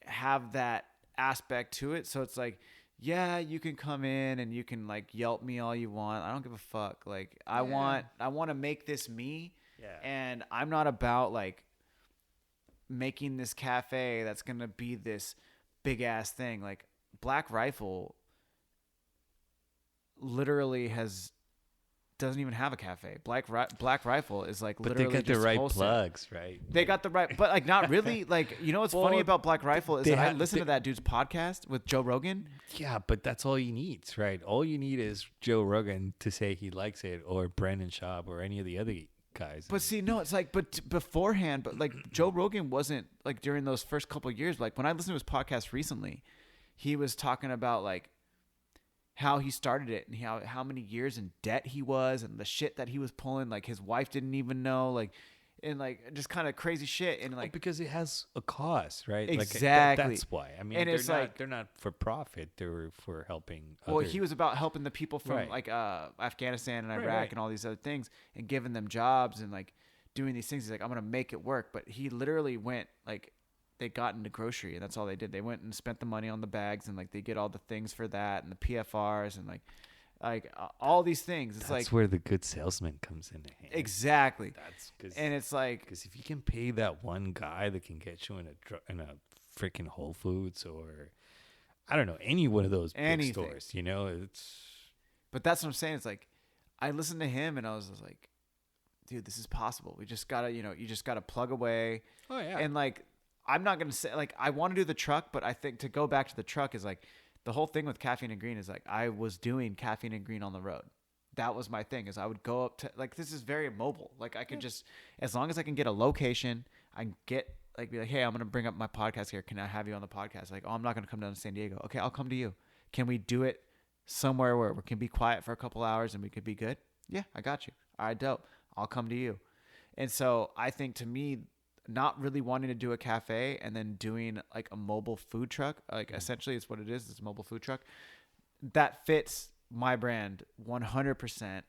have that aspect to it. So it's like, yeah, you can come in and you can like Yelp me all you want. I don't give a fuck. Like I want to make this me. Yeah. And I'm not about like making this cafe that's going to be this big ass thing. Like Black Rifle literally doesn't even have a cafe. Black Rifle is like literally but they got just the right wholesale. plugs, right? They got the right, but like not really. Like you know what's funny about Black Rifle is that I listen to that dude's podcast with Joe Rogan. Yeah, but that's all he needs, right? All you need is Joe Rogan to say he likes it, or Brendan Schaub, or any of the other guys. But see, no, it's like, but beforehand, but like Joe Rogan wasn't like during those first couple of years. Like when I listened to his podcast recently, he was talking about like how he started it and how many years in debt he was and the shit that he was pulling. Like his wife didn't even know, like, and like just kind of crazy shit. And like because it has a cost, right? Exactly. Like, that's why. I mean, and they're not for profit. They're for helping. Well, he was about helping the people from like Afghanistan and Iraq and all these other things and giving them jobs and like doing these things. He's like, I'm gonna make it work. But he literally went like, they got into grocery and that's all they did. They went and spent the money on the bags and like they get all the things for that and the PFRs and like all these things. It's that's like where the good salesman comes into hand. Exactly. And it's like, because if you can pay that one guy that can get you in a freaking Whole Foods or I don't know, any one of those big stores, you know, But that's what I'm saying. It's like I listened to him and I was just like, dude, this is possible. We just gotta, you just gotta plug away. Oh yeah. And like, I'm not gonna say like I want to do the truck, but I think to go back to the truck is like the whole thing with Caffeine and Green is like I was doing Caffeine and Green on the road. That was my thing. Is I would go up to like this is very mobile. Like I could just as long as I can get a location, I can get like be like, hey, I'm gonna bring up my podcast here. Can I have you on the podcast? Like, oh, I'm not gonna come down to San Diego. Okay, I'll come to you. Can we do it somewhere where we can be quiet for a couple hours and we could be good? Yeah, I got you. All right, dope. I'll come to you. And so I think to me, not really wanting to do a cafe and then doing like a mobile food truck, like essentially it's what it is. It's a mobile food truck that fits my brand 100%.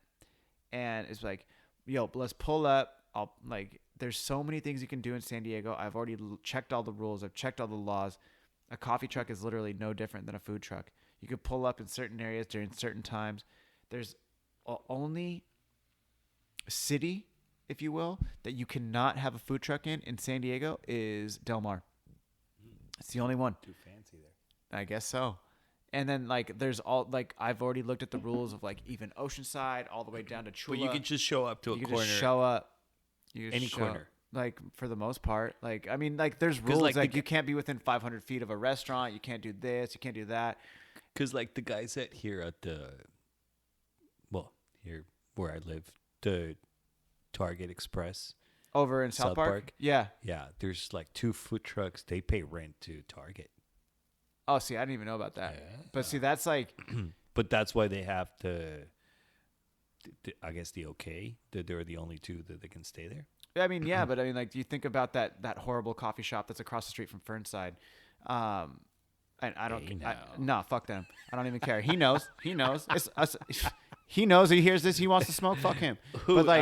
And it's like, yo, let's pull up. There's so many things you can do in San Diego. I've already checked all the rules. I've checked all the laws. A coffee truck is literally no different than a food truck. You could pull up in certain areas during certain times. There's only city, if you will, that you cannot have a food truck in San Diego is Del Mar. It's the only one. Too fancy there. I guess so. And then like there's all like I've already looked at the rules of like even Oceanside all the way down to Chula. But you can just show up to a corner. Just show up. Any corner. like for the most part. Like, I mean, like there's 'Cause, rules like, like you can't be within 500 feet of a restaurant. You can't do this. You can't do that. Because like the guys at here at here where I live, the Target Express Over in South Park? Yeah. Yeah, there's like 2 food trucks. They pay rent to Target. Oh, see, I didn't even know about that. Yeah. But see, that's like, But that's why they have I guess the okay that they're the only 2 that they can stay there. I mean, yeah, but I mean, like, do you think about that horrible coffee shop that's across the street from Fernside? And I don't, Hey, no, fuck them. I don't even care. He knows. He knows. It's us. He knows. He hears this. He wants to smoke. Fuck him. But like,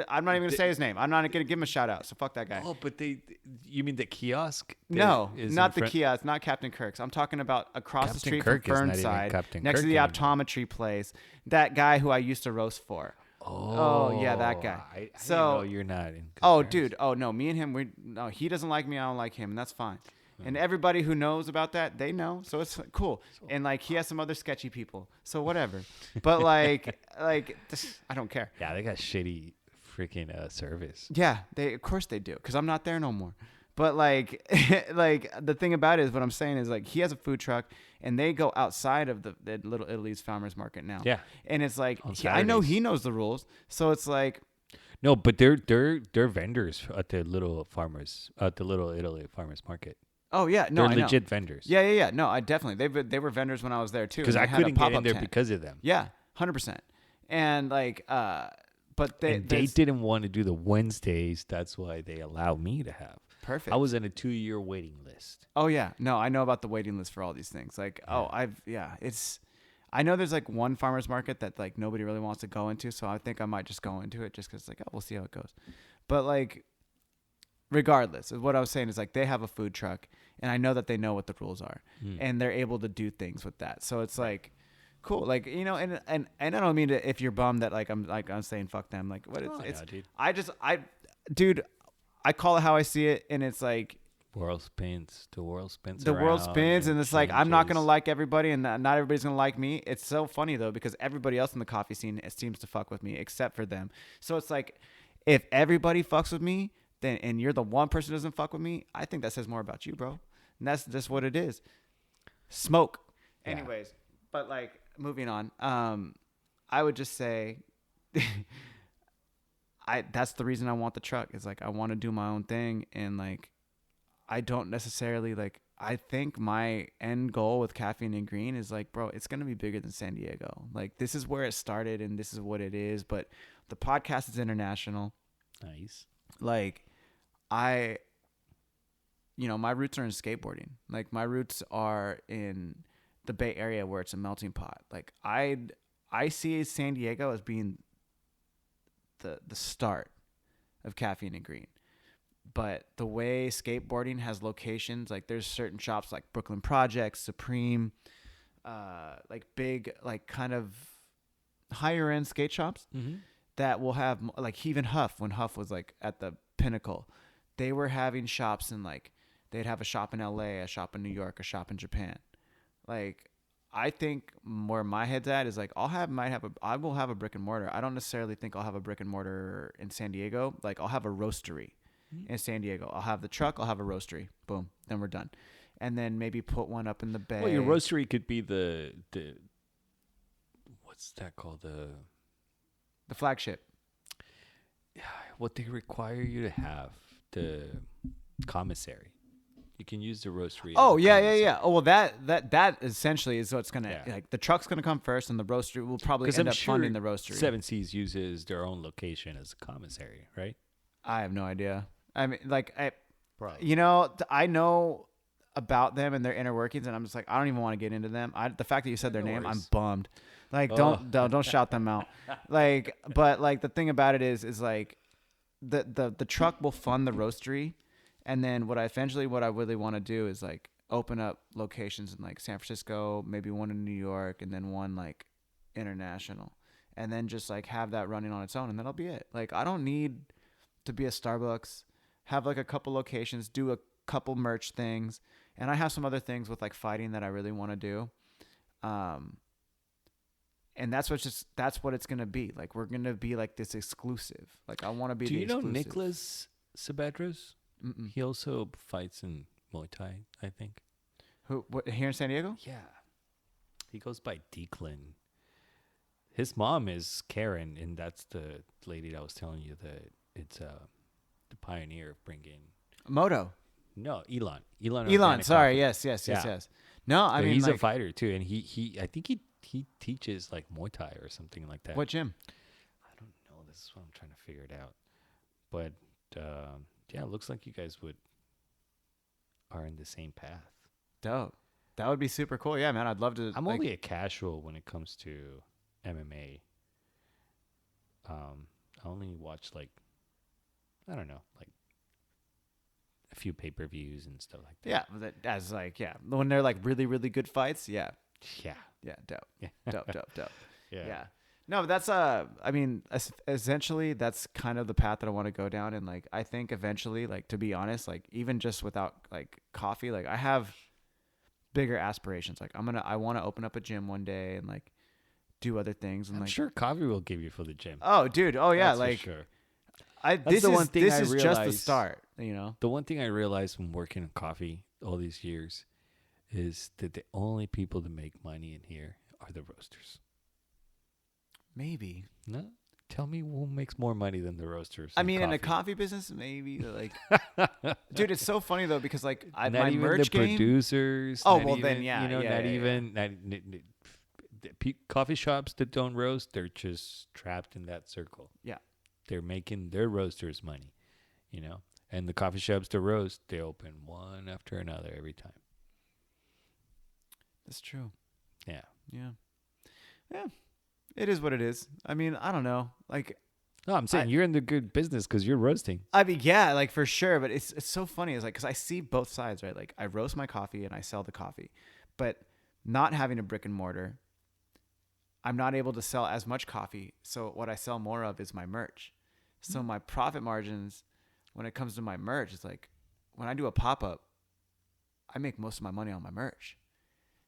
I'm not even gonna say his name. I'm not gonna give him a shout out. So fuck that guy. Oh, but you mean the kiosk? No, is not in the front- kiosk. Not Captain Kirk's. I'm talking about across the Captain street Kirk from is not even Fernside, Captain next to Kirk the anymore. optometry place. That guy who I used to roast for. Oh, yeah, that guy. I didn't So- know you're not in. good Oh, terms. dude. Oh, no. Me and him. No, he doesn't like me. I don't like him, and that's fine. And everybody who knows about that, they know. So it's cool. And like, he has some other sketchy people. So whatever. But like, I don't care. Yeah, they got shitty freaking service. Yeah, of course they do, because I'm not there no more. But like, like the thing about it is, what I'm saying is like, he has a food truck, and they go outside of the Little Italy's Farmers Market now. Yeah. And it's like, On I know Saturdays. he knows the rules. So it's like, No, but they're vendors at the Little Italy Farmers Market. oh yeah, no, They're I know. legit vendors. Yeah. No, I definitely. They were vendors when I was there too. Because and I they had a couldn't get in pop-up there tent. because of them. Yeah, 100%. And like, but they didn't want to do the Wednesdays. That's why they allowed me to have. perfect. I was in a 2-year waiting list. Oh yeah, no, I know about the waiting list for all these things. Like, I know there's like one farmers market that like nobody really wants to go into, so I think I might just go into it just because like, oh, we'll see how it goes. But like, regardless, what I was saying is like, they have a food truck, and I know that they know what the rules are, and they're able to do things with that. So it's like, cool, like, you know, and I don't mean to, if you're bummed that like I'm saying fuck them, like what it's Dude. dude, I call it how I see it, and it's like, World spins. The world spins. the world around spins, and it's like, I'm not gonna changes. like everybody, and not everybody's gonna like me. It's so funny though, because everybody else in the coffee scene seems to fuck with me except for them. So it's like, if everybody fucks with me, then, and you're the one person who doesn't fuck with me, I think that says more about you, bro. And that's just what it is. Smoke. Yeah. Anyways, but like, moving on. I would just say, that's the reason I want the truck. Is like, I want to do my own thing, and like, I don't necessarily like, I think my end goal with Caffeine and Green is like, bro, it's going to be bigger than San Diego. Like, this is where it started and this is what it is. But the podcast is international. Nice. Like, my roots are in skateboarding. Like, my roots are in the Bay Area where it's a melting pot. Like, I see San Diego as being the start of Caffeine and Green. But the way skateboarding has locations, like there's certain shops like Brooklyn Projects, Supreme, like big, like kind of higher end skate shops that will have, like even Huff, when Huff was like at the pinnacle, they were having shops in like, they'd have a shop in LA, a shop in New York, a shop in Japan. Like, I think where my head's at is like, I will have a brick and mortar. I don't necessarily think I'll have a brick and mortar in San Diego. Like, I'll have a roastery in San Diego. I'll have the truck. I'll have a roastery. Boom. Then we're done. And then maybe put one up in the Bay. Well, your roastery could be the what's that called? The flagship. What they require you to have, the commissary. You can use the roastery. Oh, as a yeah. commissary. Oh, well, that essentially is what's going to, Yeah. like, the truck's going to come first, and the roastery will probably 'Cause end I'm up sure funding the roastery. Seven Seas uses their own location as a commissary, right? I have no idea. I mean, like, Probably. you know, I know about them and their inner workings, and I'm just like, I don't even want to get into them. The fact that you said their No name, I'm worries. bummed. Like, Oh. don't shout them out. Like, but like, the thing about it is like, the truck will fund the roastery, and then what I really want to do is like open up locations in like San Francisco, maybe one in New York, and then one like international, and then just like have that running on its own, and that'll be it. Like, I don't need to be a Starbucks, have like a couple locations, do a couple merch things, and I have some other things with like fighting that I really want to do. And that's what it's gonna be. Like, we're gonna be like this exclusive. Like, I want to be. Do the you know exclusive. Nicholas Sabedros. Mm-mm. He also fights in Muay Thai, I think. Who? What, here in San Diego? Yeah. He goes by Declan. His mom is Karen, and that's the lady that I was telling you that it's the pioneer of bringing. Moto. No, Elon. Elon. Elon. Organic Sorry. Coffee. Yes. Yeah. Yes. No, I So mean he's like a fighter too, and he I think he teaches like Muay Thai or something like that. what gym? I don't know. This is what I'm trying to figure it out. But yeah, it looks like you guys are in the same path. Dope. That would be super cool. Yeah, man. I'd love to. I'm like, only a casual when it comes to MMA. I only watch like I don't know, like a few pay-per-views and stuff like that. Yeah, as like when they're like really really good fights. Yeah. Yeah. Dope. Yeah. Dope. Yeah. Yeah. No, but that's I mean, essentially that's kind of the path that I want to go down, and like I think eventually, like to be honest, like even just without like coffee, like I have bigger aspirations. Like I want to open up a gym one day and like do other things, and I'm like sure coffee will give you for the gym. oh, dude, oh yeah, That's for like sure. this the is one thing this I is just the realized. start, you know. The one thing I realized from working in coffee all these years is that the only people that make money in here are the roasters. Maybe. No? Tell me who makes more money than the roasters. I mean, in the coffee business, maybe like, dude, it's so funny though because like not my even merch the game. producers. Oh, not well, even, then, yeah, you know, yeah, not yeah, even coffee shops that don't roast. They're just trapped in that circle. Yeah. They're making their roasters money, you know. And the coffee shops that roast, they open one after another every time. That's true. Yeah. Yeah. It is what it is. I mean, I don't know. Like, No, I'm saying you're in the good business because you're roasting. I mean, yeah, like for sure. But it's so funny. It's like because I see both sides, right? Like I roast my coffee and I sell the coffee, but not having a brick and mortar, I'm not able to sell as much coffee. So what I sell more of is my merch. So my profit margins, when it comes to my merch, it's like when I do a pop up, I make most of my money on my merch.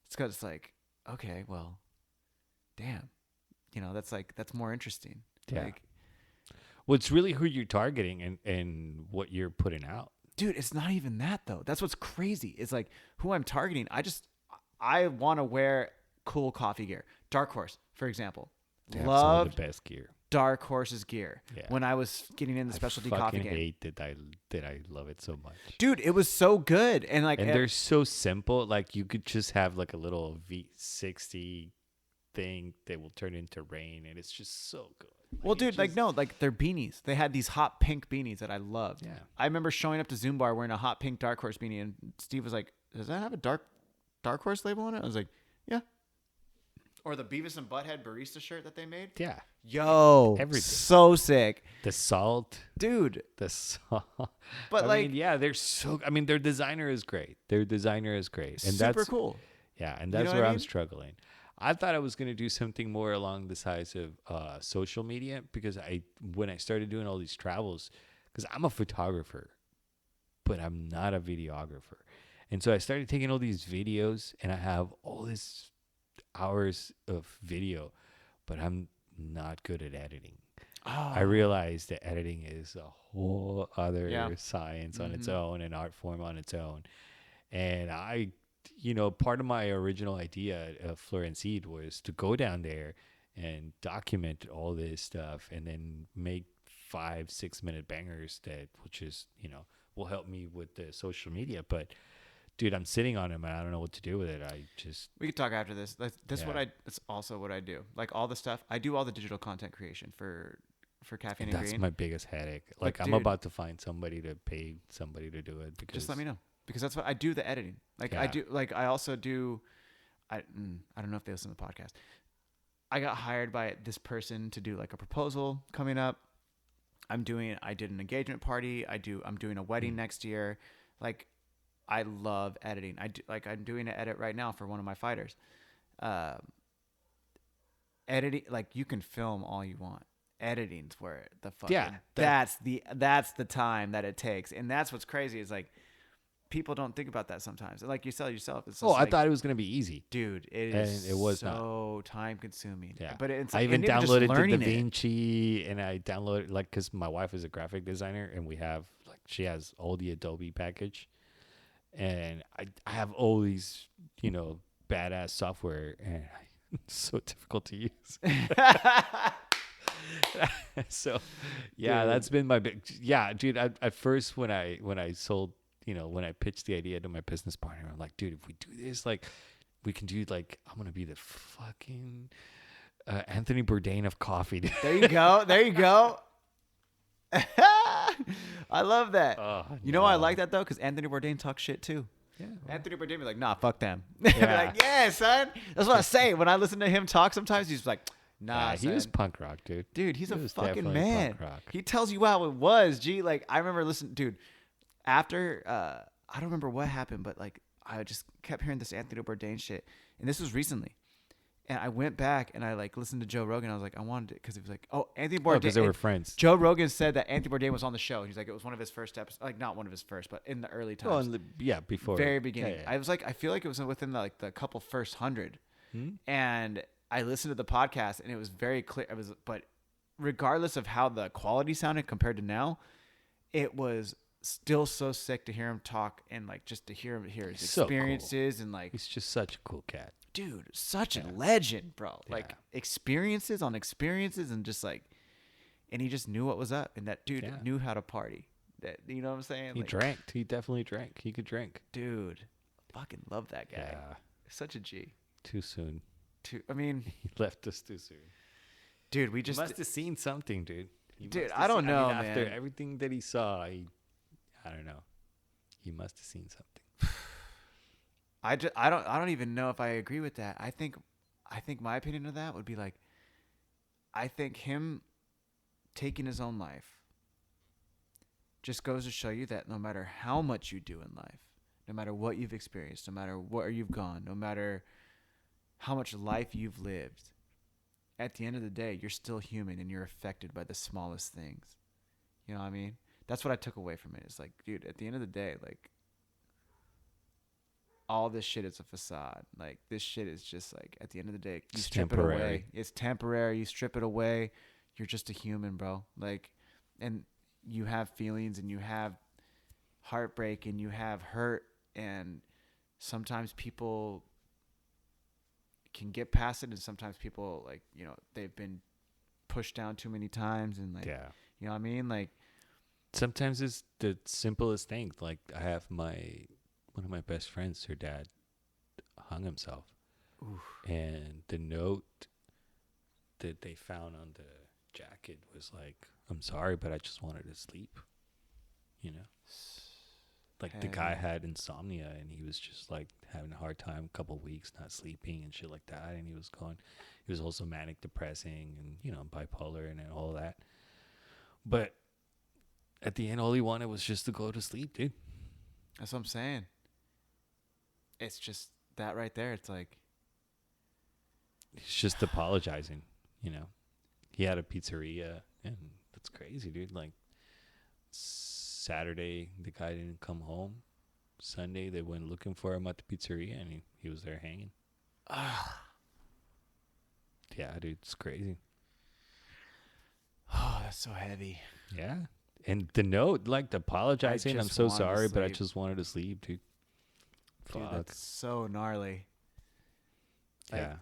It's because it's like, okay, well, damn, you know, that's more interesting. Yeah. Like, Well, it's really who you're targeting and what you're putting out. dude, it's not even that though. That's what's crazy. It's like who I'm targeting. I want to wear cool coffee gear. Dark Horse, for example. They have some Loved of the best gear. Dark Horse's gear. Yeah. When I was getting in the specialty I coffee fucking game. hate that I love it so much. Dude, it was so good. And like, And they're so simple. Like you could just have like a little V60 thing that will turn into rain, and it's just so good. well, dude, like no, like they're beanies. They had these hot pink beanies that I loved. Yeah. I remember showing up to Zoom Bar wearing a hot pink Dark Horse beanie, and Steve was like, "Does that have a Dark Horse label on it?" I was like, "Yeah." Or the Beavis and Butthead barista shirt that they made. Yeah. Yo, Everything. so sick, The salt. dude. The salt. But I like, mean, yeah, they're so. I mean, their designer is great. Their designer is great, and super that's cool. Yeah, and You that's know where what I I'm mean? struggling. I thought I was going to do something more along the sides of social media because when I started doing all these travels, because I'm a photographer, but I'm not a videographer. And so I started taking all these videos and I have all these hours of video, but I'm not good at editing. Oh, I realized that editing is a whole other Yeah. science on its Mhm. own, an art form on its own. And part of my original idea of Flor and Seed was to go down there and document all this stuff and then make 5-6 minute bangers that will help me with the social media. But dude, I'm sitting on them and I don't know what to do with it. we could talk after this. That's Yeah. That's also what I do. Like all the stuff I do, all the digital content creation for Caffeine and that's Green. my biggest headache. Like, Like I'm dude. about to find somebody to pay somebody to do it because Just let me know because that's what I do. The editing, like I Yeah. do. Like I also do. I don't know if they listen to the podcast. I got hired by this person to do like a proposal coming up. I did an engagement party. I'm doing a wedding next year. Like, I love editing. I'm doing an edit right now for one of my fighters. Editing, like you can film all you want. Editing's where the fucking Yeah, that's the time that it takes, and that's what's crazy is like people don't think about that sometimes. Like you sell yourself. It's just I like, thought it was gonna be easy. dude, it And is it was so time consuming. Yeah, but it's I like, even and just downloaded the learning it. DaVinci, and I downloaded because my wife is a graphic designer, and we have like she has all the Adobe package, and I have all these, badass software, and it's so difficult to use. So, yeah, Dude. that's been my big. Yeah, dude. At first, when I sold, when I pitched the idea to my business partner, I'm like, dude, if we do this, like, we can do like, I'm gonna be the fucking Anthony Bourdain of coffee. Dude. There you go. There you go. I love that. Oh, You know why I like that though? Because Anthony Bourdain talks shit too. Yeah. Anthony Bourdain be like, nah, fuck them. Yeah. Be like, yeah, son. That's what I say. When I listen to him talk, sometimes he's like, nah, he son. was punk rock, dude. Dude, he's He a was fucking definitely man. punk rock. He tells you how it was. Gee, like I remember listening, dude. After I don't remember what happened, but like I just kept hearing this Anthony Bourdain shit, and this was recently. And I went back and I like listened to Joe Rogan. I was like, I wanted it because it was like, oh, Anthony Bourdain. Because they were friends. Joe Rogan said that Anthony Bourdain was on the show. He's like, it was one of his first episodes, like not one of his first, but in the early times. Before. Very beginning. Yeah. I was like, I feel like it was within the couple first 100. Hmm? And I listened to the podcast and it was very clear. But regardless of how the quality sounded compared to now, it was still so sick to hear him talk and like just to hear his He's so experiences and like, He's just such a cool cat. dude, such a legend, bro. Like Yeah. experiences on experiences and just like, and he just knew what was up and that dude knew how to party. That, you know what I'm saying? He Like, drank. He definitely drank. He could drink. dude, fucking love that guy. Yeah. Such a G. Too soon. I mean, He left us too soon. dude, we just He must have seen something, dude. Dude, I don't know, After man. everything that he saw, I don't know. He must have seen something. I don't even know if I agree with that. I think my opinion of that would be like, I think him taking his own life just goes to show you that no matter how much you do in life, no matter what you've experienced, no matter where you've gone, no matter how much life you've lived, at the end of the day, you're still human and you're affected by the smallest things. You know what I mean? That's what I took away from it. It's like, dude, at the end of the day, like, all this shit is a facade. Like, this shit is just like, at the end of the day, you strip it away. It's temporary. You strip it away. You're just a human, bro. Like, and you have feelings and you have heartbreak and you have hurt. And sometimes people can get past it. And sometimes people, like, you know, they've been pushed down too many times. And like, you know what I mean? Like, sometimes it's the simplest thing. Like, I have one of my best friends, her dad hung himself. Oof. And the note that they found on the jacket was like, I'm sorry, but I just wanted to sleep. You know? Like, the guy had insomnia and he was just like having a hard time, a couple of weeks not sleeping and shit like that. And he was also manic depressing and, you know, bipolar and all that. But at the end, all he wanted was just to go to sleep, dude. That's what I'm saying. It's just that right there. It's like, he's just apologizing, you know. He had a pizzeria, and that's crazy, dude. Like, Saturday, the guy didn't come home. Sunday, they went looking for him at the pizzeria, and he was there hanging. Yeah, dude, it's crazy. oh, that's so heavy. Yeah. And the note, like, apologizing, I'm so sorry, but I sleep. just wanted to sleep, dude. Dude, Fuck. that's so gnarly. Like, Yeah.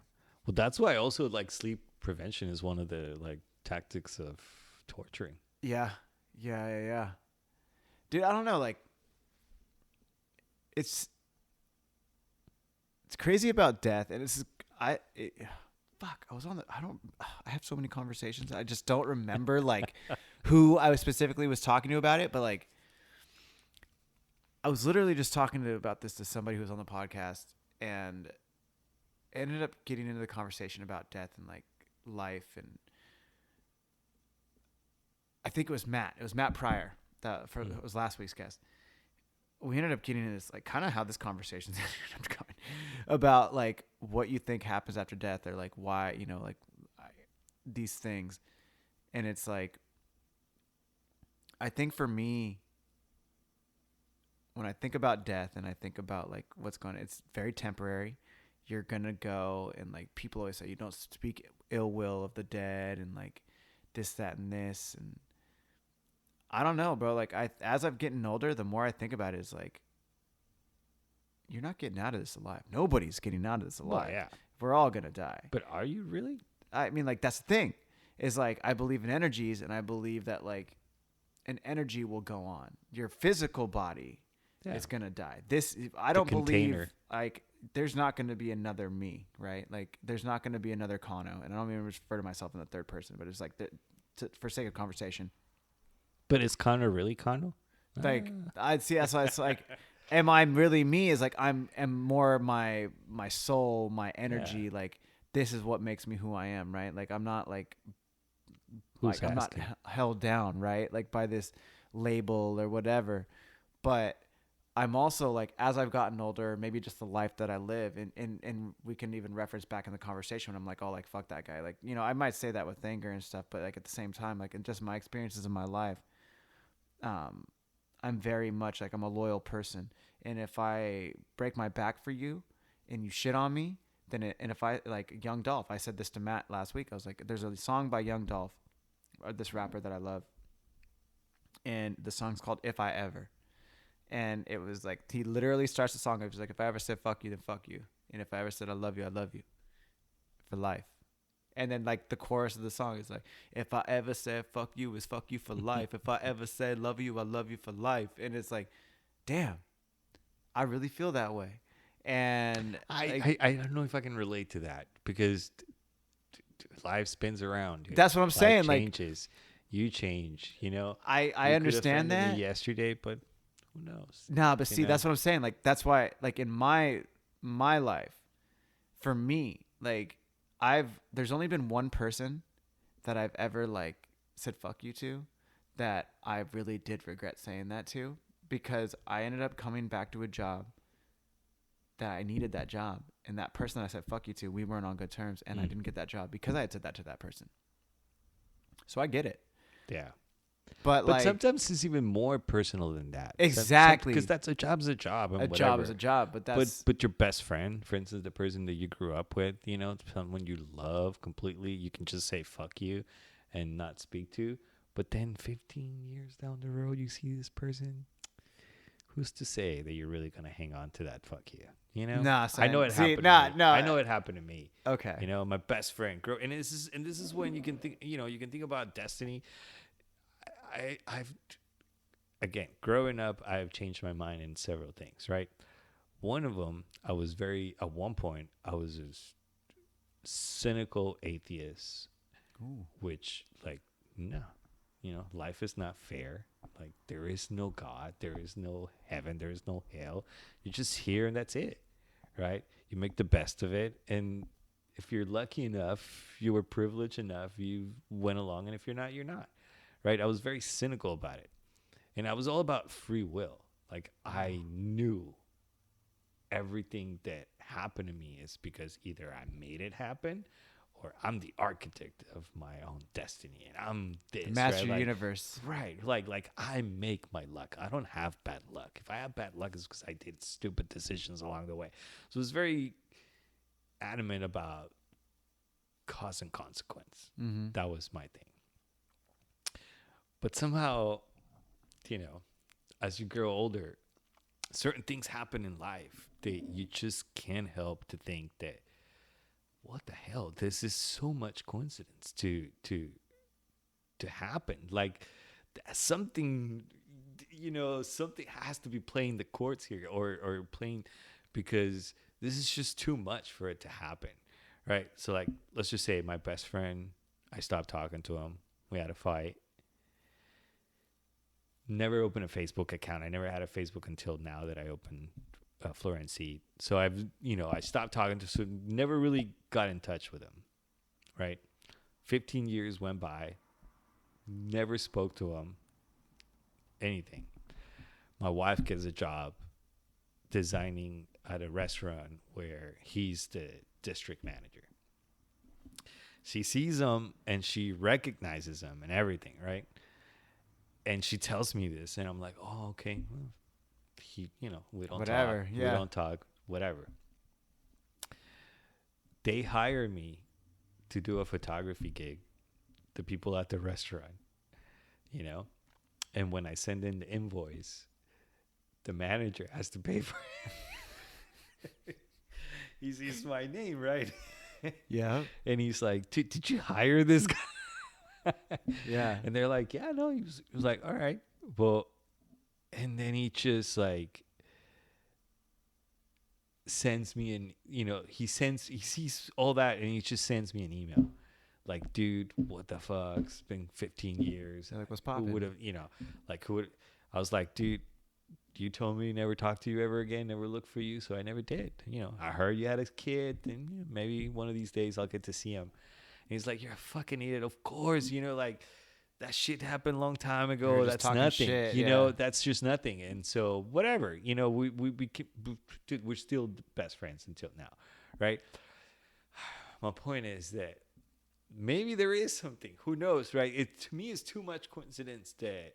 Well, that's why also, like, sleep prevention is one of the, like, tactics of torturing. Yeah. Dude, I don't know. Like, it's crazy about death, and fuck. I have so many conversations. I just don't remember like who I specifically was talking to about it, but like, I was literally just talking about this to somebody who was on the podcast, and ended up getting into the conversation about death and like life, and I think it was Matt. It was Matt Pryor. It was last week's guest. We ended up getting into this, like, kind of how this conversation ended up going about like what you think happens after death, or like why, you know, like these things. And it's like, I think for me, when I think about death and I think about like it's very temporary. You're gonna go, and like people always say, you don't speak ill will of the dead, and like this, that, and this. And I don't know, bro. Like as I'm getting older, the more I think about it, is like, you're not getting out of this alive. Nobody's getting out of this Well, alive. yeah. We're all gonna die. But are you really? I mean, like, that's the thing. Is like, I believe in energies, and I believe that like an energy will go on. Your physical body Yeah. is gonna die. This I The don't container. believe like there's not gonna be another me, right? Like there's not gonna be another Kano, and I don't even refer to myself in the third person, but it's like for sake of conversation. But is Connor really Connor? Like I'd see that's why it's like, am I really me? Is like am more my soul, my energy. Yeah. Like this is what makes me who I am, right? Like I'm not like Who's I'm not asking? held down, right? Like by this label or whatever. But I'm also like, as I've gotten older, maybe just the life that I live, and we can even reference back in the conversation when I'm like, oh, like fuck that guy. Like, you know, I might say that with anger and stuff, but like at the same time, like in just my experiences in my life, I'm very much like I'm a loyal person, and if I break my back for you, and you shit on me, then and if I like Young Dolph, I said this to Matt last week. I was like, there's a song by Young Dolph, this rapper that I love, and the song's called "If I Ever," and it was like he literally starts the song. It was like, if I ever said fuck you, then fuck you, and if I ever said I love you for life. And then like the chorus of the song is like, if I ever said fuck you, it's fuck you for life. If I ever said love you, I love you for life. And it's like, damn, I really feel that way. And like, I don't know if I can relate to that because life spins around. Dude. that's what I'm Life saying. Like, changes. You change. You know. I You could understand offended that. me yesterday, but who knows? Nah, but You see, know? that's what I'm saying. Like, that's why, like in my life, for me, like there's only been one person that I've ever like said fuck you to, that I really did regret saying that to, because I ended up coming back to a job that I needed that job, and that person that I said fuck you to, we weren't on good terms, and I didn't get that job because I had said that to that person. So I get it. Yeah. But like, sometimes it's even more personal than that. Exactly. Because that's a job's a job. And a whatever. job is a job, but that's But your best friend, for instance, the person that you grew up with, you know, someone you love completely, you can just say fuck you and not speak to. But then 15 years down the road, you see this person. Who's to say that you're really going to hang on to that fuck you? You know? Nah, I know son. it See, happened nah, to me. no. I know it happened to me. okay. You know, my best friend. And this is when you can think, you know, you can think about destiny. I've again, growing up, I've changed my mind in several things, right? One of them, at one point, I was a cynical atheist, which, like, no, you know, life is not fair. Like, there is no God, there is no heaven, there is no hell. You're just here and that's it, right? You make the best of it. And if you're lucky enough, you were privileged enough, you went along. And if you're not, you're not, right? I was very cynical about it. And I was all about free will. Like, I knew everything that happened to me is because either I made it happen or I'm the architect of my own destiny. And I'm this. The master right? of the Like, universe. Right. Like I make my luck. I don't have bad luck. If I have bad luck, it's because I did stupid decisions along the way. So it was very adamant about cause and consequence. Mm-hmm. That was my thing. But somehow, you know, as you grow older, certain things happen in life that you just can't help to think that, what the hell? This is so much coincidence to happen. Like, something, you know, something has to be playing the courts here, or playing, because this is just too much for it to happen, right? So, like, let's just say my best friend, I stopped talking to him. We had a fight. Never opened a Facebook account. I never had a Facebook until now that I opened Flor and Seed. So I stopped talking to, so never really got in touch with him, right? 15 years went by, never spoke to him, anything. My wife gets a job designing at a restaurant where he's the district manager. She sees him and she recognizes him and everything, right? And she tells me this, and I'm like, oh, okay. Well, we don't Whatever, talk. yeah. We don't talk, whatever. They hire me to do a photography gig, the people at the restaurant, you know? And when I send in the invoice, the manager has to pay for it. He sees my name, right? Yeah. And he's like, did you hire this guy? Yeah. And they're like, yeah, no. He was like, all right. Well, and then he just like sends me he sees all that and he just sends me an email. Like, dude, what the fuck? It's been 15 years. They're like, what's Who poppin'? would have, who would, I was like, dude, you told me never talk to you ever again, never look for you. So I never did. I heard you had a kid and maybe one of these days I'll get to see him. And he's like, you're a fucking idiot. Of course, like that shit happened a long time ago. That's nothing. Shit, That's just nothing. And so whatever, dude, we're still best friends until now. Right. My point is that maybe there is something. Who knows, right? It to me is too much coincidence that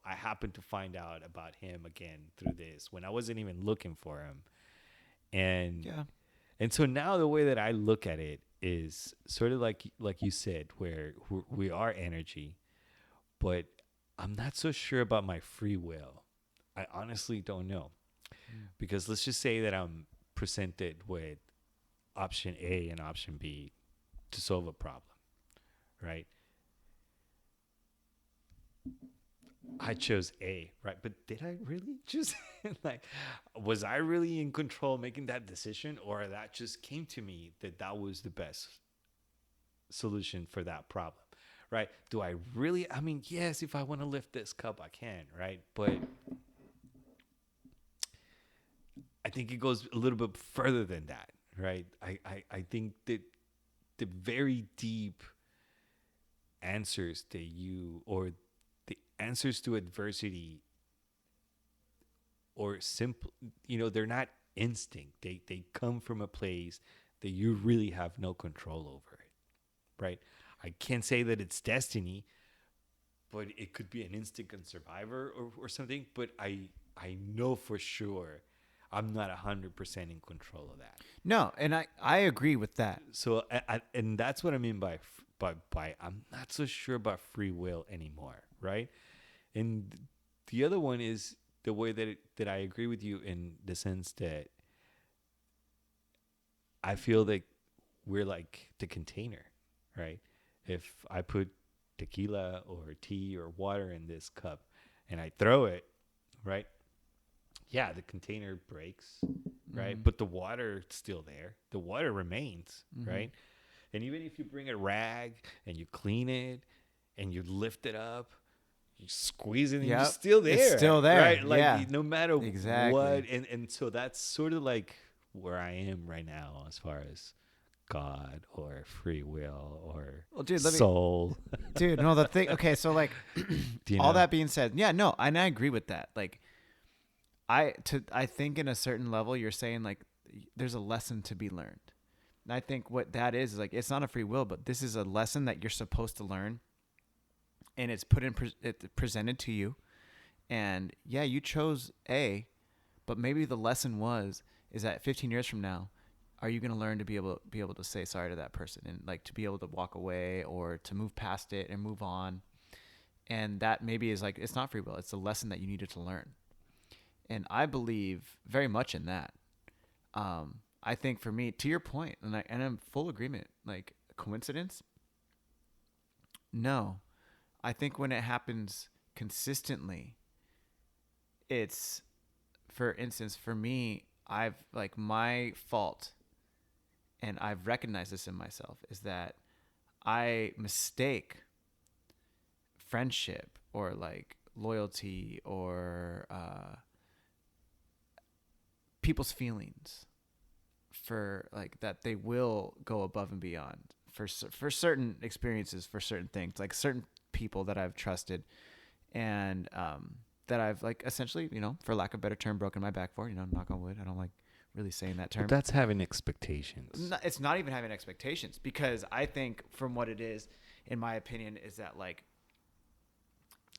I happened to find out about him again through this when I wasn't even looking for him, and so now the way that I look at it is sort of like you said, where we are energy, but I'm not so sure about my free will. I honestly don't know, because let's just say that I'm presented with option A and option B to solve a problem, right? I chose A, right? But did I really choose? Was I really in control making that decision, or that just came to me that was the best solution for that problem, right? Do I really? I mean, yes, if I want to lift this cup, I can, right? But I think it goes a little bit further than that, right? I think that the very deep answers that or the answers to adversity or simple, they're not instinct. They come from a place that you really have no control over it, right? I can't say that it's destiny, but it could be an instinct and survivor or something. But I know for sure I'm not 100% in control of that. No, and I agree with that. So and that's what I mean by I'm not so sure about free will anymore, right? And the other one is the way that I agree with you in the sense that I feel that we're like the container, right? If I put tequila or tea or water in this cup and I throw it, right? Yeah, the container breaks, right? Mm-hmm. But the water is still there. The water remains, Mm-hmm. right? And even if you bring a rag and you clean it and you lift it up, you squeeze it and it's still there. It's still there, right? Like yeah. no matter Exactly. what. And so that's sort of like where I am right now as far as God or free will or soul. Dude, no, the thing. Okay, so like, all that being said, yeah, no, and I agree with that. Like, I think in a certain level, you're saying like, there's a lesson to be learned. And I think what that is like, it's not a free will, but this is a lesson that you're supposed to learn, and it's presented to you, and yeah, you chose A, but maybe the lesson is that 15 years from now, are you going to learn to be able to say sorry to that person and like to be able to walk away or to move past it and move on? And that maybe is like, it's not free will. It's a lesson that you needed to learn. And I believe very much in that. I think for me, to your point, and I'm full agreement, like coincidence? No. I think when it happens consistently, it's, for instance, for me, I've like my fault, and I've recognized this in myself, is that I mistake friendship or like loyalty or people's feelings for like that they will go above and beyond for certain experiences, for certain things, like certain people that I've trusted and that I've like essentially, for lack of a better term, broken my back for, knock on wood. I don't like really saying that term. But that's having expectations. It's not even having expectations, because I think from what it is, in my opinion, is that like,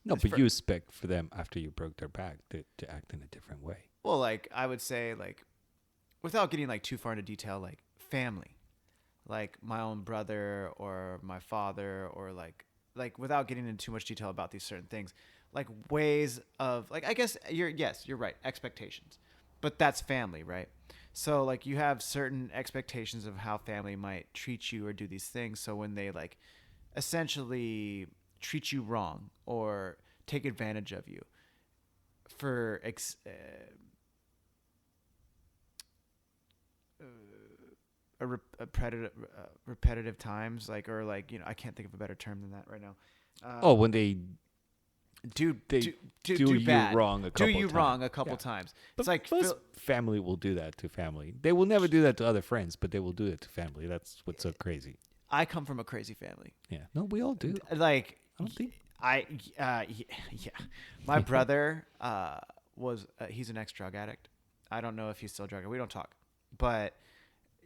no, but you expect for them after you broke their back to act in a different way. Well, like I would say, like, without getting like too far into detail, like family, like my own brother or my father or like like without getting into too much detail about these certain things, like ways of like I guess you're right, expectations. But that's family, right? So like you have certain expectations of how family might treat you or do these things. So when they like essentially treat you wrong or take advantage of you for repetitive times, like or like I can't think of a better term than that right now. Oh, Um, when they do they do do you bad, wrong a do couple you times. wrong a couple Yeah. times. But It's like most family will do that to family. They will never do that to other friends, but they will do it to family. That's what's so crazy. I come from a crazy family. Yeah. No, we all do. Like I don't think. I yeah, my brother was he's an ex drug addict. I don't know if he's still drug addict. We don't talk, but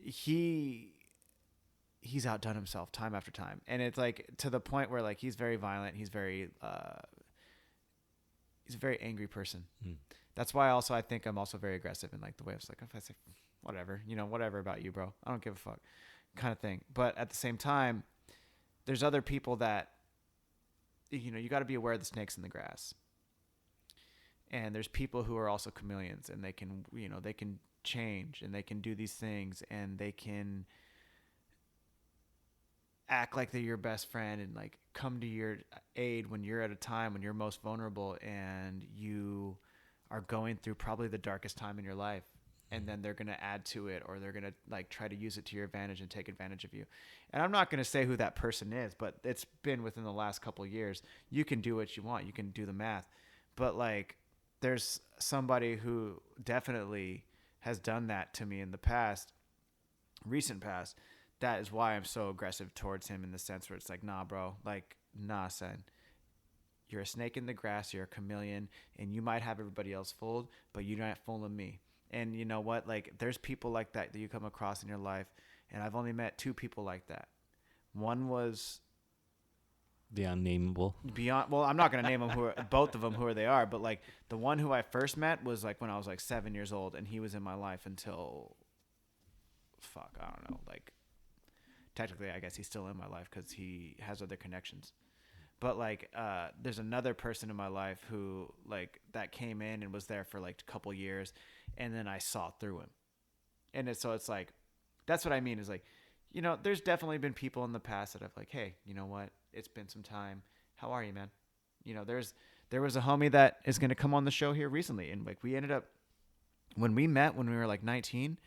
he's outdone himself time after time, and it's like to the point where like he's very violent. He's a very angry person. Mm. That's why also I think I'm also very aggressive in like the way I was like if I say whatever whatever about you, bro. I don't give a fuck, kind of thing. But at the same time, there's other people that you got to be aware of the snakes in the grass. And there's people who are also chameleons, and they can they can change, and they can do these things, and they can act like they're your best friend and like come to your aid when you're at a time when you're most vulnerable and you are going through probably the darkest time in your life, and then they're going to add to it, or they're going to like try to use it to your advantage and take advantage of you. And I'm not going to say who that person is, but it's been within the last couple of years. You can do what you want, you can do the math, but like there's somebody who definitely has done that to me in the past, recent past. That is why I'm so aggressive towards him, in the sense where it's like, nah, bro, like, nah, son. You're a snake in the grass. You're a chameleon, and you might have everybody else fooled, but you're not fooling me. And you know what? Like, there's people like that you come across in your life, and I've only met two people like that. One was The unnameable. beyond. Well, I'm not gonna name them both of them who they are, but like the one who I first met was like when I was like 7 years old, and he was in my life until, fuck, I don't know, like. Technically, I guess he's still in my life because he has other connections. But like, there's another person in my life who like that came in and was there for like a couple years, and then I saw through him. And so it's like, that's what I mean is like, there's definitely been people in the past that I've like, hey, you know what? It's been some time. How are you, man? There was a homie that is going to come on the show here recently, and like we ended up when we met when we were like 19,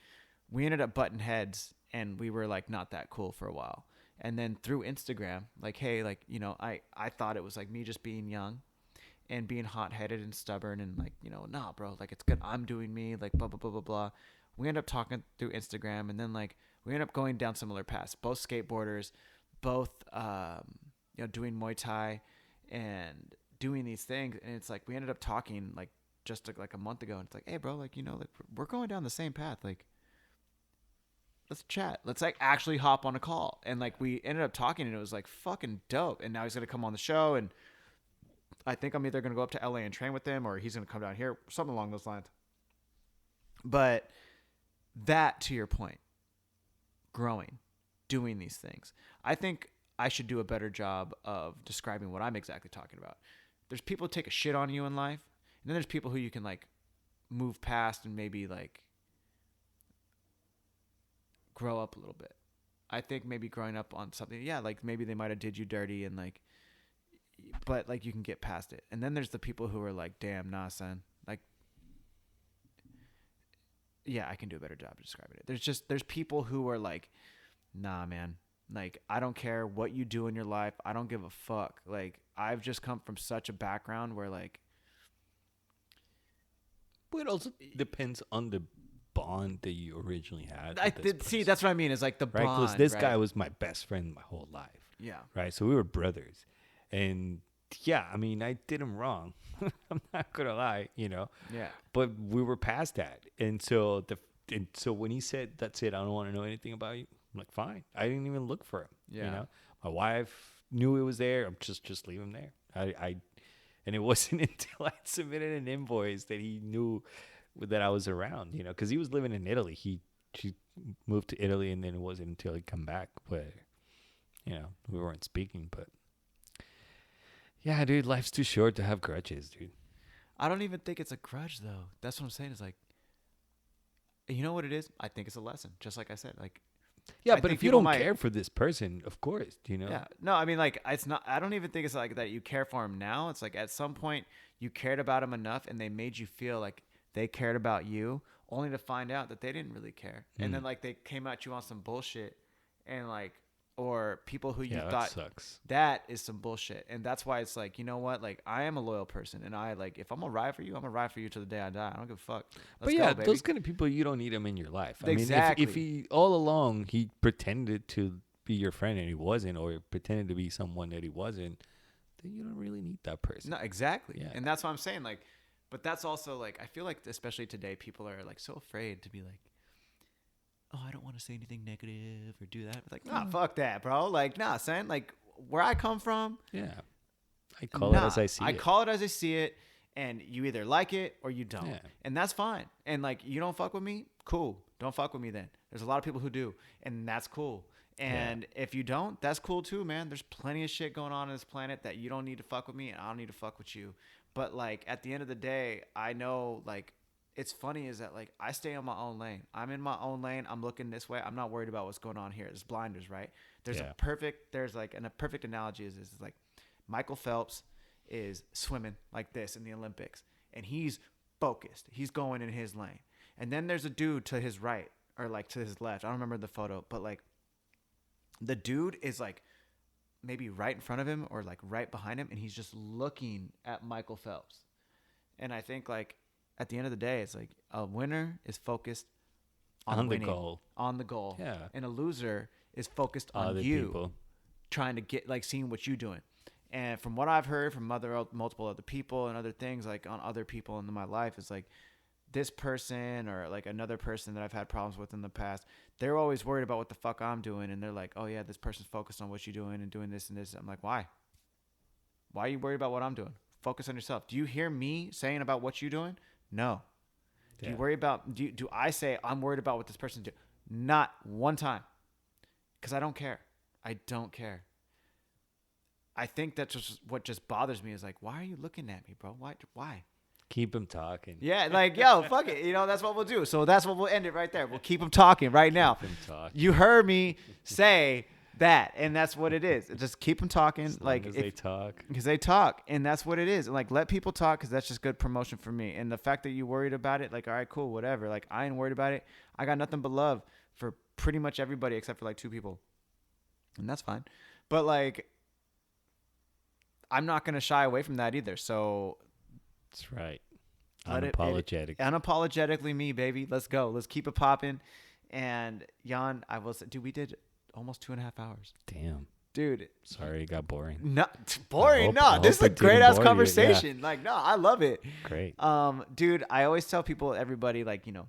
we ended up butting heads, and we were like not that cool for a while. And then through Instagram, like, hey, like, I thought it was like me just being young and being hot-headed and stubborn and like, nah, bro, like it's good. I'm doing me, like blah, blah, blah, blah, blah. We end up talking through Instagram, and then like we end up going down similar paths, both skateboarders, both, doing Muay Thai and doing these things. And it's like, we ended up talking like just like a month ago. And it's like, hey bro, like, like we're going down the same path. Like, let's chat. Let's like actually hop on a call. And like we ended up talking, and it was like fucking dope. And now he's gonna come on the show, and I think I'm either gonna go up to LA and train with him, or he's gonna come down here, something along those lines. But that, to your point, growing, doing these things, I think I should do a better job of describing what I'm exactly talking about. There's people who take a shit on you in life, and then there's people who you can like move past and maybe like grow up a little bit. I think maybe growing up on something, yeah, like maybe they might have did you dirty, and like, but like you can get past it. And then there's the people who are like, damn, nah, son, like, yeah, I can do a better job of describing it. There's people who are like, nah, man, like I don't care what you do in your life. I don't give a fuck. Like I've just come from such a background where like, But it also depends on the bond that you originally had. See, that's what I mean. Is like the right? bond. Because this right? guy was my best friend my whole life. Yeah. Right. So we were brothers, and yeah, I mean, I did him wrong. I'm not gonna lie, Yeah. But we were past that, and so so when he said, "That's it, I don't want to know anything about you," I'm like, "Fine." I didn't even look for him. Yeah. My wife knew it was there. I'm just leave him there. And it wasn't until I submitted an invoice that he knew that I was around, because he was living in Italy. He moved to Italy, and then it wasn't until he come back where, we weren't speaking. But Yeah, dude, life's too short to have grudges, dude. I don't even think it's a grudge though. That's what I'm saying. Is like, you know what it is? I think it's a lesson. Just like I said, like. Yeah, I but think if you people don't might- care for this person, of course, you know. Yeah. No, I mean, like, it's not, I don't even think it's like that you care for him now. It's like at some point you cared about him enough and they made you feel like they cared about you, only to find out that they didn't really care. And then, like, they came at you on some bullshit and, like, or people who you Yeah, that thought sucks. that is some bullshit. And that's why it's like, you know what? Like, I am a loyal person. And I, like, if I'm going to ride for you, I'm going to ride for you till the day I die. I don't give a fuck. But yeah, those kind of people, you don't need them in your life. Exactly. I mean, if he all along he pretended to be your friend and he wasn't, or pretended to be someone that he wasn't, then you don't really need that person. No, exactly. Yeah. And that's what I'm saying. Like, but that's also like, I feel like especially today, people are like so afraid to be like, oh, I don't want to say anything negative or do that. But like, nah, fuck that, bro. Like, nah, son. Like, where I come from, Yeah, I call it as I see it. I call it as I see it, and you either like it or you don't, Yeah. and that's fine. And like, you don't fuck with me, cool. Don't fuck with me then. There's a lot of people who do, and that's cool. And if you don't, that's cool too, man. There's plenty of shit going on this planet that you don't need to fuck with me, and I don't need to fuck with you. But like, at the end of the day, I know, like, it's funny is that like I stay on my own lane. I'm in my own lane. I'm looking this way. I'm not worried about what's going on here. There's blinders, right? There's a perfect analogy is like Michael Phelps is swimming like this in the Olympics, and he's focused. He's going in his lane. And then there's a dude to his right or like to his left. I don't remember the photo, but like the dude is like maybe right in front of him or like right behind him, and he's just looking at Michael Phelps. And I think like at the end of the day, it's like a winner is focused on winning, the goal. on the goal. Yeah. And a loser is focused on Other you people. trying to get like seeing what you're doing. And from what I've heard from multiple other people and other things like on other people in my life, it's like this person or like another person that I've had problems with in the past, they're always worried about what the fuck I'm doing. And they're like, oh yeah, this person's focused on what you're doing and doing this and this. I'm like, why? Why are you worried about what I'm doing? Focus on yourself. Do you hear me saying about what you're doing? No. Do you worry about, do I say I'm worried about what this person's doing? Not one time. Because I don't care. I don't care. I think that's just what just bothers me is like, why are you looking at me, bro? Why? Keep him talking. Yeah, like, yo, fuck it. You know, that's what we'll do. So that's what we'll end it right there. We'll keep him talking right now. Keep him talking. You heard me say that, and that's what it is. Just keep them talking. As long like as they talk. Because they talk, and that's what it is. And like, let people talk because that's just good promotion for me. And the fact that you worried about it, like, all right, cool, whatever. Like, I ain't worried about it. I got nothing but love for pretty much everybody except for like 2 people. And that's fine. But like, I'm not going to shy away from that either. So That's right. Unapologetic. Unapologetically me, baby. Let's go. Let's keep it popping. And Jan, I will say, dude, we did almost 2.5 hours. Damn. Dude. Sorry, it got boring. No, boring. I No, this is a hope it great didn't ass bore you. conversation. Yeah. Like, no, I love it. Great. Dude, I always tell people, everybody, like, you know,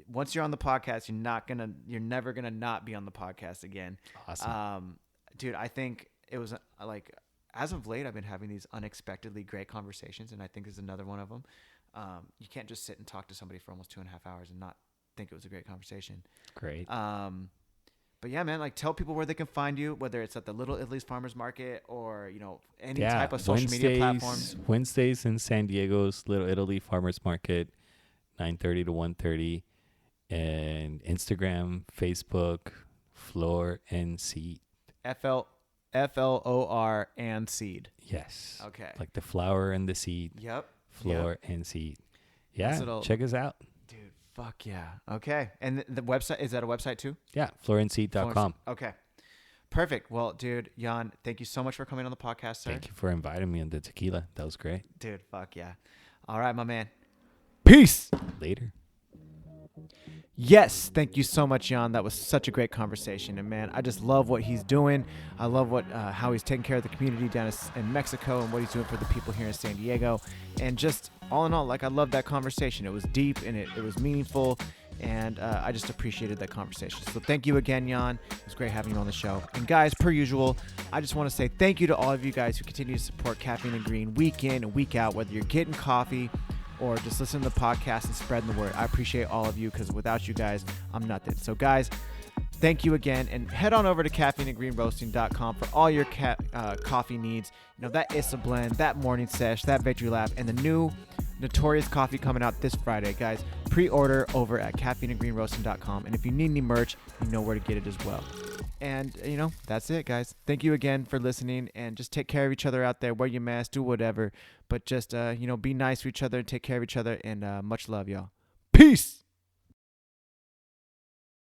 once you're on the podcast, you're never gonna not be on the podcast again. Awesome. Dude, I think it was like, as of late, I've been having these unexpectedly great conversations, and I think this is another one of them. You can't just sit and talk to somebody for almost 2.5 hours and not think it was a great conversation. Great. But yeah, man, like tell people where they can find you, whether it's at the Little Italy's Farmers Market or, you know, any type of social media platform. Wednesdays in San Diego's Little Italy Farmers Market, 9:30 to 1:30, and Instagram, Facebook, Flor and Seed. FLOR and Seed. Yes. Okay. Like the flower and the seed. Yep. Flor and Seed. Yeah. Little, check us out. dude. Fuck yeah. Okay. And the website, is that a website too? Yeah. FlorandSeed.com. Okay. Perfect. Well, dude, Jan, thank you so much for coming on the podcast, sir. Thank you for inviting me on the tequila. That was great. Dude, fuck yeah. All right, my man. Peace. Later. Yes, thank you so much, Jan. That was such a great conversation, and man, I just love what he's doing. I love how he's taking care of the community down in Mexico and what he's doing for the people here in San Diego. And just all in all, like, I love that conversation. It was deep and it was meaningful, and I just appreciated that conversation. So thank you again, Jan. It was great having you on the show. And guys, per usual, I just want to say thank you to all of you guys who continue to support Caffeine and Green week in and week out, whether you're getting coffee or just listening to the podcast and spreading the word. I appreciate all of you because without you guys, I'm nothing. So guys, Thank you again, and head on over to caffeineandgreenroasting.com for all your coffee needs. You know, that Issa blend, that morning sesh, that victory lap, and the new Notorious coffee coming out this Friday. Guys, pre-order over at caffeineandgreenroasting.com, and if you need any merch, you know where to get it as well. And, you know, that's it, guys. Thank you again for listening, and just take care of each other out there. Wear your mask, do whatever, but just, you know, be nice to each other and take care of each other, and much love, y'all. Peace!